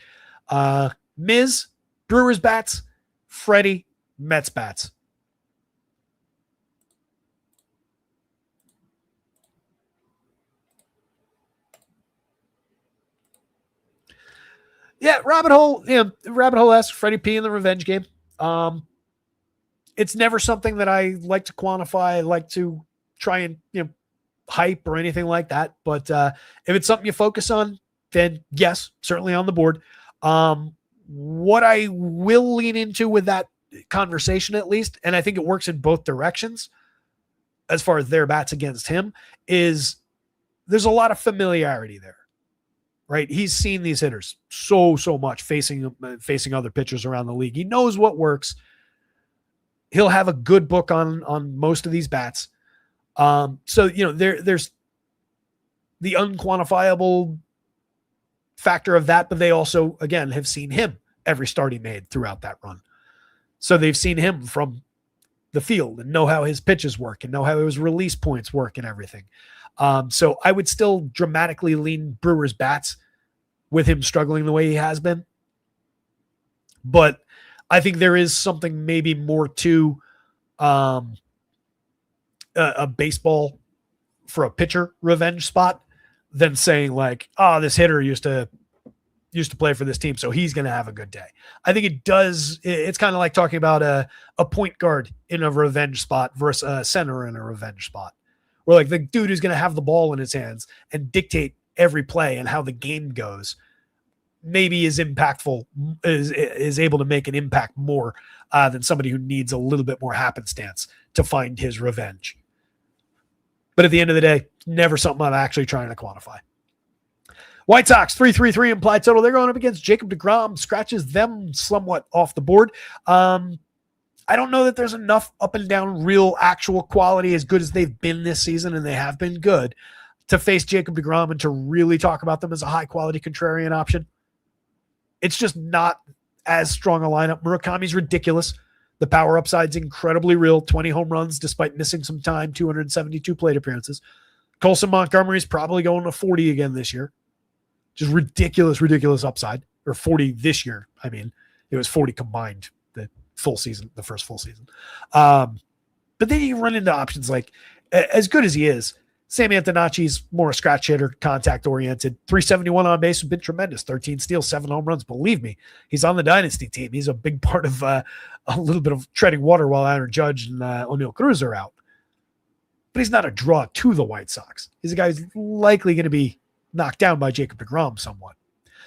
Miz, Brewers bats, Freddie, Mets bats. Yeah, Rabbit Hole asks Freddie P in the revenge game. It's never something that I like to quantify. I like to try and, hype or anything like that. But if it's something you focus on, then yes, certainly on the board. What I will lean into with that conversation, at least, and I think it works in both directions as far as their bats against him, is there's a lot of familiarity there. Right, he's seen these hitters so much facing other pitchers around the league. He knows what works. He'll have a good book on most of these bats. So there's the unquantifiable factor of that, but they also again have seen him every start he made throughout that run. So they've seen him from the field and know how his pitches work and know how his release points work and everything. So I would still dramatically lean Brewers bats with him struggling the way he has been. But I think there is something maybe more to a baseball for a pitcher revenge spot than saying like, oh, this hitter used to play for this team, so he's going to have a good day. I think it does. It's kind of like talking about a point guard in a revenge spot versus a center in a revenge spot. Where like the dude who's going to have the ball in his hands and dictate every play and how the game goes maybe is impactful, is able to make an impact more than somebody who needs a little bit more happenstance to find his revenge. But at the end of the day, never something I'm actually trying to quantify. White Sox, 333 implied total. They're going up against Jacob deGrom, scratches them somewhat off the board. I don't know that there's enough up and down real actual quality as good as they've been this season, and they have been good, to face Jacob deGrom and to really talk about them as a high-quality contrarian option. It's just not as strong a lineup. Murakami's ridiculous. The power upside's incredibly real. 20 home runs despite missing some time, 272 plate appearances. Colson Montgomery's probably going to 40 again this year. Just ridiculous upside. Or 40 this year. I mean, it was 40 combined the first full season. But then you run into options like, as good as he is, Sam Antonacci's more a scratch hitter, contact oriented. 371 on base has been tremendous. 13 steals, 7 home runs. Believe me, he's on the dynasty team. He's a big part of a little bit of treading water while Aaron Judge and O'Neal Cruz are out. But he's not a draw to the White Sox. He's a guy who's likely going to be knocked down by Jacob deGrom somewhat.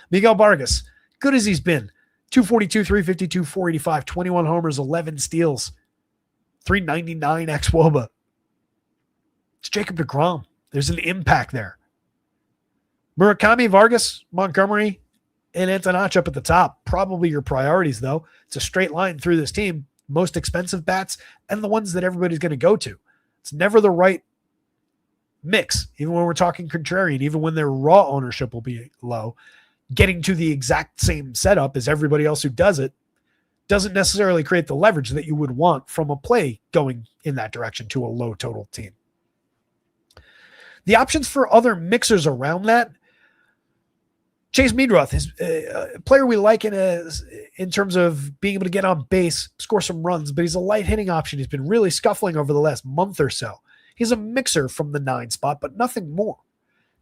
Miguel Vargas, good as he's been, 242, 352, 485, 21 homers, 11 steals, 399 xWOBA. It's Jacob deGrom. There's an impact there. Murakami, Vargas, Montgomery, and Antonach up at the top. Probably your priorities, though. It's a straight line through this team. Most expensive bats and the ones that everybody's going to go to. It's never the right mix, even when we're talking contrarian, even when their raw ownership will be low. Getting to the exact same setup as everybody else who does it doesn't necessarily create the leverage that you would want from a play going in that direction to a low total team. The options for other mixers around that, Chase Meadroth is a player we like in terms of being able to get on base, score some runs, but he's a light hitting option. He's been really scuffling over the last month or so. He's a mixer from the 9 spot, but nothing more.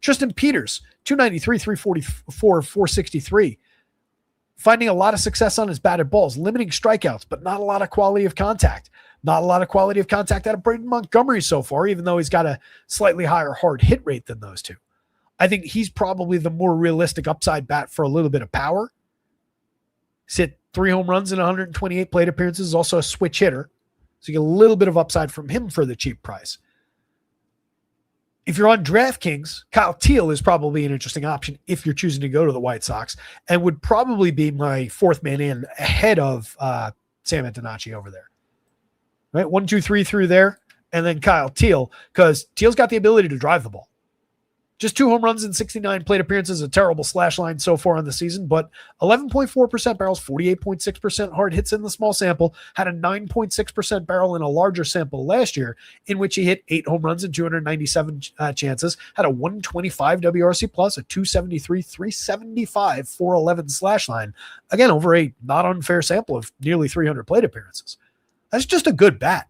Tristan Peters, 293, 344, 463. Finding a lot of success on his batted balls, limiting strikeouts, but not a lot of quality of contact. Not a lot of quality of contact out of Braden Montgomery so far, even though he's got a slightly higher hard hit rate than those two. I think he's probably the more realistic upside bat for a little bit of power. He's hit 3 home runs in 128 plate appearances, also a switch hitter. So you get a little bit of upside from him for the cheap price. If you're on DraftKings, Kyle Teal is probably an interesting option if you're choosing to go to the White Sox, and would probably be my 4th man in ahead of Sam Antonacci over there. Right, 1, 2, 3 through there, and then Kyle Teal, because Teal's got the ability to drive the ball. Just 2 home runs in 69 plate appearances, a terrible slash line so far on the season, but 11.4% barrels, 48.6% hard hits in the small sample, had a 9.6% barrel in a larger sample last year, in which he hit 8 home runs in 297 chances, had a 125 WRC plus, a 273, 375, 411 slash line, again, over a not unfair sample of nearly 300 plate appearances. That's just a good bat.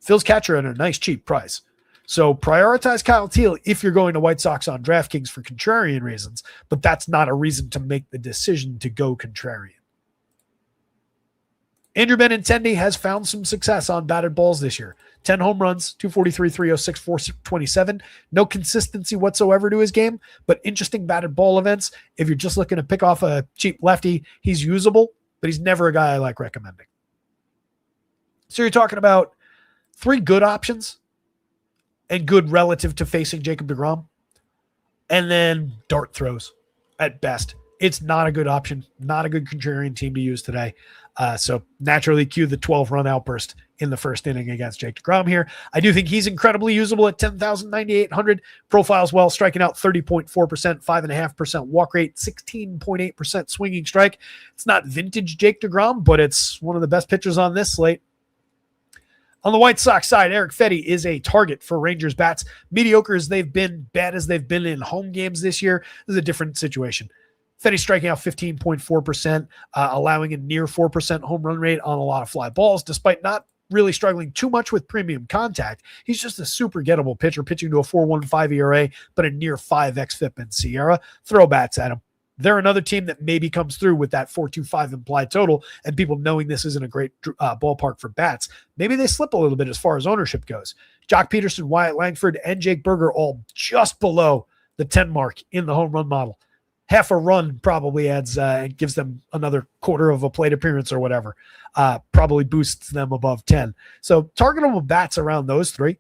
Phil's catcher at a nice cheap price. So prioritize Kyle Teal if you're going to White Sox on DraftKings for contrarian reasons, but that's not a reason to make the decision to go contrarian. Andrew Benintendi has found some success on batted balls this year. 10 home runs, 243, 306, 427. No consistency whatsoever to his game, but interesting batted ball events. If you're just looking to pick off a cheap lefty, he's usable, but he's never a guy I like recommending. So you're talking about 3 good options, and good relative to facing Jacob deGrom, and then dart throws at best. It's not a good option, not a good contrarian team to use today. So naturally cue the 12-run outburst in the first inning against Jake deGrom here. I do think he's incredibly usable at 10,900. Profiles well, striking out 30.4%, 5.5% walk rate, 16.8% swinging strike. It's not vintage Jake deGrom, but it's one of the best pitchers on this slate. On the White Sox side, Eric Fetty is a target for Rangers bats. Mediocre as they've been, bad as they've been in home games this year, this is a different situation. Fetty striking out 15.4%, allowing a near 4% home run rate on a lot of fly balls, despite not really struggling too much with premium contact. He's just a super gettable pitcher, pitching to a 4.15 ERA, but a near 5 xFIP in Sierra. Throw bats at him. They're another team that maybe comes through with that 4.25 implied total, and people knowing this isn't a great ballpark for bats. Maybe they slip a little bit as far as ownership goes. Jock Peterson, Wyatt Langford, and Jake Berger all just below the 10 mark in the home run model. Half a run probably adds, gives them another quarter of a plate appearance or whatever. Probably boosts them above 10. So targetable bats around those 3.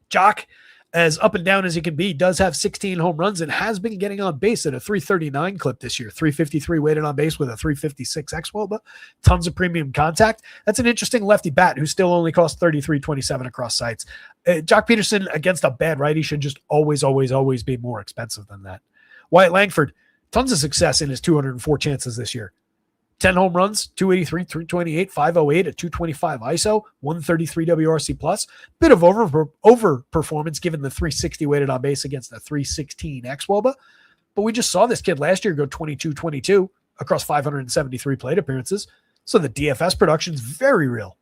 Jock, as up and down as he can be, does have 16 home runs and has been getting on base at a 339 clip this year. 353 weighted on base with a 356 xWOBA. Tons of premium contact. That's an interesting lefty bat who still only costs 33.27 across sites. Jock Peterson against a bad righty should just always be more expensive than that. Wyatt Langford, tons of success in his 204 chances this year. 10 home runs, 283, 328, 508, a 225 ISO, 133 WRC plus. Bit of over performance given the 360 weighted on base against the 316 xWOBA. But we just saw this kid last year go 22-22 across 573 plate appearances. So the DFS production's very real.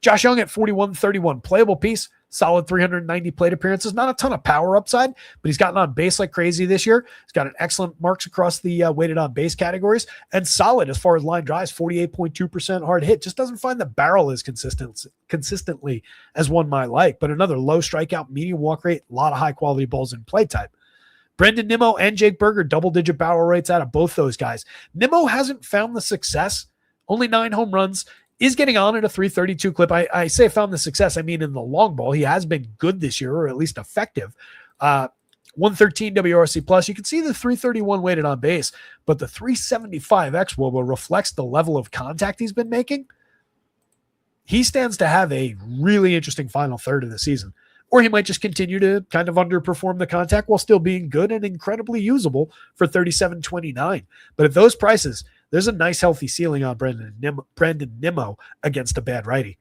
Josh Young at 41-31, playable piece, solid 390 plate appearances. Not a ton of power upside, but he's gotten on base like crazy this year. He's got an excellent marks across the weighted on base categories, and solid as far as line drives, 48.2% hard hit. Just doesn't find the barrel as consistently as one might like, but another low strikeout, medium walk rate, a lot of high quality balls in play type. Brendan Nimmo and Jake Berger, double-digit barrel rates out of both those guys. Nimmo hasn't found the success, only 9 home runs, is getting on at a 332 clip. I say found the success, I mean in the long ball. He has been good this year, or at least effective. 113 WRC plus. You can see the 331 weighted on base, but the 375 xWOBA reflects the level of contact he's been making. He stands to have a really interesting final third of the season. Or he might just continue to kind of underperform the contact while still being good and incredibly usable for 37.29. But at those prices, there's a nice healthy ceiling on Brendan Nimmo against a bad righty.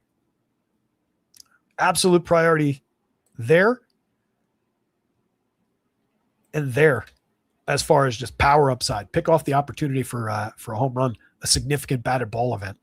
Absolute priority there and there as far as just power upside. Pick off the opportunity for a home run, a significant batted ball event.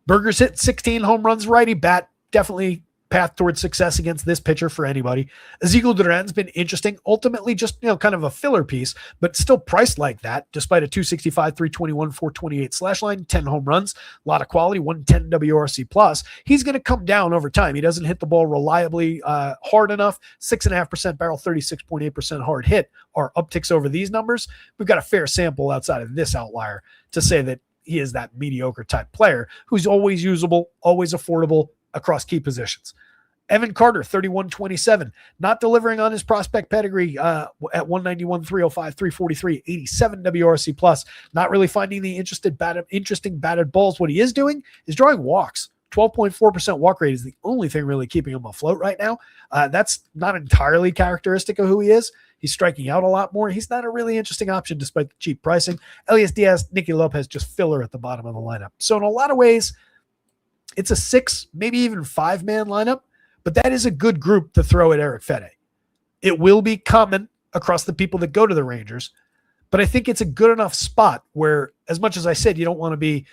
Berger's hit 16 home runs, righty bat, definitely path towards success against this pitcher for anybody. Ezekiel Duran's been interesting, ultimately just, kind of a filler piece, but still priced like that, despite a 265, 321, 428 slash line, 10 home runs, a lot of quality, 110 WRC plus. He's going to come down over time. He doesn't hit the ball reliably hard enough. 6.5% barrel, 36.8% hard hit are upticks over these numbers. We've got a fair sample outside of this outlier to say that he is that mediocre type player who's always usable, always affordable across key positions. Evan Carter, 31-27, not delivering on his prospect pedigree at 191, 305, 343, 87 WRC plus, not really finding the interesting batted balls. What he is doing is drawing walks. 12.4% walk rate is the only thing really keeping him afloat right now. That's not entirely characteristic of who he is. He's striking out a lot more. He's not a really interesting option despite the cheap pricing. Elias Diaz, Nicky Lopez, just filler at the bottom of the lineup. So in a lot of ways, it's a 6, maybe even 5-man lineup, but that is a good group to throw at Eric Fede. It will be common across the people that go to the Rangers, but I think it's a good enough spot where, as much as I said, you don't want to be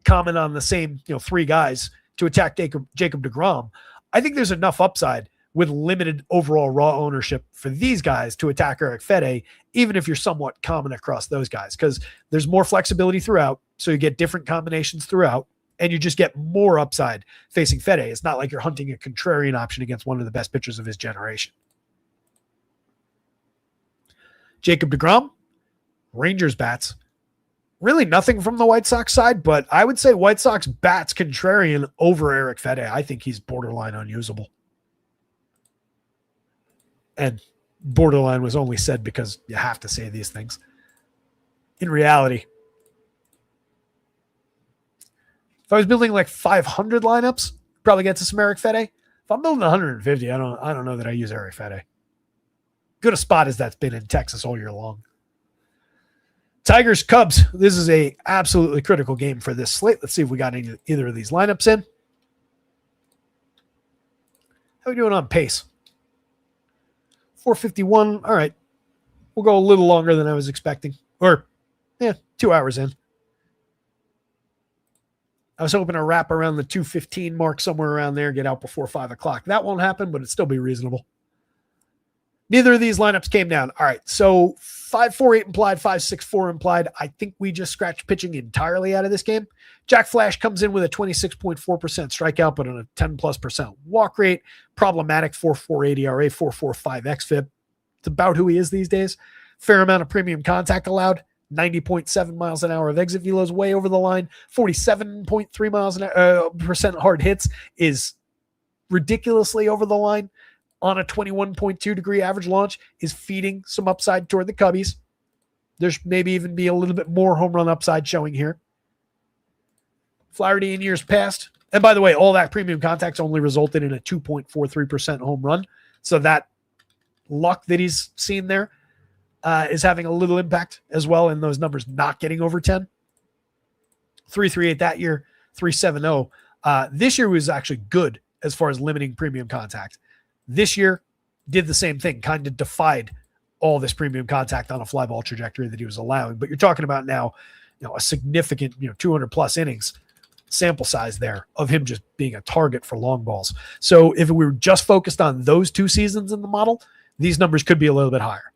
common on the same 3 guys to attack Jacob deGrom. I think there's enough upside with limited overall raw ownership for these guys to attack Eric Fede, even if you're somewhat common across those guys, because there's more flexibility throughout, so you get different combinations throughout, and you just get more upside facing Fede. It's not like you're hunting a contrarian option against one of the best pitchers of his generation. Jacob deGrom, Rangers bats. Really nothing from the White Sox side, but I would say White Sox bats contrarian over Eric Fede. I think he's borderline unusable. And borderline was only said because you have to say these things. In reality, if I was building like 500 lineups, probably get to some Eric Fede. If I'm building 150, I don't know that I use Eric Fede. Good a spot as that's been in Texas all year long. Tigers, Cubs. This is a absolutely critical game for this slate. Let's see if we got either of these lineups in. How are we doing on pace? 4:51. All right. We'll go a little longer than I was expecting. Or, 2 hours in. I was hoping to wrap around the 2:15 mark, somewhere around there, get out before 5 o'clock. That won't happen, but it'd still be reasonable. Neither of these lineups came down. All right, so 5.48 implied, 5.64 implied. I think we just scratched pitching entirely out of this game. Jack Flash comes in with a 26.4% strikeout, but on a 10+% walk rate. Problematic 4.48 ERA, 4.45 xFIP. It's about who he is these days. Fair amount of premium contact allowed. 90.7 miles an hour of exit velos, way over the line. 47.3 miles an hour percent hard hits is ridiculously over the line. On a 21.2 degree average launch is feeding some upside toward the Cubbies. There's maybe even be a little bit more home run upside showing here. Flaherty in years past. And by the way, all that premium contacts only resulted in a 2.43% home run. So that luck that he's seen there is having a little impact as well in those numbers not getting over 10. 3.38 that year, 3.70. This year was actually good as far as limiting premium contact. This year did the same thing, kind of defied all this premium contact on a fly ball trajectory that he was allowing. But you're talking about now, a significant, 200 plus innings sample size there of him just being a target for long balls. So if we were just focused on those 2 seasons in the model, these numbers could be a little bit higher.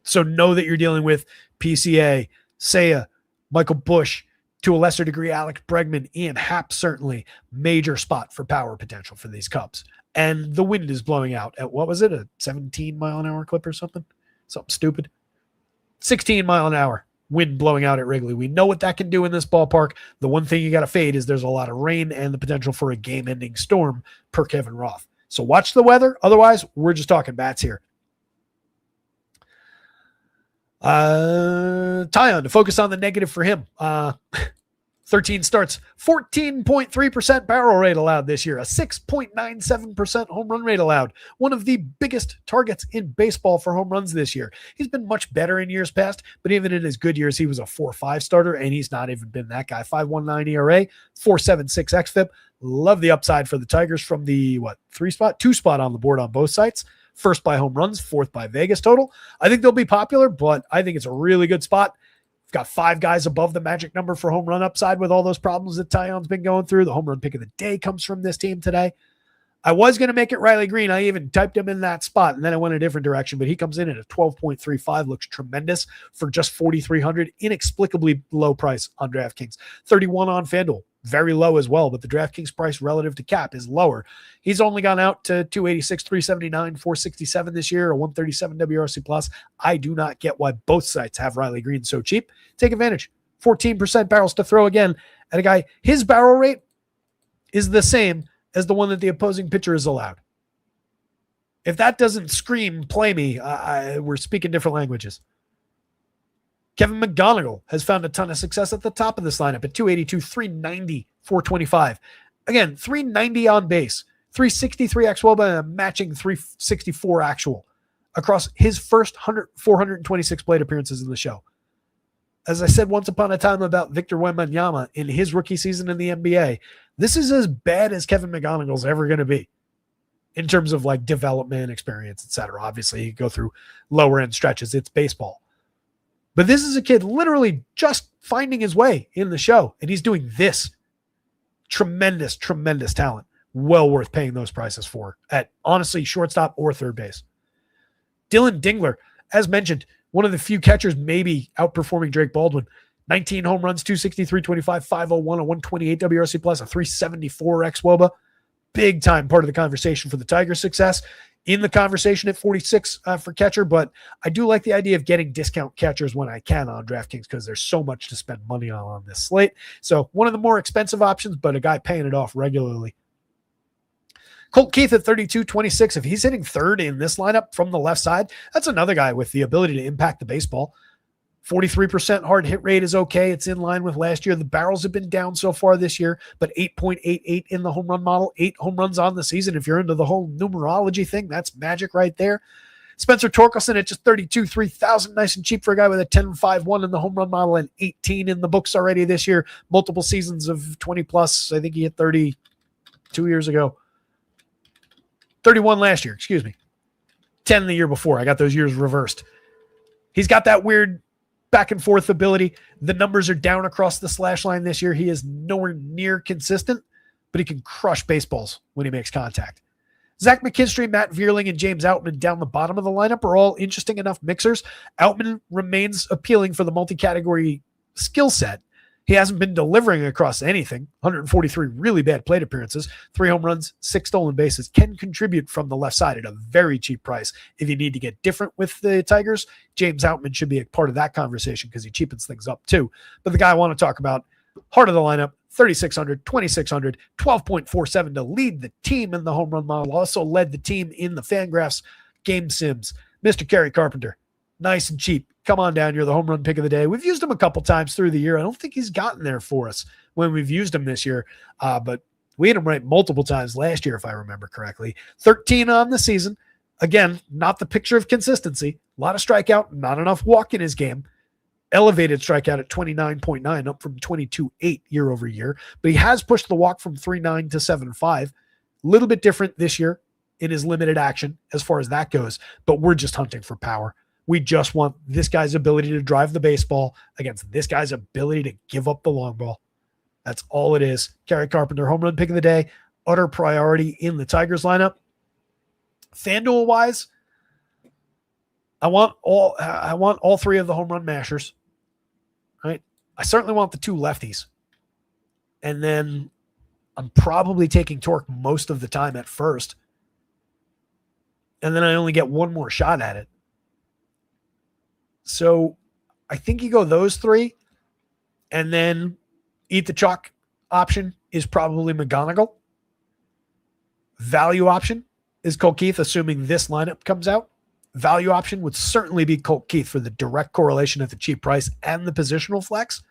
So know that you're dealing with PCA, Seiya, Michael Busch, to a lesser degree, Alex Bregman, Ian Happ, certainly major spot for power potential for these Cubs. And the wind is blowing out at, what was it, a 17 mile an hour clip or something? Something stupid. 16 mile an hour wind blowing out at Wrigley. We know what that can do in this ballpark. The one thing you got to fade is there's a lot of rain and the potential for a game-ending storm per Kevin Roth. So watch the weather. Otherwise, we're just talking bats here. Tyon, to focus on the negative for him. 13 starts, 14.3% barrel rate allowed this year, a 6.97% home run rate allowed, one of the biggest targets in baseball for home runs this year. He's been much better in years past, but even in his good years, he was a 4.5 starter, and he's not even been that guy. 5.19 ERA, 4.76 xFIP. Love the upside for the Tigers from the, 2 spot on the board on both sites. First by home runs, fourth by Vegas total. I think they'll be popular, but I think it's a really good spot. Got 5 guys above the magic number for home run upside with all those problems that Tyon's been going through. The home run pick of the day comes from this team today. I was going to make it Riley Green. I even typed him in that spot, and then I went a different direction, but he comes in at a 12.35, looks tremendous for just 4,300, inexplicably low price on DraftKings. 31 on FanDuel, very low as well, but the DraftKings price relative to cap is lower. He's only gone out to 286, 379, 467 this year, a 137 WRC plus. I do not get why both sites have Riley Green so cheap. Take advantage. 14% barrels to throw again at a guy. His barrel rate is the same as the one that the opposing pitcher is allowed. If that doesn't scream, play me, we're speaking different languages. Kevin McGonigal has found a ton of success at the top of this lineup at 282, 390, 425. Again, 390 on base, 363 xWOBA, and a matching 364 actual across his first 426 plate appearances in the show. As I said once upon a time about Victor Wembanyama in his rookie season in the NBA, this is as bad as Kevin McGonigal's ever going to be in terms of like development, experience, etc. Obviously, you go through lower end stretches. It's baseball. But this is a kid literally just finding his way in the show, and he's doing this. Tremendous, tremendous talent. Well worth paying those prices for at, honestly, shortstop or third base. Dylan Dingler, as mentioned, one of the few catchers maybe outperforming Drake Baldwin. 19 home runs, 263, 25, 501, a 128 WRC plus, a 374 xWOBA. Big time part of the conversation for the Tigers' success. In the conversation at 46 for catcher, but I do like the idea of getting discount catchers when I can on DraftKings because there's so much to spend money on this slate. So one of the more expensive options, but a guy paying it off regularly. Colt Keith at 32, 26. If he's hitting third in this lineup from the left side, that's another guy with the ability to impact the baseball. 43% hard hit rate is okay. It's in line with last year. The barrels have been down so far this year, but 8.88 in the home run model, 8 home runs on the season. If you're into the whole numerology thing, that's magic right there. Spencer Torkelson at just 32, 3,000. Nice and cheap for a guy with a 10.51 in the home run model and 18 in the books already this year. Multiple seasons of 20 plus. I think he hit 30 2 years ago. 31 last year, excuse me. 10 the year before. I got those years reversed. He's got that weird back and forth ability. The numbers are down across the slash line this year. He is nowhere near consistent, but he can crush baseballs when he makes contact. Zach McKinstry, Matt Vierling, and James Outman down the bottom of the lineup are all interesting enough mixers. Outman remains appealing for the multi-category skill set. He hasn't been delivering across anything. 143 really bad plate appearances, 3 home runs, 6 stolen bases, can contribute from the left side at a very cheap price. If you need to get different with the Tigers, James Outman should be a part of that conversation because he cheapens things up too. But the guy I want to talk about, heart of the lineup, 3,600, 2,600, 12.47 to lead the team in the home run model. Also led the team in the Fangraphs game sims. Mr. Kerry Carpenter, nice and cheap. Come on down. You're the home run pick of the day. We've used him a couple times through the year. I don't think he's gotten there for us when we've used him this year, but we had him right multiple times last year, if I remember correctly. 13 on the season. Again, not the picture of consistency. A lot of strikeout, not enough walk in his game. Elevated strikeout at 29.9, up from 22.8 year over year. But he has pushed the walk from 3.9 to 7.5. A little bit different this year in his limited action as far as that goes, but we're just hunting for power. We just want this guy's ability to drive the baseball against this guy's ability to give up the long ball. That's all it is. Kerry Carpenter, home run pick of the day, utter priority in the Tigers lineup. FanDuel wise, I want all 3 of the home run mashers. Right? I certainly want the 2 lefties. And then I'm probably taking Torque most of the time at first. And then I only get one more shot at it. So I think you go those three, and then eat the chalk option is probably McGonigal. Value option is Colt Keith, assuming this lineup comes out. Value option would certainly be Colt Keith for the direct correlation at the cheap price and the positional flex.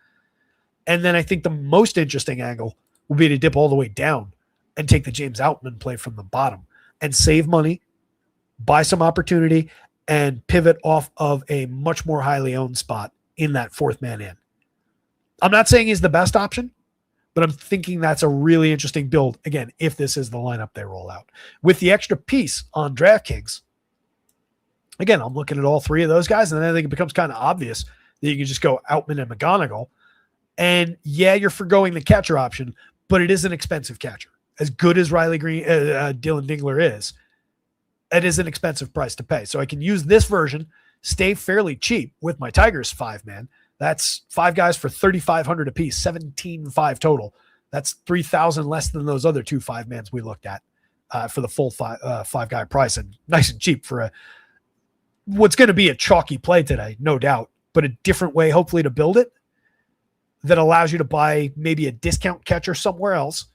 And then I think the most interesting angle will be to dip all the way down and take the James Outman play from the bottom and save money, buy some opportunity, and pivot off of a much more highly owned spot in that fourth man in. I'm not saying he's the best option, but I'm thinking that's a really interesting build, again, if this is the lineup they roll out. With the extra piece on DraftKings, again, I'm looking at all three of those guys, and then I think it becomes kind of obvious that you can just go Outman and McGonigal. And yeah, you're forgoing the catcher option, but it is an expensive catcher. As good as Riley Green, Dylan Dingler is, it is an expensive price to pay. So I can use this version, stay fairly cheap with my Tigers 5-man. That's 5 guys for $3,500 a piece, 17.5 total. That's $3,000 less than those other 2 5-mans we looked at for the full 5-guy price, and nice and cheap for what's going to be a chalky play today, no doubt, but a different way, hopefully, to build it that allows you to buy maybe a discount catcher somewhere else,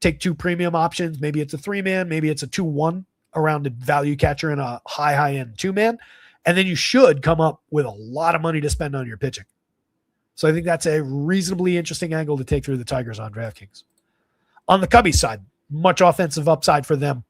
take 2 premium options. Maybe it's a 3-man, maybe it's a 2-1 around a value catcher and a high-end 2-man. And then you should come up with a lot of money to spend on your pitching. So I think that's a reasonably interesting angle to take through the Tigers on DraftKings. On the Cubbies side, much offensive upside for them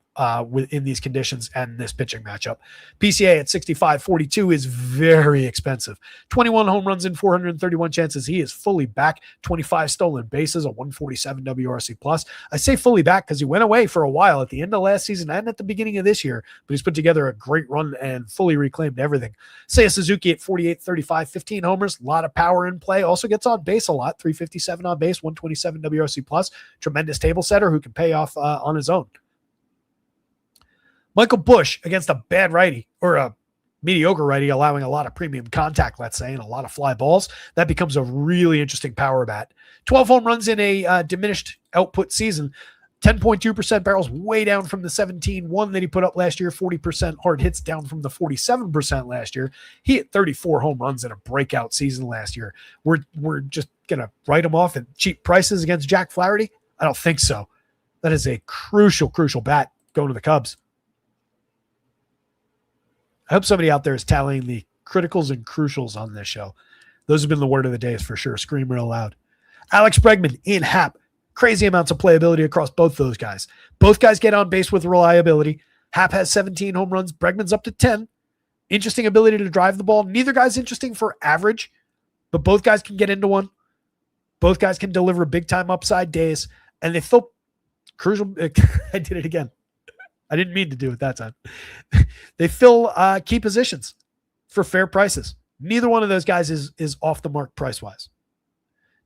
in these conditions and this pitching matchup. PCA at 65.42 is very expensive. 21 home runs in 431 chances. He is fully back. 25 stolen bases, a 147 WRC plus. I say fully back because he went away for a while at the end of last season and at the beginning of this year, but he's put together a great run and fully reclaimed everything. Seiya Suzuki at 48.35, 15 homers, a lot of power in play. Also gets on base a lot, 357 on base, 127 WRC plus. Tremendous table setter who can pay off on his own. Michael Busch against a bad righty or a mediocre righty, allowing a lot of premium contact, let's say, and a lot of fly balls. That becomes a really interesting power bat. 12 home runs in a diminished output season. 10.2% barrels, way down from the 17.1 that he put up last year. 40% hard hits, down from the 47% last year. He hit 34 home runs in a breakout season last year. We're just going to write him off at cheap prices against Jack Flaherty? I don't think so. That is a crucial bat going to the Cubs. I hope somebody out there is tallying the criticals and crucials on this show. Those have been the word of the day for sure. Scream real loud. Alex Bregman in Hap. Crazy amounts of playability across both those guys. Both guys get on base with reliability. Hap has 17 home runs. Bregman's up to 10. Interesting ability to drive the ball. Neither guy's interesting for average, but both guys can get into one. Both guys can deliver big-time upside days, and they fill crucial. I did it again. I didn't mean to do it that time. They fill key positions for fair prices. Neither one of those guys is off the mark price-wise.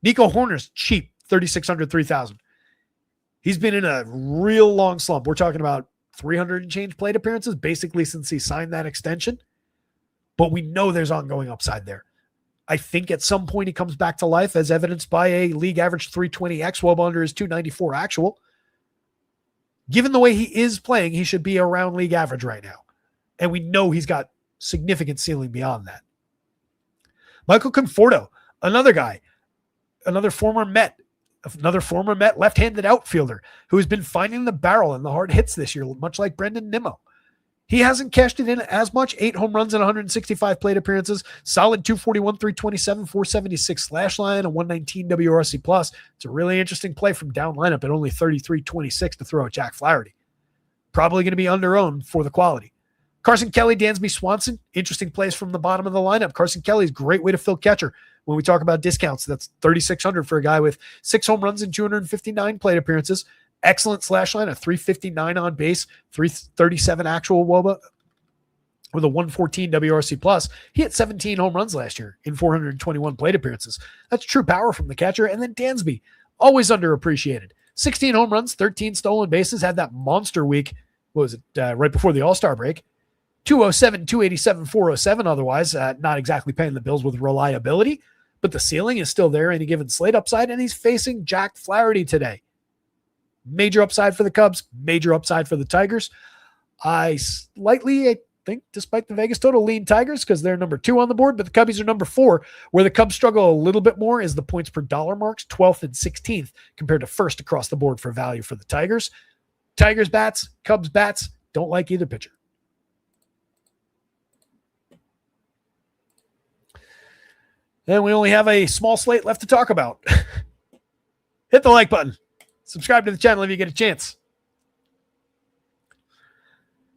Nico Horner's cheap, $3,600, $3,000. He's been in a real long slump. We're talking about 300 and change plate appearances, basically since he signed that extension. But we know there's ongoing upside there. I think at some point he comes back to life, as evidenced by a league average 320 xWOB under his 294 actual. Given the way he is playing, he should be around league average right now. And we know he's got significant ceiling beyond that. Michael Conforto, another guy, another former Met left-handed outfielder who has been finding the barrel and the hard hits this year, much like Brendan Nimmo. He hasn't cashed it in as much. 8 home runs and 165 plate appearances. Solid 241, 327, 476 slash line, a 119 WRC plus. It's a really interesting play from down lineup at only 33.26 to throw at Jack Flaherty. Probably going to be under-owned for the quality. Carson Kelly, Dansby Swanson. Interesting plays from the bottom of the lineup. Carson Kelly's a great way to fill catcher. When we talk about discounts, that's $3,600 for a guy with 6 home runs and 259 plate appearances. Excellent slash line, a 359 on base, 337 actual WOBA with a 114 WRC plus. He hit 17 home runs last year in 421 plate appearances. That's true power from the catcher. And then Dansby, always underappreciated. 16 home runs, 13 stolen bases, had that monster week. What was it? Right before the All-Star break. 207, 287, 407 otherwise. Not exactly paying the bills with reliability, but the ceiling is still there, any given slate upside, and he's facing Jack Flaherty today. Major upside for the Cubs, major upside for the Tigers. I slightly think, despite the Vegas total, lean Tigers because they're number 2 on the board, but the Cubbies are number 4. Where the Cubs struggle a little bit more is the points per dollar marks, 12th and 16th, compared to first across the board for value for the Tigers. Tigers bats, Cubs bats, don't like either pitcher. And we only have a small slate left to talk about. Hit the like button. Subscribe to the channel if you get a chance.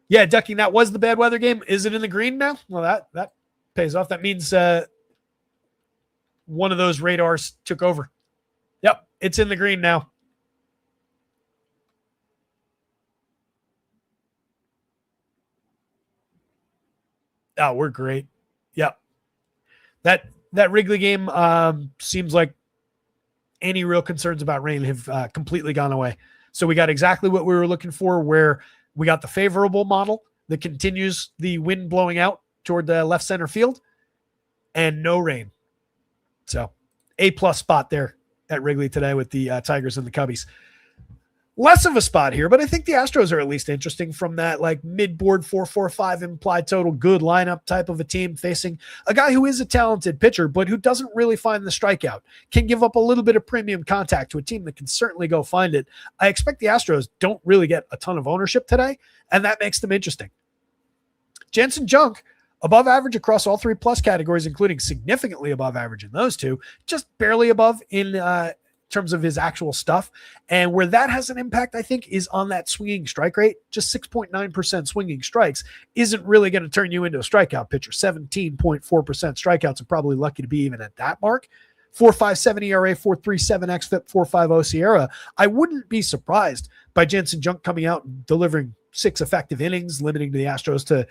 Yeah, Ducking, that was the bad weather game. Is it in the green now? Well, that pays off. That means one of those radars took over. Yep, it's in the green now. Oh, we're great. Yep. That Wrigley game seems like any real concerns about rain have completely gone away. So we got exactly what we were looking for, where we got the favorable model that continues the wind blowing out toward the left center field and no rain. So A+ spot there at Wrigley today with the Tigers and the Cubbies. Less of a spot here, but I think the Astros are at least interesting from that like mid-board 4-4-5 implied total good lineup type of a team facing a guy who is a talented pitcher, but who doesn't really find the strikeout, can give up a little bit of premium contact to a team that can certainly go find it. I expect the Astros don't really get a ton of ownership today, and that makes them interesting. Jansen Junk, above average across all 3+ categories, including significantly above average in those two, just barely above in terms of his actual stuff. And where that has an impact, I think, is on that swinging strike rate. Just 6.9% swinging strikes isn't really going to turn you into a strikeout pitcher. 17.4% strikeouts are probably lucky to be even at that mark. 4.57 ERA, 4.37 xFIP, 4.50 SIERA. I wouldn't be surprised by Jansen Junk coming out and delivering 6 effective innings, limiting the Astros to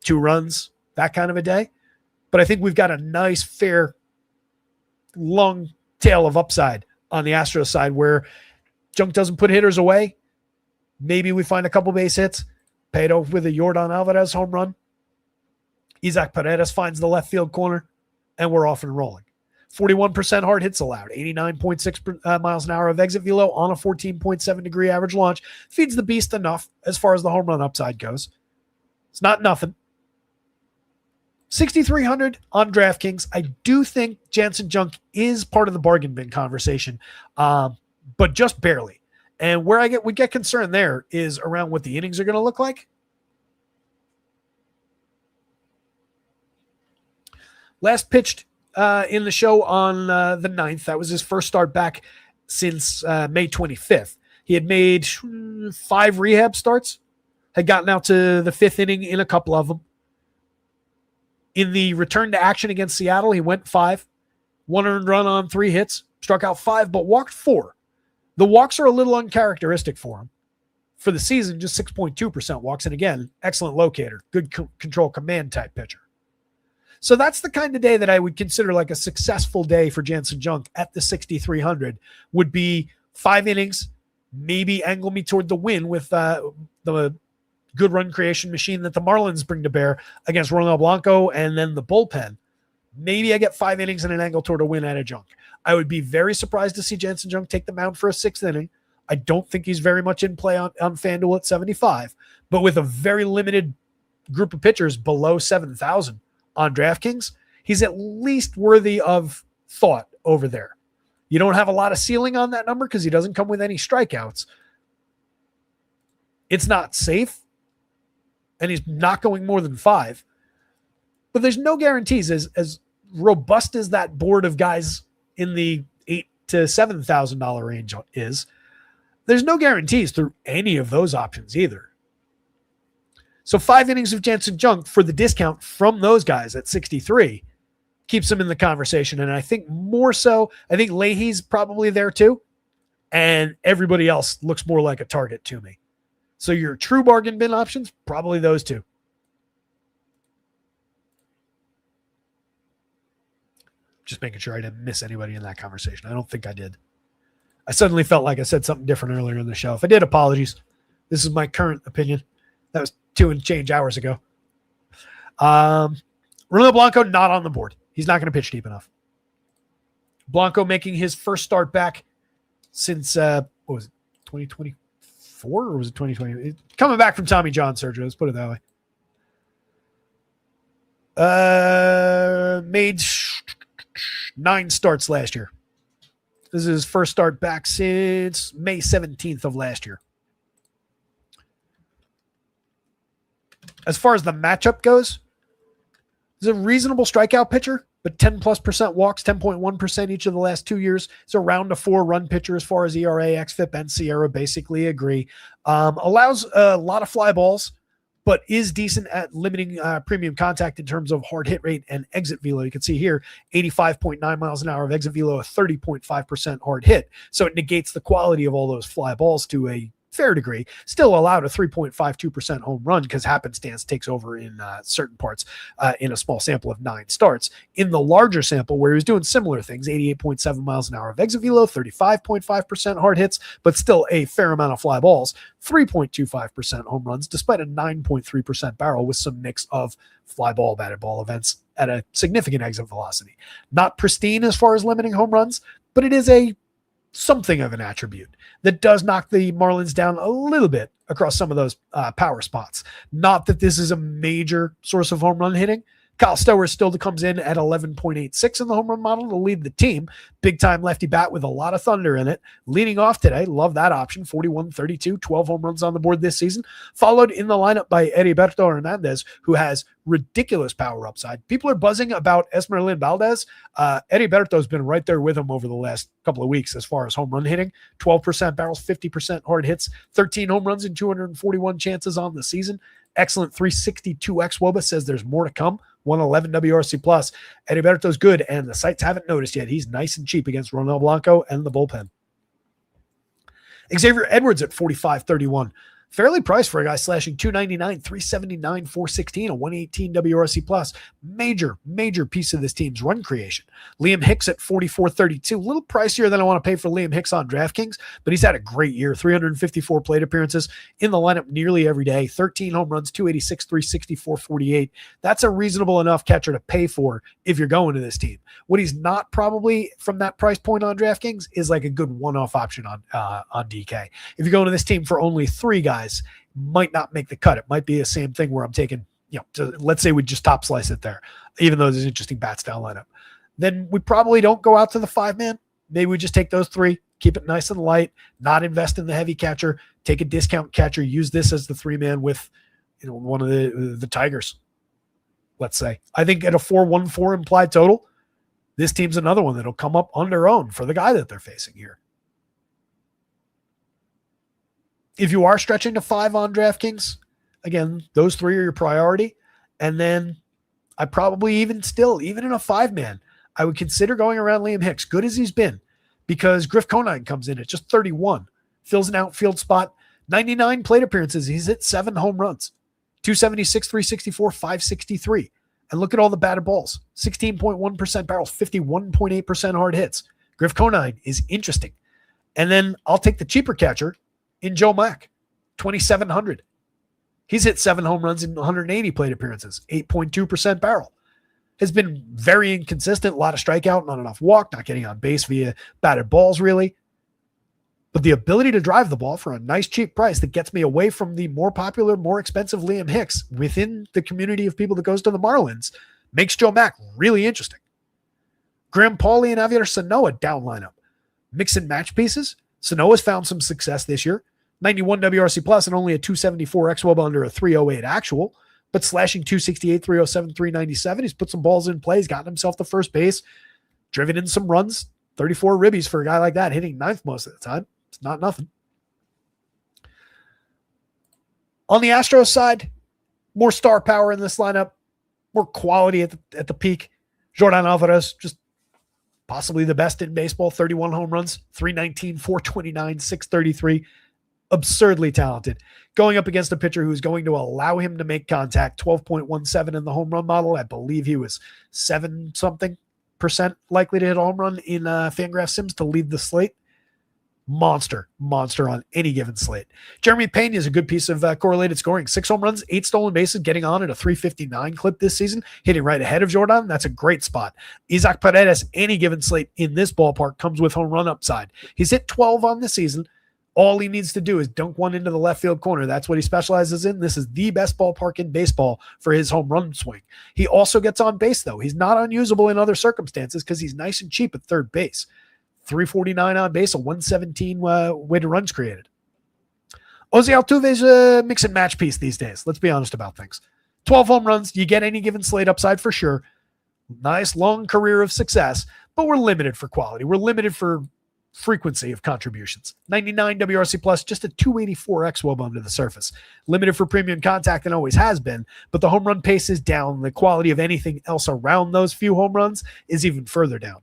2 runs, that kind of a day. But I think we've got a nice, fair, long tail of upside on the Astros side where Junk doesn't put hitters away. Maybe we find a couple base hits. Paid off with a Yordan Alvarez home run. Isaac Paredes finds the left field corner, and we're off and rolling. 41% hard hits allowed, 89.6 miles an hour of exit velo on a 14.7 degree average launch. Feeds the beast enough as far as the home run upside goes. It's not nothing. 6,300 on DraftKings. I do think Jansen Junk is part of the bargain bin conversation, but just barely. And where we get concerned there is around what the innings are going to look like. Last pitched in the show on the 9th. That was his first start back since May 25th. He had made 5 rehab starts, had gotten out to the 5th inning in a couple of them. In the return to action against Seattle, he went 5, 1 earned run on 3 hits, struck out 5, but walked 4. The walks are a little uncharacteristic for him. For the season, just 6.2% walks. And again, excellent locator, good control command type pitcher. So that's the kind of day that I would consider like a successful day for Jansen Junk at the 6,300 would be 5 innings, maybe angle me toward the win with the good run creation machine that the Marlins bring to bear against Ronald Blanco and then the bullpen. Maybe I get 5 innings and an angle toward a win at a Junk. I would be very surprised to see Jansen Junk take the mound for a 6th inning. I don't think he's very much in play on FanDuel at 75, but with a very limited group of pitchers below 7,000 on DraftKings, he's at least worthy of thought over there. You don't have a lot of ceiling on that number because he doesn't come with any strikeouts. It's not safe, and he's not going more than 5. But there's no guarantees. As robust as that board of guys in the $8,000 to $7,000 range is, there's no guarantees through any of those options either. So 5 innings of Jansen Junk for the discount from those guys at 63 keeps him in the conversation. And I think more so, I think Leahy's probably there too. And everybody else looks more like a target to me. So your true bargain bin options, probably those two. Just making sure I didn't miss anybody in that conversation. I don't think I did. I suddenly felt like I said something different earlier in the show. If I did, apologies. This is my current opinion. That was 2 and change hours ago. Ronaldo Blanco, not on the board. He's not going to pitch deep enough. Blanco making his first start back since, what was it, 2024 or was it 2020? Coming back from Tommy John surgery, let's put it that way. Made 9 starts last year. This is his first start back since May 17th of last year. As far as the matchup goes, he's a reasonable strikeout pitcher, but 10+% walks, 10.1% each of the last 2 years. He's around a 4-run pitcher as far as ERA, XFIP, and Sierra basically agree. Allows a lot of fly balls, but is decent at limiting premium contact in terms of hard hit rate and exit velo. You can see here, 85.9 miles an hour of exit velo, a 30.5% hard hit. So it negates the quality of all those fly balls to a fair degree. Still allowed a 3.52% home run because happenstance takes over in certain parts in a small sample of 9 starts. In the larger sample where he was doing similar things, 88.7 miles an hour of exit velo, 35.5% hard hits, but still a fair amount of fly balls, 3.25% home runs, despite a 9.3% barrel with some mix of fly ball, batted ball events at a significant exit velocity. Not pristine as far as limiting home runs, but it is a something of an attribute that does knock the Marlins down a little bit across some of those power spots. Not that this is a major source of home run hitting. Kyle Stowers still comes in at 11.86 in the home run model to lead the team. Big time lefty bat with a lot of thunder in it. Leading off today, love that option, 41-32, 12 home runs on the board this season. Followed in the lineup by Heriberto Hernandez, who has ridiculous power upside. People are buzzing about Esmeralin Valdez. Heriberto's been right there with him over the last couple of weeks as far as home run hitting. 12% barrels, 50% hard hits, 13 home runs and 241 chances on the season. Excellent 362 xWOBA, says there's more to come. 111 WRC plus. Heriberto's good, and the sites haven't noticed yet. He's nice and cheap against Ronel Blanco and the bullpen. Xavier Edwards at 45.31. Fairly priced for a guy slashing 299, 379, 416, a 118 WRC plus. Major piece of this team's run creation. Liam Hicks at 44.32. A little pricier than I want to pay for Liam Hicks on DraftKings, but he's had a great year. 354 plate appearances in the lineup nearly every day. 13 home runs, 286, 360, 448. That's a reasonable enough catcher to pay for if you're going to this team. What he's not probably from that price point on DraftKings is like a good one-off option on DK. If you're going to this team for only 3 guys, might not make the cut. It might be the same thing where I'm taking, let's say we just top slice it there, even though there's interesting bats down lineup. Then we probably don't go out to the 5-man. Maybe we just take those 3, keep it nice and light, not invest in the heavy catcher, take a discount catcher, use this as the 3-man with one of the Tigers, let's say. I think at a 4.14 implied total, this team's another one that'll come up on their own for the guy that they're facing here. If you are stretching to 5 on DraftKings, again, those 3 are your priority. And then I probably even in a 5-man, I would consider going around Liam Hicks, good as he's been, because Griff Conine comes in at just 31, fills an outfield spot, 99 plate appearances. He's hit 7 home runs, 276, 364, 563. And look at all the batted balls, 16.1% barrels, 51.8% hard hits. Griff Conine is interesting. And then I'll take the cheaper catcher in Joe Mack, 2,700. He's hit 7 home runs in 180 plate appearances, 8.2% barrel. Has been very inconsistent, a lot of strikeout, not enough walk, not getting on base via batted balls really. But the ability to drive the ball for a nice cheap price that gets me away from the more popular, more expensive Liam Hicks within the community of people that goes to the Marlins makes Joe Mack really interesting. Graham Pauley and Javier Sanoa down lineup. Mix and match pieces. Sanoa's found some success this year. 91 WRC plus and only a 274 xWOB under a 308 actual, but slashing 268, 307, 397. He's put some balls in play. He's gotten himself to first base, driven in some runs, 34 ribbies for a guy like that, hitting 9th most of the time. It's not nothing. On the Astros side, more star power in this lineup, more quality at the peak. Jordan Alvarez, just possibly the best in baseball, 31 home runs, 319, 429, 633. Absurdly talented. Going up against a pitcher who's going to allow him to make contact, 12.17 in the home run model. I believe he was 7% likely to hit a home run in Fangraph Sims to lead the slate. Monster on any given slate. Jeremy Pena is a good piece of correlated scoring. 6 home runs, 8 stolen bases, getting on at a 359 clip this season, hitting right ahead of Jordan. That's a great spot. Isaac Paredes, any given slate in this ballpark, comes with home run upside. He's hit 12 on the season, All he needs to do is dunk one into the left field corner. That's what he specializes in. This is the best ballpark in baseball for his home run swing. He also gets on base, though. He's not unusable in other circumstances because he's nice and cheap at third base. 349 on base, a 117 way to runs created. Ozzy Altuve's a mix and match piece these days. Let's be honest about things. 12 home runs. You get any given slate upside for sure. Nice long career of success, but we're limited for quality. We're limited for frequency of contributions. 99 WRC plus, just a 284 xwOBA to the surface. Limited for premium contact and always has been, but the home run pace is down. The quality of anything else around those few home runs is even further down.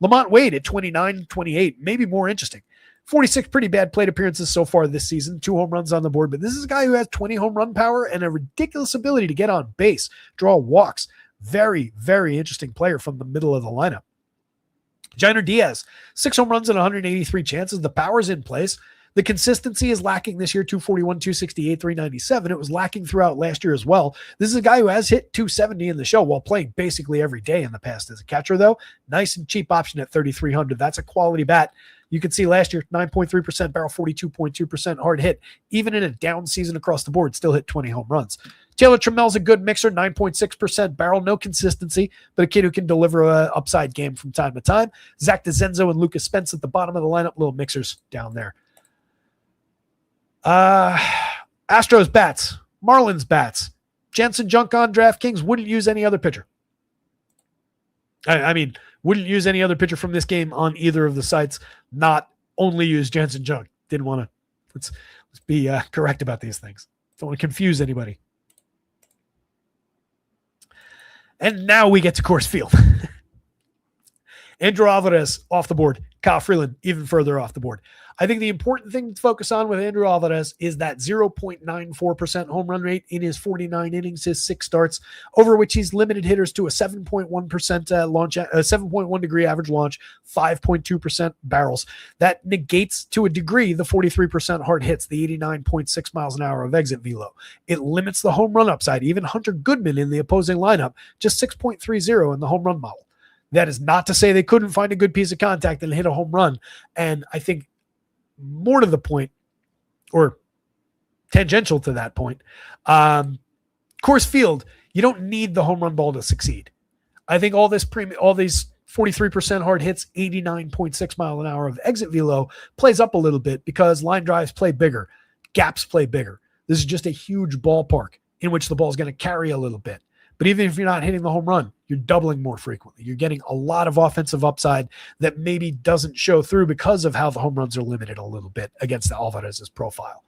Lamont Wade at 29, 28, maybe more interesting. 46 pretty bad plate appearances so far this season, 2 home runs on the board, but this is a guy who has 20 home run power and a ridiculous ability to get on base, draw walks. Very, very interesting player from the middle of the lineup. Jainer Diaz, 6 home runs and 183 chances. The power's in place. The consistency is lacking this year, 241, 268, 397. It was lacking throughout last year as well. This is a guy who has hit 270 in the show while playing basically every day in the past as a catcher, though. Nice and cheap option at 3,300. That's a quality bat. You can see last year, 9.3% barrel, 42.2% hard hit. Even in a down season across the board, still hit 20 home runs. Taylor Trammell's a good mixer, 9.6% barrel, no consistency, but a kid who can deliver an upside game from time to time. Zach DeZenzo and Lucas Spence at the bottom of the lineup, little mixers down there. Astros bats, Marlins bats. Jansen Junk on DraftKings, wouldn't use any other pitcher. I mean, wouldn't use any other pitcher from this game on either of the sites. Not only use Jansen Junk. Didn't want to. Let's be correct about these things. Don't want to confuse anybody. And now we get to Coors Field. Andrew Alvarez off the board. Kyle Freeland even further off the board. I think the important thing to focus on with Andrew Alvarez is that 0.94% home run rate in his 49 innings, his 6 starts, over which he's limited hitters to a 7.1% launch, a 7.1 degree average launch, 5.2% barrels. That negates to a degree the 43% hard hits, the 89.6 miles an hour of exit velo. It limits the home run upside. Even Hunter Goodman in the opposing lineup, just 6.30 in the home run model. That is not to say they couldn't find a good piece of contact and hit a home run. And I think more to the point, or tangential to that point, Coors Field, you don't need the home run ball to succeed. I think all these 43% hard hits, 89.6 mile an hour of exit velo plays up a little bit because line drives play bigger, gaps play bigger. This is just a huge ballpark in which the ball is going to carry a little bit. But even if you're not hitting the home run, you're doubling more frequently. You're getting a lot of offensive upside that maybe doesn't show through because of how the home runs are limited a little bit against Alvarez's profile.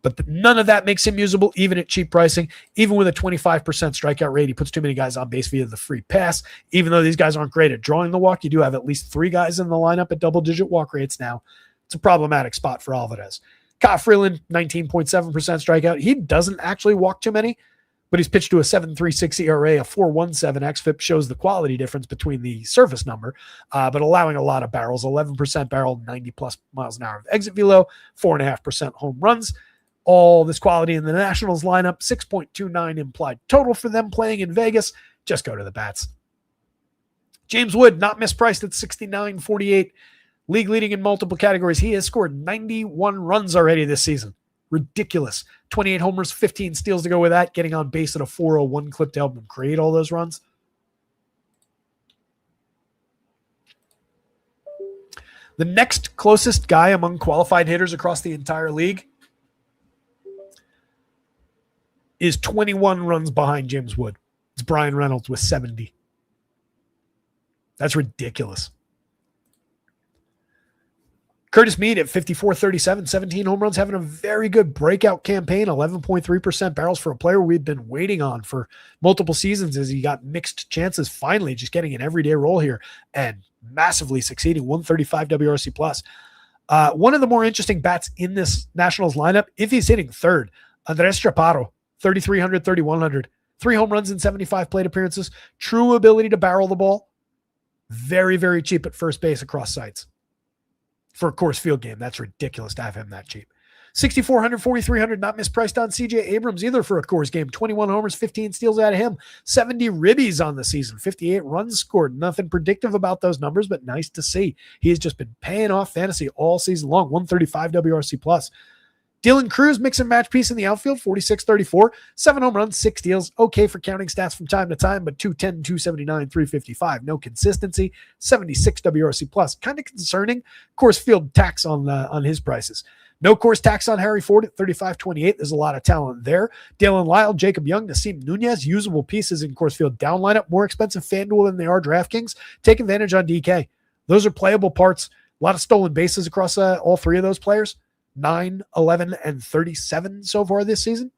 But none of that makes him usable, even at cheap pricing. Even with a 25% strikeout rate, he puts too many guys on base via the free pass. Even though these guys aren't great at drawing the walk, you do have at least 3 guys in the lineup at double-digit walk rates now. It's a problematic spot for Alvarez. Kyle Freeland, 19.7% strikeout. He doesn't actually walk too many, but he's pitched to a 7.36 ERA, a 4.17 xFIP shows the quality difference between the surface number, but allowing a lot of barrels, 11% barrel, 90 plus miles an hour of exit velo, 4.5% home runs. All this quality in the Nationals lineup, 6.29 implied total for them playing in Vegas. Just go to the bats. James Wood, not mispriced at 69.48, league leading in multiple categories. He has scored 91 runs already this season. Ridiculous. 28 homers, 15 steals to go with that, getting on base at a 401 clip to help him create all those runs. The next closest guy among qualified hitters across the entire league is 21 runs behind James Wood. It's Brian Reynolds with 70. That's ridiculous. Curtis Mead at 54.37, 17 home runs, having a very good breakout campaign, 11.3% barrels for a player we've been waiting on for multiple seasons as he got mixed chances, finally just getting an everyday role here and massively succeeding, 135 WRC plus. One of the more interesting bats in this Nationals lineup, if he's hitting third, Andres Chaparro, 3,300, 3,100, 3 home runs in 75 plate appearances, true ability to barrel the ball, very, very cheap at first base across sites. For a Coors Field game, that's ridiculous to have him that cheap. 6,400, 4,300, not mispriced on CJ Abrams either for a Coors game. 21 homers, 15 steals out of him. 70 ribbies on the season, 58 runs scored. Nothing predictive about those numbers, but nice to see. He has just been paying off fantasy all season long. 135 WRC plus. Dylan Cruz, mix and match piece in the outfield, 46-34, 7 home runs, 6 steals. Okay for counting stats from time to time, but 210, 279, 355. No consistency. 76 WRC plus. Kind of concerning. Course field tax on his prices. No course tax on Harry Ford at 35-28. There's a lot of talent there. Dalen Lyle, Jacob Young, Nasim Nunez, usable pieces in course field down lineup. More expensive FanDuel than they are DraftKings. Take advantage on DK. Those are playable parts. A lot of stolen bases across all three of those players. 9, 11, and 37 so far this season.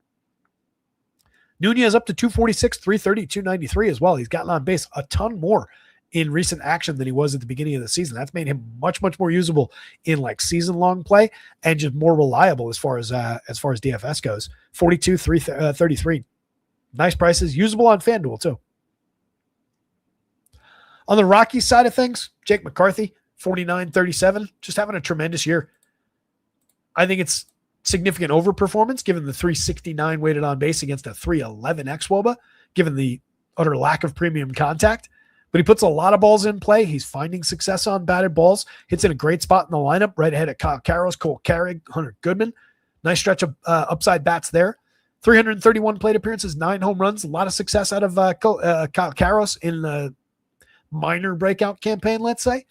Nunez up to 246, 330, 293 as well. He's gotten on base a ton more in recent action than he was at the beginning of the season. That's made him much, much more usable in like season-long play and just more reliable as far as DFS goes. 42, 33. Nice prices. Usable on FanDuel too. On the Rockies side of things, Jake McCarthy, 49-37, just having a tremendous year. I think it's significant overperformance given the 369 weighted on base against a 311 xWOBA, given the utter lack of premium contact. But he puts a lot of balls in play. He's finding success on batted balls. Hits in a great spot in the lineup, right ahead of Kyle Karros, Cole Carrig, Hunter Goodman. Nice stretch of upside bats there. 331 plate appearances, 9 home runs. A lot of success out of Kyle Karros in the minor breakout campaign, let's say.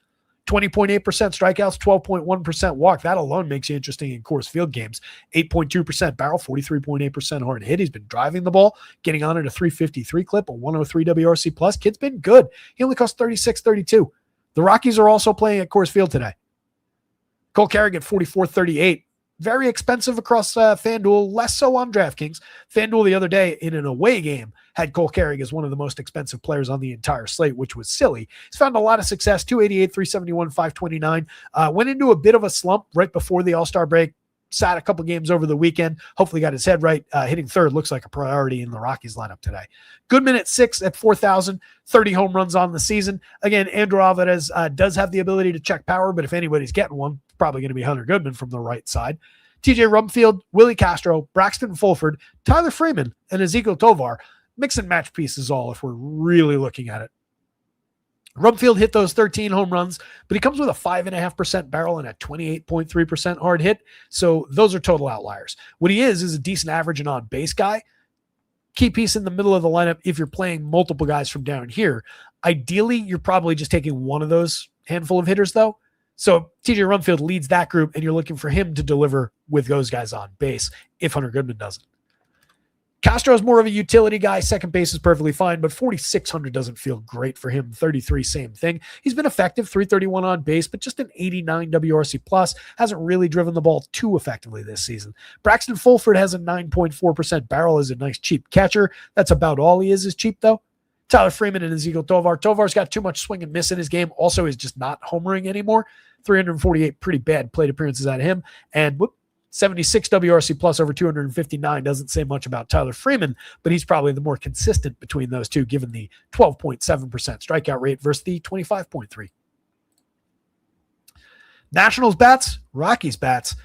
20.8% strikeouts, 12.1% walk. That alone makes you interesting in course field games. 8.2% barrel, 43.8% hard hit. He's been driving the ball, getting on at a 353 clip, a 103 WRC plus. Kid's been good. He only costs $36.32. The Rockies are also playing at Coors Field today. Cole Carrig at $44.38. Very expensive across FanDuel, less so on DraftKings. FanDuel the other day in an away game had Cole Carrig as one of the most expensive players on the entire slate, which was silly. He's found a lot of success, 288, 371, 529. Went into a bit of a slump right before the All-Star break. Sat a couple games over the weekend. Hopefully got his head right. Hitting third looks like a priority in the Rockies lineup today. Goodman at 6 at 4,000, 30 home runs on the season. Again, Andrew Alvarez does have the ability to check power, but if anybody's getting one, it's probably going to be Hunter Goodman from the right side. TJ Rumfield, Willie Castro, Braxton Fulford, Tyler Freeman, and Ezekiel Tovar. Mix and match pieces all if we're really looking at it. Rumfield hit those 13 home runs, but he comes with a 5.5% barrel and a 28.3% hard hit. So those are total outliers. What he is a decent average and on base guy. Key piece in the middle of the lineup if you're playing multiple guys from down here. Ideally, you're probably just taking one of those handful of hitters, though. So TJ Rumfield leads that group, and you're looking for him to deliver with those guys on base if Hunter Goodman doesn't. Castro is more of a utility guy. Second base is perfectly fine, but 4,600 doesn't feel great for him. 33, same thing. He's been effective, 331 on base, but just an 89 WRC plus. Hasn't really driven the ball too effectively this season. Braxton Fulford has a 9.4% barrel as a nice cheap catcher. That's about all he is cheap, though. Tyler Freeman and Ezekiel Tovar. Tovar's got too much swing and miss in his game. Also is just not homering anymore. 348 pretty bad plate appearances out of him. And 76 WRC plus over 259 doesn't say much about Tyler Freeman, but he's probably the more consistent between those two, given the 12.7% strikeout rate versus the 25.3. Nationals bats, Rockies bats.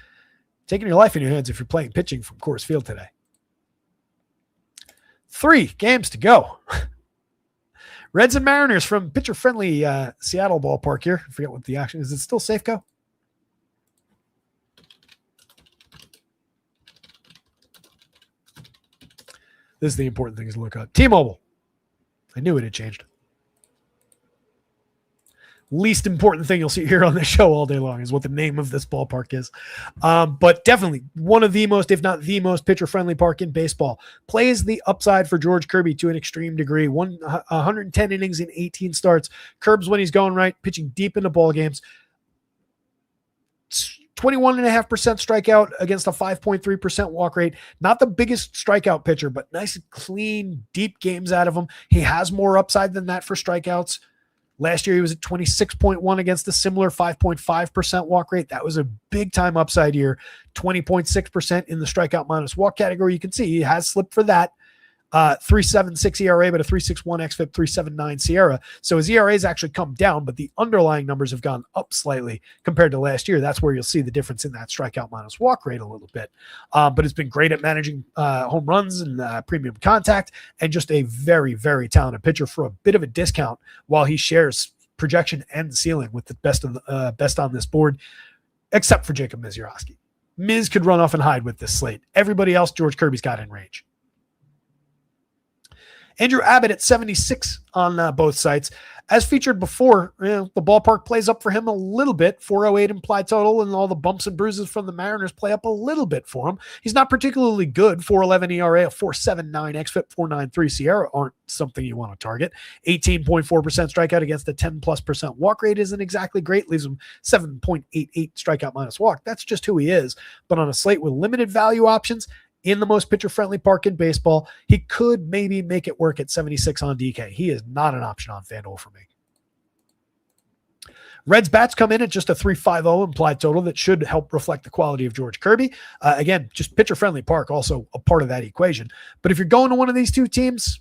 Taking your life in your hands if you're playing pitching from Coors Field today. 3 games to go. Reds and Mariners from pitcher-friendly Seattle ballpark here. I forget what the action is. Is it still Safeco? This is the important thing to look at. T-Mobile. I knew it had changed. Least important thing you'll see here on this show all day long is what the name of this ballpark is. But definitely one of the most, if not the most pitcher-friendly park in baseball. Plays the upside for George Kirby to an extreme degree. 110 innings in 18 starts. Curbs when he's going right, pitching deep into ball games. 21.5% strikeout against a 5.3% walk rate. Not the biggest strikeout pitcher, but nice, clean, deep games out of him. He has more upside than that for strikeouts. Last year, he was at 26.1 against a similar 5.5% walk rate. That was a big-time upside year. 20.6% in the strikeout minus walk category. You can see he has slipped for that. 3.76 ERA, but a 3.61 xFIP, 3.79 Sierra. So his ERA has actually come down, but the underlying numbers have gone up slightly compared to last year. That's where you'll see the difference in that strikeout minus walk rate a little bit. But it's been great at managing home runs and premium contact, and just a very, very talented pitcher for a bit of a discount while he shares projection and ceiling with the best on this board, except for Jacob Misiorowski. Miz could run off and hide with this slate. Everybody else, George Kirby's got in range. Andrew Abbott at 76 on both sites. As featured before, the ballpark plays up for him a little bit. 408 implied total, and all the bumps and bruises from the Mariners play up a little bit for him. He's not particularly good. 4.11 ERA, a 4.79 xFIP, 4.93 Sierra aren't something you want to target. 18.4% strikeout against a 10+% walk rate isn't exactly great. Leaves him 7.88 strikeout minus walk. That's just who he is. But on a slate with limited value options, in the most pitcher-friendly park in baseball, he could maybe make it work at 76 on DK. He is not an option on FanDuel for me. Reds bats come in at just a 3.50 implied total that should help reflect the quality of George Kirby. Again, just pitcher-friendly park, also a part of that equation. But if you're going to one of these two teams,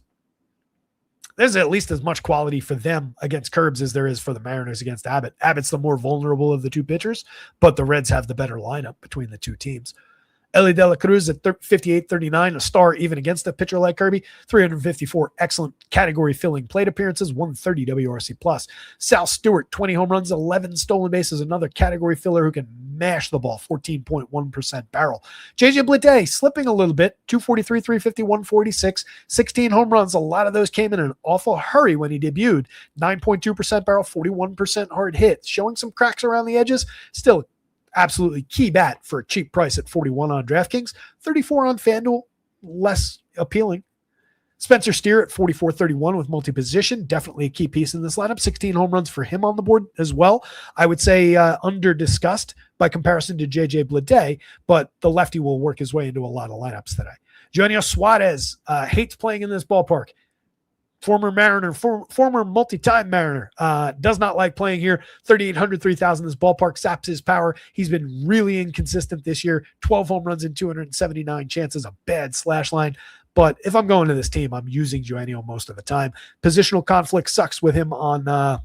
there's at least as much quality for them against Curbs as there is for the Mariners against Abbott. Abbott's the more vulnerable of the two pitchers, but the Reds have the better lineup between the two teams. Ellie De La Cruz at 58.39, a star even against a pitcher like Kirby. 354 excellent category-filling plate appearances, 130 WRC+. Sal Stewart, 20 home runs, 11 stolen bases, another category filler who can mash the ball, 14.1% barrel. JJ Bleday slipping a little bit, 243, 350, 146, 16 home runs. A lot of those came in an awful hurry when he debuted. 9.2% barrel, 41% hard hit, showing some cracks around the edges. Still absolutely key bat for a cheap price at 41 on DraftKings, 34 on FanDuel, less appealing. Spencer Steer at 44.31 with multi-position, definitely a key piece in this lineup. 16 home runs for him on the board as well. I would say under-discussed by comparison to JJ Bleday, but the lefty will work his way into a lot of lineups today. Junior Suarez hates playing in this ballpark. Former Mariner, former multi-time Mariner, does not like playing here. 3,800, 3,000. This ballpark saps his power. He's been really inconsistent this year. 12 home runs in 279 chances, a bad slash line. But if I'm going to this team, I'm using Eugenio most of the time. Positional conflict sucks with him on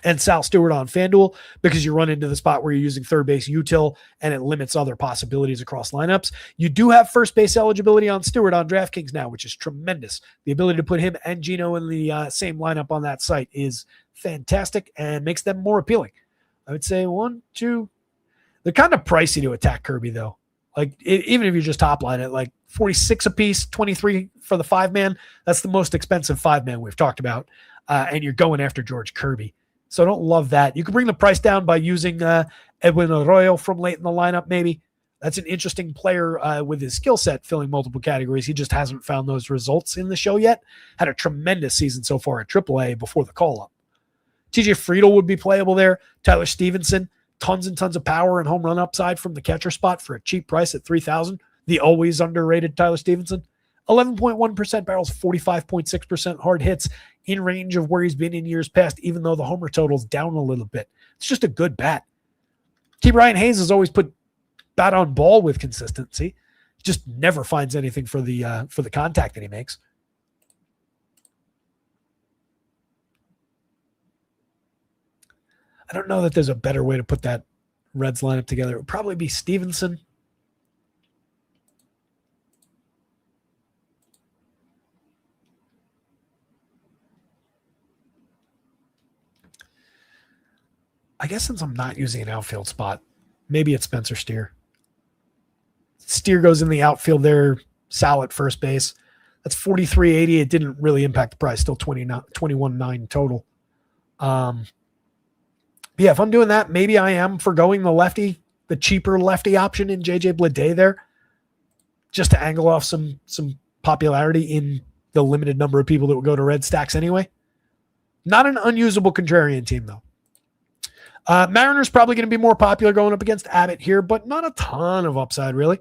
and Sal Stewart on FanDuel because you run into the spot where you're using third base util and it limits other possibilities across lineups. You do have first base eligibility on Stewart on DraftKings now, which is tremendous. The ability to put him and Gino in the same lineup on that site is fantastic and makes them more appealing. I would say 1, 2. They're kind of pricey to attack Kirby though. Like even if you just top line it, like 46 a piece, 23 for the 5-man. That's the most expensive 5-man we've talked about. And you're going after George Kirby. So I don't love that. You can bring the price down by using Edwin Arroyo from late in the lineup, maybe. That's an interesting player with his skill set filling multiple categories. He just hasn't found those results in the show yet. Had a tremendous season so far at AAA before the call-up. TJ Friedel would be playable there. Tyler Stevenson, tons and tons of power and home run upside from the catcher spot for a cheap price at $3,000. The always underrated Tyler Stevenson. 11.1% barrels, 45.6% hard hits, in range of where he's been in years past, even though the homer total's down a little bit. It's just a good bat. T. Brian Hayes has always put bat on ball with consistency. Just never finds anything for the contact that he makes. I don't know that there's a better way to put that Reds lineup together. It would probably be Stevenson. I guess since I'm not using an outfield spot, maybe it's Spencer Steer. Steer goes in the outfield there, Sal at first base. That's 43.80. It didn't really impact the price, still 21.9 total. Yeah, if I'm doing that, maybe I am forgoing the cheaper lefty option in JJ Bleday there, just to angle off some popularity in the limited number of people that would go to red stacks anyway. Not an unusable contrarian team, though. Mariners probably going to be more popular going up against Abbott here, but not a ton of upside, really.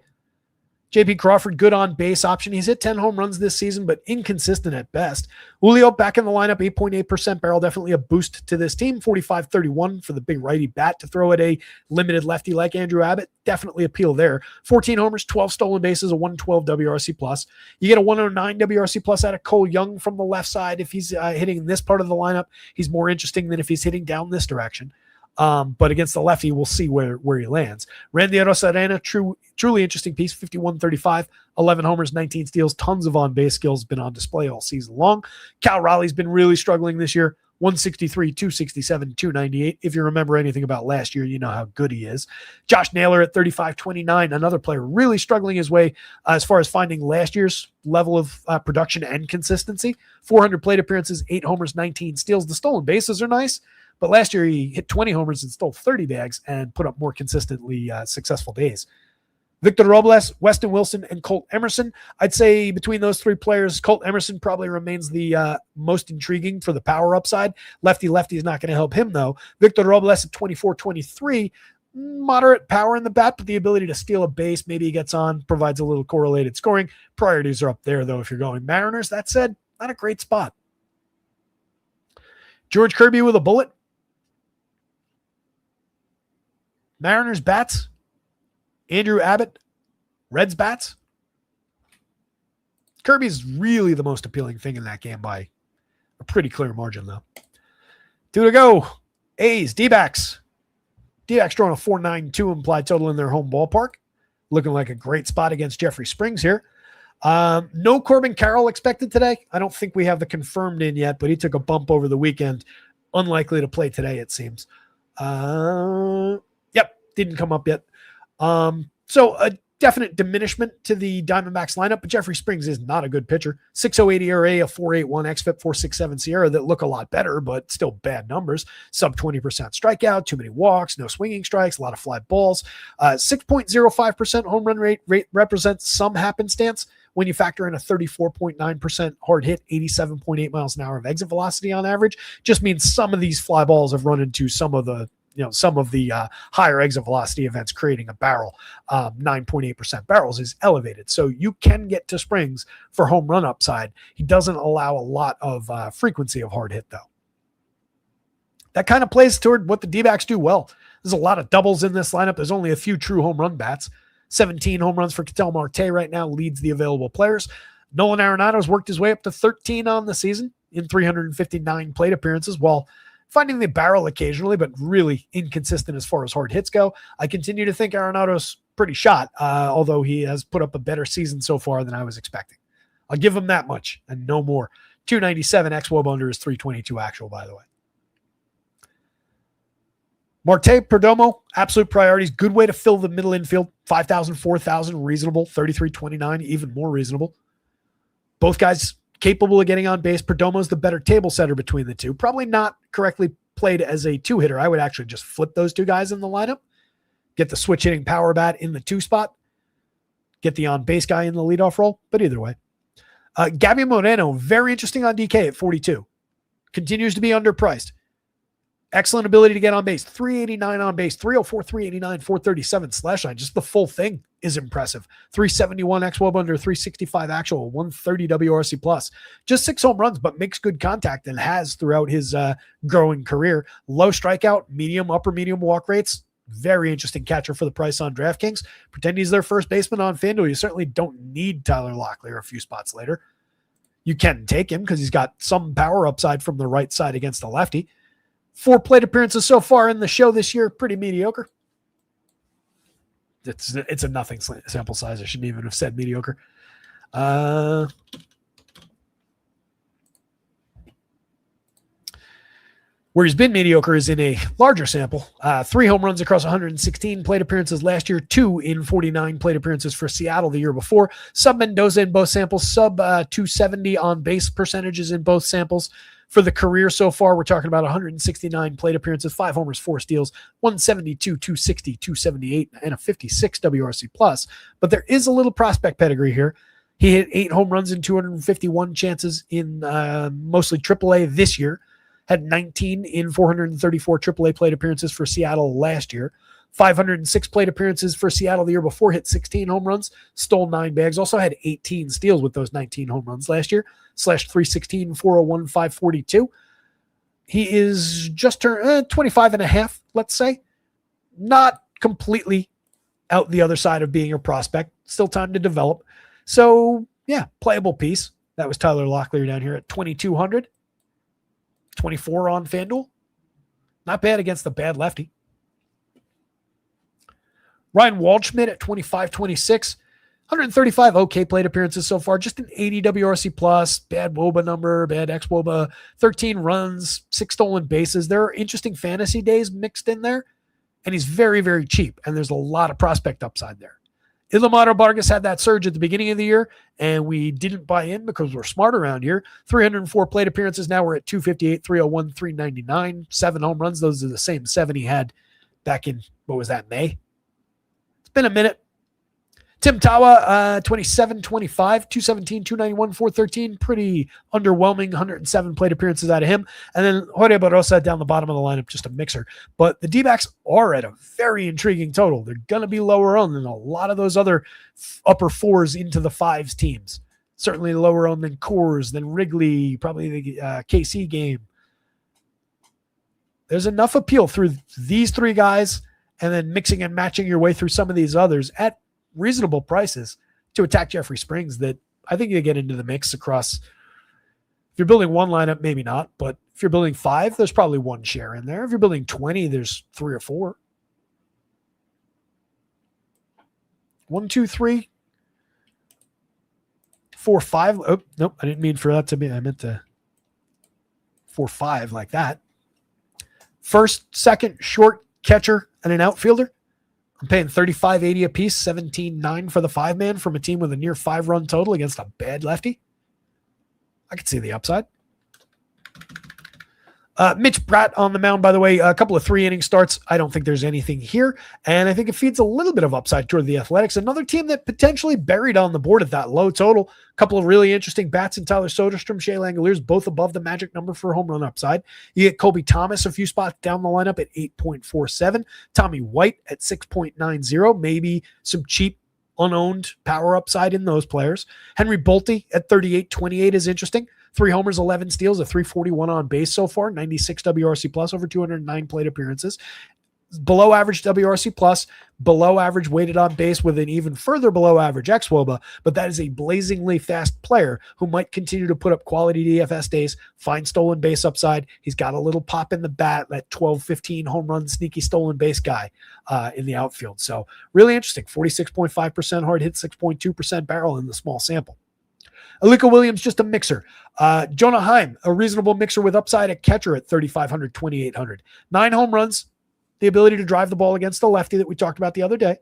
JP Crawford, good on base option. He's hit 10 home runs this season, but inconsistent at best. Julio back in the lineup, 8.8% barrel, definitely a boost to this team. 45-31 for the big righty bat to throw at a limited lefty like Andrew Abbott. Definitely appeal there. 14 homers, 12 stolen bases, a 112 WRC plus. You get a 109 WRC plus out of Cole Young from the left side. If he's hitting this part of the lineup, he's more interesting than if he's hitting down this direction. But against the lefty, we'll see where he lands. Randy Arozarena, truly interesting piece, 51-35, 11 homers, 19 steals, tons of on-base skills, been on display all season long. Cal Raleigh's been really struggling this year, 163, 267, 298. If you remember anything about last year, you know how good he is. Josh Naylor at 35-29, another player really struggling his way as far as finding last year's level of production and consistency. 400 plate appearances, 8 homers, 19 steals. The stolen bases are nice. But last year, he hit 20 homers and stole 30 bags and put up more consistently successful days. Victor Robles, Weston Wilson, and Colt Emerson. I'd say between those three players, Colt Emerson probably remains the most intriguing for the power upside. Lefty is not going to help him, though. Victor Robles at 24-23, moderate power in the bat, but the ability to steal a base, maybe he gets on, provides a little correlated scoring. Priorities are up there, though, if you're going Mariners. That said, not a great spot. George Kirby with a bullet. Mariners bats, Andrew Abbott, Reds bats. Kirby's really the most appealing thing in that game by a pretty clear margin, though. 2 to go. A's, D-backs. D-backs drawing a 4.92 implied total in their home ballpark. Looking like a great spot against Jeffrey Springs here. No Corbin Carroll expected today. I don't think we have the confirmed in yet, but he took a bump over the weekend. Unlikely to play today, it seems. Didn't come up yet. So a definite diminishment to the Diamondbacks lineup, but Jeffrey Springs is not a good pitcher. 6.08 ERA, a 4.81 xFIP, 4.67 Sierra that look a lot better, but still bad numbers. Sub 20% strikeout, too many walks, no swinging strikes, a lot of fly balls. 6.05% home run rate represents some happenstance when you factor in a 34.9% hard hit, 87.8 miles an hour of exit velocity on average. Just means some of these fly balls have run into some of the higher exit velocity events, creating a barrel. 9.8% barrels is elevated. So you can get to Springs for home run upside. He doesn't allow a lot of frequency of hard hit, though. That kind of plays toward what the D-backs do well. There's a lot of doubles in this lineup. There's only a few true home run bats. 17 home runs for Ketel Marte right now leads the available players. Nolan Arenado's worked his way up to 13 on the season in 359 plate appearances, while finding the barrel occasionally, but really inconsistent as far as hard hits go. I continue to think Arenado's pretty shot, although he has put up a better season so far than I was expecting. I'll give him that much and no more. 297 xWOB under is 322 actual, by the way. Marte, Perdomo, absolute priorities. Good way to fill the middle infield. 5,000, 4,000, reasonable. 33.29, even more reasonable. Both guys capable of getting on base. Perdomo's the better table setter between the two. Probably not correctly played as a two-hitter. I would actually just flip those two guys in the lineup. Get the switch hitting power bat in the 2 spot. Get the on-base guy in the leadoff role. But either way. Gabby Moreno, very interesting on DK at 42. Continues to be underpriced. Excellent ability to get on base. 389 on base, 304, 389, 437 slash line. Just the full thing is impressive. 371 xWOB under, 365 actual, 130 WRC plus. Just 6 home runs, but makes good contact and has throughout his growing career. Low strikeout, medium, upper medium walk rates. Very interesting catcher for the price on DraftKings. Pretend he's their first baseman on FanDuel. You certainly don't need Tyler Locklear a few spots later. You can take him because he's got some power upside from the right side against the lefty. 4 plate appearances so far in the show this year, pretty mediocre. It's a nothing sample size. I shouldn't even have said mediocre. Where he's been mediocre is in a larger sample. 3 home runs across 116 plate appearances last year, 2 in 49 plate appearances for Seattle the year before. Sub Mendoza in both samples, sub 270 on base percentages in both samples. For the career so far, we're talking about 169 plate appearances, 5 homers, 4 steals, 172, 260, 278, and a 56 WRC plus. But there is a little prospect pedigree here. He hit 8 home runs in 251 chances in mostly AAA this year. Had 19 in 434 AAA plate appearances for Seattle last year. 506 plate appearances for Seattle the year before, hit 16 home runs, stole 9 bags, also had 18 steals with those 19 home runs last year, slashed 316, 401, 542. He is just turned 25 and a half, let's say. Not completely out the other side of being a prospect. Still time to develop. So, yeah, playable piece. That was Tyler Locklear down here at 2,200. 24 on FanDuel. Not bad against the bad lefty. Ryan Waldschmidt at 25-26. 135 okay plate appearances so far. Just an 80 WRC plus. Bad WOBA number, bad ex-WOBA. 13 runs, 6 stolen bases. There are interesting fantasy days mixed in there. And he's very, very cheap. And there's a lot of prospect upside there. Ilamar Vargas had that surge at the beginning of the year, and we didn't buy in because we're smart around here. 304 plate appearances. Now we're at 258, 301, 399. 7 home runs. Those are the same 7 he had back in, what was that, May? It's been a minute. Tim Tawa, 27-25, 217, 291, 413. Pretty underwhelming, 107 plate appearances out of him. And then Jorge Barrosa down the bottom of the lineup, just a mixer. But the D-backs are at a very intriguing total. They're going to be lower owned than a lot of those other upper 4s into the 5s teams. Certainly lower owned than Coors, than Wrigley, probably the KC game. There's enough appeal through these 3 guys and then mixing and matching your way through some of these others at reasonable prices to attack Jeffrey Springs that I think you get into the mix across. If you're building 1 lineup, maybe not, but if you're building 5, there's probably 1 share in there. If you're building 20, there's 3 or 4. 1, 2, 3, 4, 5. Oh, nope. I didn't mean for that to be, I meant to 4, 5 like that. First, second, short, catcher, and an outfielder. I'm paying $35.80 a piece, $17.9 for the 5-man from a team with a near 5-run total against a bad lefty. I could see the upside. Mitch Bratt on the mound, by the way, a couple of 3-inning starts. I don't think there's anything here, and I think it feeds a little bit of upside toward the Athletics. Another team that potentially buried on the board at that low total. A couple of really interesting bats in Tyler Soderstrom, Shea Langoliers, both above the magic number for home run upside. You get Kobe Thomas a few spots down the lineup at 8.47. Tommy White at 6.90. Maybe some cheap, unowned power upside in those players. Henry Bolte at 38.28 is interesting. 3 homers, 11 steals, a 341 on base so far, 96 WRC plus, over 209 plate appearances. Below average WRC plus, below average weighted on base with an even further below average xWOBA, but that is a blazingly fast player who might continue to put up quality DFS days, find stolen base upside. He's got a little pop in the bat, that 12, 15 home run sneaky stolen base guy in the outfield. So really interesting, 46.5% hard hit, 6.2% barrel in the small sample. Alika Williams, just a mixer. Jonah Heim, a reasonable mixer with upside at catcher at 3,500, 2,800. 9 home runs, the ability to drive the ball against the lefty that we talked about the other day.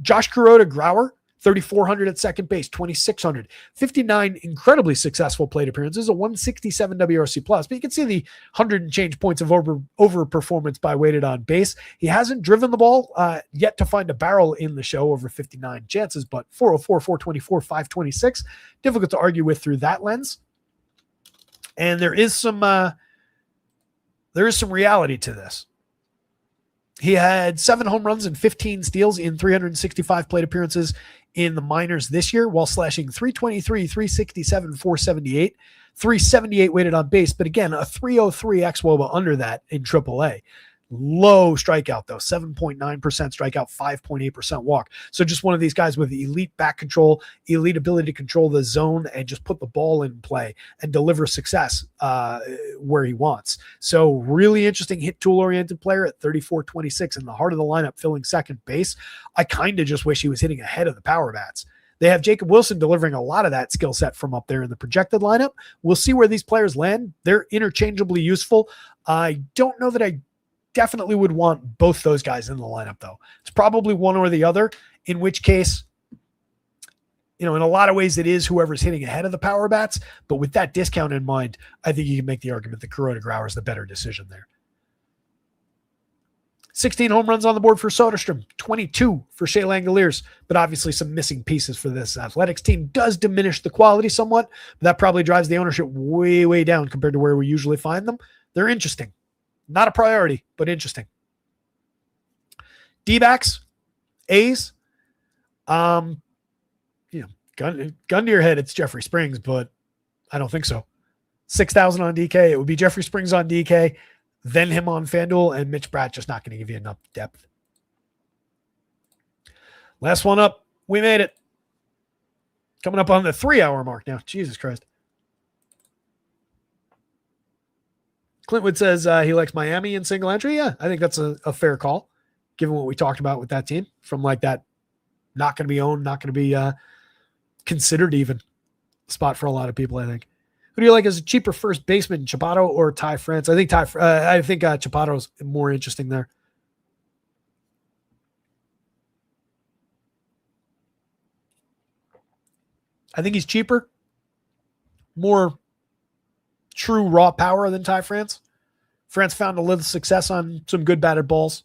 Josh Kuroda Grauer, 3,400 at second base, 2,600. 59 incredibly successful plate appearances, a 167 WRC plus. But you can see the 100 and change points of over performance by weighted on base. He hasn't driven the ball yet to find a barrel in the show, over 59 chances, but 404, 424, 526. Difficult to argue with through that lens. And there is some reality to this. He had 7 home runs and 15 steals in 365 plate appearances in the minors this year, while slashing 323, 367, 478, 378 weighted on base. But again, a 303 xWOBA under that in AAA. Low strikeout, though, 7.9% strikeout, 5.8% walk. So just one of these guys with elite back control, elite ability to control the zone and just put the ball in play and deliver success where he wants. So really interesting hit tool-oriented player at 34-26 in the heart of the lineup, filling second base. I kind of just wish he was hitting ahead of the power bats. They have Jacob Wilson delivering a lot of that skill set from up there in the projected lineup. We'll see where these players land. They're interchangeably useful. I don't know that I definitely would want both those guys in the lineup, though. It's probably one or the other, in which case, in a lot of ways it is whoever's hitting ahead of the power bats. But with that discount in mind, I think you can make the argument that Kuroda Grauer is the better decision there. 16 home runs on the board for Soderstrom, 22 for Shea Langoliers, but obviously some missing pieces for this Athletics team does diminish the quality somewhat, but that probably drives the ownership way, way down compared to where we usually find them. They're interesting. Not a priority, but interesting. D-backs, A's, gun to your head, it's Jeffrey Springs, but I don't think so. 6,000 on DK. It would be Jeffrey Springs on DK, then him on FanDuel, and Mitch Bratt just not going to give you enough depth. Last one up. We made it. Coming up on the 3-hour mark now. Jesus Christ. Clintwood says he likes Miami in single entry. Yeah, I think that's a fair call, given what we talked about with that team. From like that not going to be owned, not going to be considered even spot for a lot of people, I think. Who do you like as a cheaper first baseman, Chapato or Ty France? I think Chapato's more interesting there. I think he's cheaper, more true raw power than Ty France. France found a little success on some good batted balls.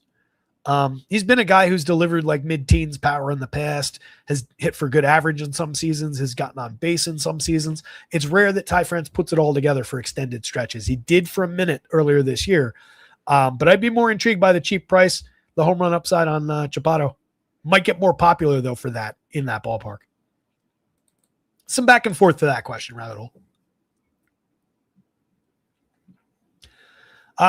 He's been a guy who's delivered like mid-teens power in the past, has hit for good average in some seasons, has gotten on base in some seasons. It's rare that Ty France puts it all together for extended stretches. He did for a minute earlier this year, but I'd be more intrigued by the cheap price. The home run upside on Chapato might get more popular, though, for that in that ballpark. Some back and forth to that question, rabbit hole.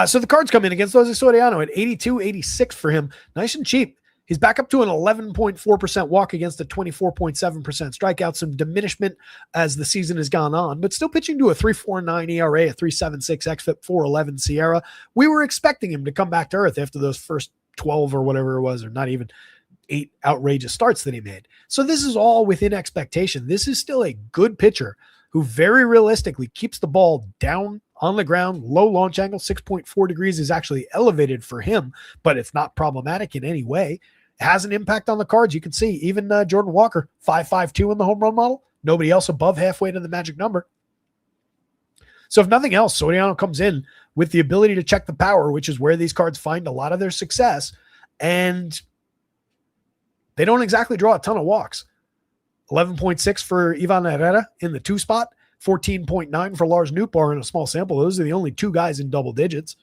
So the cards come in against Jose Soriano at 82-86 for him. Nice and cheap. He's back up to an 11.4% walk against a 24.7% strikeout. Some diminishment as the season has gone on, but still pitching to a 3.49 ERA, a 3.76 xFIP, 4.11 Sierra. We were expecting him to come back to earth after those first 12 or whatever it was, or not even 8 outrageous starts that he made. So this is all within expectation. This is still a good pitcher who very realistically keeps the ball down on the ground, low launch angle, 6.4 degrees is actually elevated for him, but it's not problematic in any way. It has an impact on the cards. You can see even Jordan Walker, 5.52 in the home run model. Nobody else above halfway to the magic number. So if nothing else, Soriano comes in with the ability to check the power, which is where these cards find a lot of their success. And they don't exactly draw a ton of walks. 11.6 for Ivan Herrera in the 2 spot, 14.9 for Lars Nootbaar in a small sample. Those are the only 2 guys in double digits.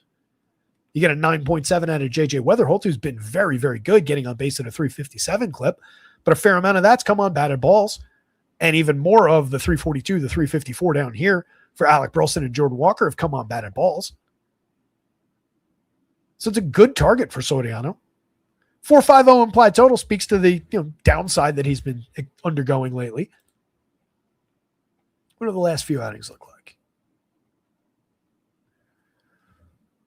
You get a 9.7 out of JJ Weatherholt, who's been very, very good, getting on base at a 357 clip, but a fair amount of that's come on batted balls, and even more of the 342, the 354 down here for Alec Burleson and Jordan Walker have come on batted balls. So it's a good target for Soriano. 4.50 implied total speaks to the downside that he's been undergoing lately. What do the last few outings look like?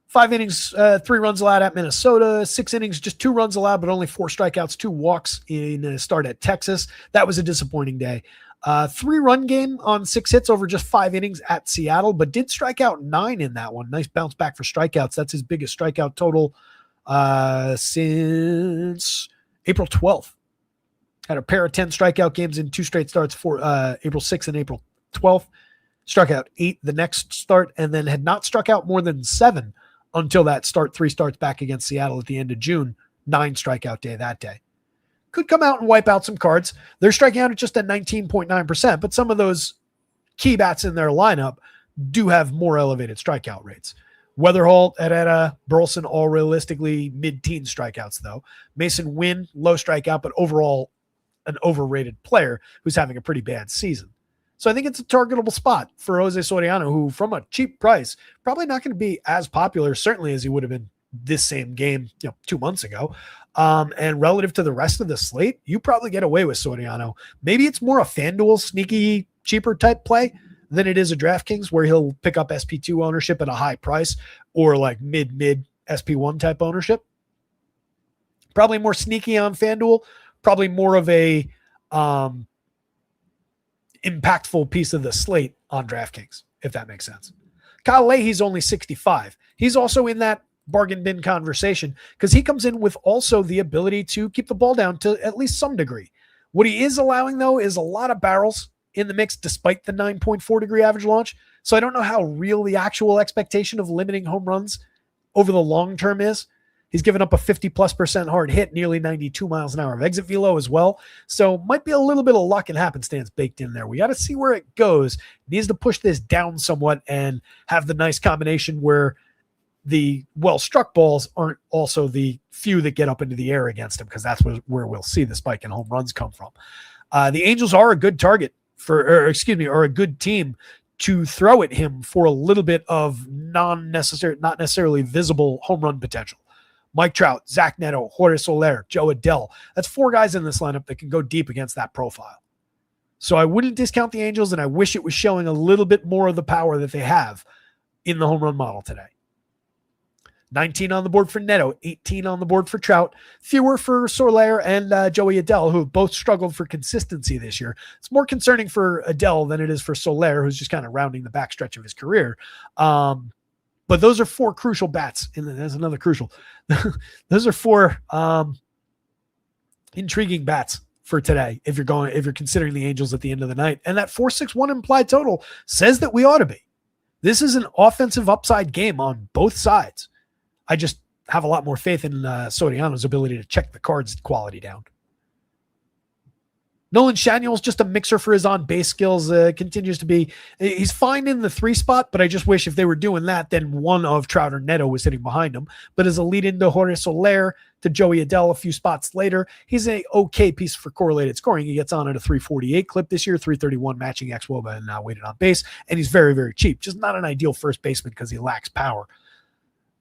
5 innings, 3 runs allowed at Minnesota. 6 innings, just 2 runs allowed, but only 4 strikeouts, 2 walks in a start at Texas. That was a disappointing day. 3-run game on 6 hits over just 5 innings at Seattle, but did strike out 9 in that one. Nice bounce back for strikeouts. That's his biggest strikeout total since April 12th. Had a pair of 10 strikeout games in 2 straight starts for April 6th and April 12th. Struck out 8 the next start, and then had not struck out more than 7 until that 3 starts back against Seattle at the end of June. 9 strikeout day that day. Could come out and wipe out some cards. They're striking out at just at 19.9%, but some of those key bats in their lineup do have more elevated strikeout rates. Weatherholt, Herrera, Burleson, all realistically mid-teen strikeouts, though. Mason Wynn, low strikeout, but overall an overrated player who's having a pretty bad season. So I think it's a targetable spot for Jose Soriano, who from a cheap price, probably not going to be as popular, certainly as he would have been this same game 2 months ago. And relative to the rest of the slate, you probably get away with Soriano. Maybe it's more a FanDuel sneaky, cheaper type play than it is a DraftKings, where he'll pick up SP2 ownership at a high price, or like mid SP1 type ownership. Probably more sneaky on FanDuel, probably more of a impactful piece of the slate on DraftKings, if that makes sense. Kyle Leahy's only 65. He's also in that bargain bin conversation because he comes in with also the ability to keep the ball down to at least some degree. What he is allowing, though, is a lot of barrels in the mix despite the 9.4 degree average launch. So I don't know how real the actual expectation of limiting home runs over the long term is. He's given up a 50+% hard hit, nearly 92 miles an hour of exit velo as well. So might be a little bit of luck and happenstance baked in there. We got to see where it goes. Needs to push this down somewhat and have the nice combination where the well-struck balls aren't also the few that get up into the air against him, because that's where we'll see the spike in home runs come from. The Angels are a good target are a good team to throw at him for a little bit of not necessarily visible home run potential. Mike Trout, Zach Neto, Jorge Soler, Joe Adell. That's 4 guys in this lineup that can go deep against that profile. So I wouldn't discount the Angels, and I wish it was showing a little bit more of the power that they have in the home run model today. 19 on the board for Neto, 18 on the board for Trout, fewer for Soler and Joey Adell, who have both struggled for consistency this year. It's more concerning for Adell than it is for Soler, who's just kind of rounding the backstretch of his career. But those are 4 crucial bats. And there's another crucial. Those are 4 intriguing bats for today if you're considering the Angels at the end of the night. And that 4.61 implied total says that we ought to be. This is an offensive upside game on both sides. I just have a lot more faith in Soriano's ability to check the cards quality down. Nolan Schanuel's just a mixer for his on-base skills. Continues to be, he's fine in the 3 spot, but I just wish if they were doing that, then one of Trout or Neto was hitting behind him. But as a lead into Jorge Soler to Joey Adell a few spots later, he's an okay piece for correlated scoring. He gets on at a 348 clip this year, 331 matching xWOBA and weighted on base, and he's very, very cheap. Just not an ideal first baseman because he lacks power.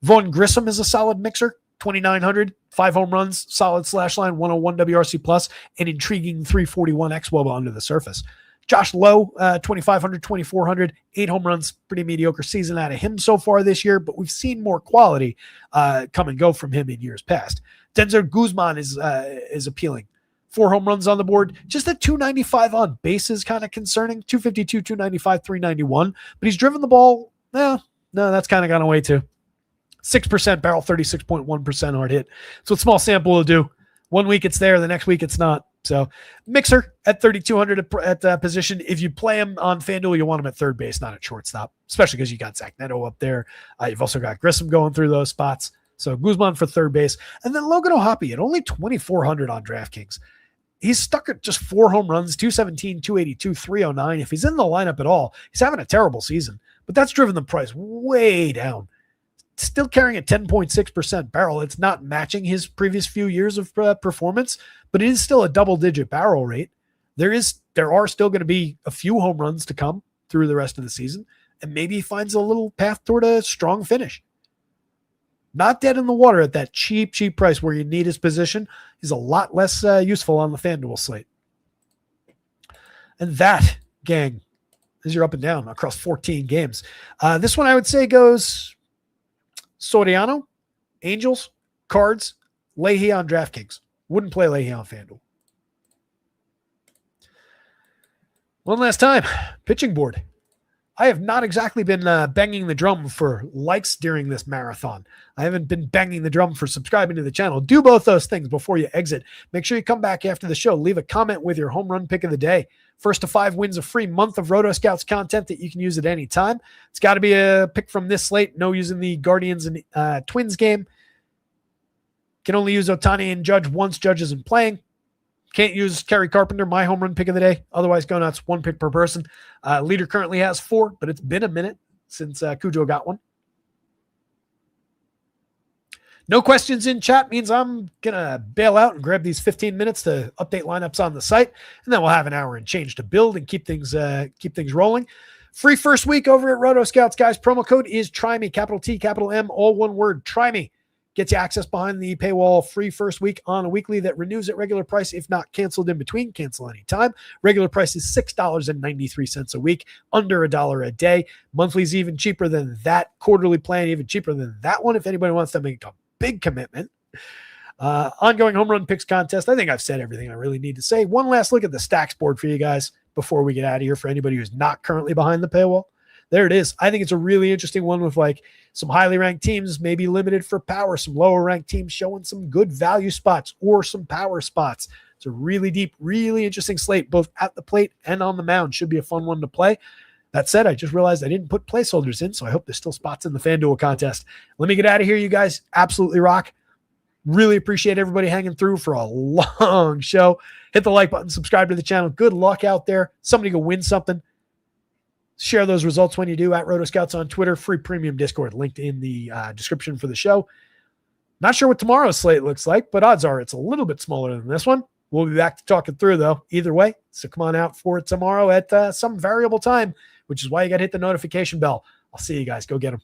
Vaughn Grissom is a solid mixer, 2,900, 5 home runs, solid slash line, 101 WRC plus, an intriguing 341 xWOBA under the surface. Josh Lowe, 2,500, 2,400, 8 home runs, pretty mediocre season out of him so far this year, but we've seen more quality come and go from him in years past. Denzer Guzman is appealing. 4 home runs on the board, just at 295 on base is kind of concerning. 252, 295, 391, but he's driven the ball. No, that's kind of gone away too. 6% barrel, 36.1% hard hit. That's what small sample will do. 1 week it's there, the next week it's not. So mixer at 3,200 at that position. If you play him on FanDuel, you want him at third base, not at shortstop, especially because you got Zach Neto up there. You've also got Grissom going through those spots. So Guzman for third base. And then Logan O'Hoppe at only 2,400 on DraftKings. He's stuck at just 4 home runs, 217, 282, 309. If he's in the lineup at all, he's having a terrible season. But that's driven the price way down. Still carrying a 10.6% barrel. It's not matching his previous few years of performance, but it is still a double-digit barrel rate. There are still going to be a few home runs to come through the rest of the season, and maybe he finds a little path toward a strong finish. Not dead in the water at that cheap price where you need his position. He's a lot less useful on the FanDuel slate. And that, gang, is your up and down across 14 games. This one I would say goes Soriano, Angels, Cards, Leahy on DraftKings. Wouldn't play Leahy on FanDuel. One last time, pitching board. I have not exactly been banging the drum for likes during this marathon. I haven't been banging the drum for subscribing to the channel. Do both those things before you exit. Make sure you come back after the show. Leave a comment with your home run pick of the day. 1st to 5 wins a free month of rotoscouts content that you can use at any time. It's got to be a pick from this slate. No using the Guardians and Twins game. Can only use Ohtani and Judge once Judge isn't playing. Can't use Kerry Carpenter, my home run pick of the day. Otherwise, go nuts. 1 pick per person. Leader currently has 4, but it's been a minute since Cujo got one. No questions in chat means I'm going to bail out and grab these 15 minutes to update lineups on the site. And then we'll have an hour and change to build and keep things rolling. Free first week over at RotoScouts, guys. Promo code is TRYME, capital T, capital M, all one word, TRYME. Gets you access behind the paywall, free first week on a weekly that renews at regular price. If not canceled in between, cancel anytime. Regular price is $6.93 a week, under $1 a day. Monthly's even cheaper than that. Quarterly plan, even cheaper than that one. If anybody wants to make a big commitment. Ongoing home run picks contest. I think I've said everything I really need to say. One last look at the stacks board for you guys before we get out of here for anybody who's not currently behind the paywall. There it is. I think it's a really interesting one with like some highly ranked teams, maybe limited for power, some lower ranked teams showing some good value spots or some power spots. It's a really deep, really interesting slate, both at the plate and on the mound. Should be a fun one to play. That said, I just realized I didn't put placeholders in, so I hope there's still spots in the FanDuel contest. Let me get out of here. You guys absolutely rock. Really appreciate everybody hanging through for a long show. Hit the like button, subscribe to the channel. Good luck out there. Somebody go win something. Share those results when you do at rotoscouts on Twitter. Free premium Discord linked in the description for the show. Not sure what tomorrow's slate looks like, but odds are it's a little bit smaller than this one. We'll be back to talk it through, though, either way. So come on out for it tomorrow at some variable time, which is why you got to hit the notification bell. I'll see you guys. Go get them.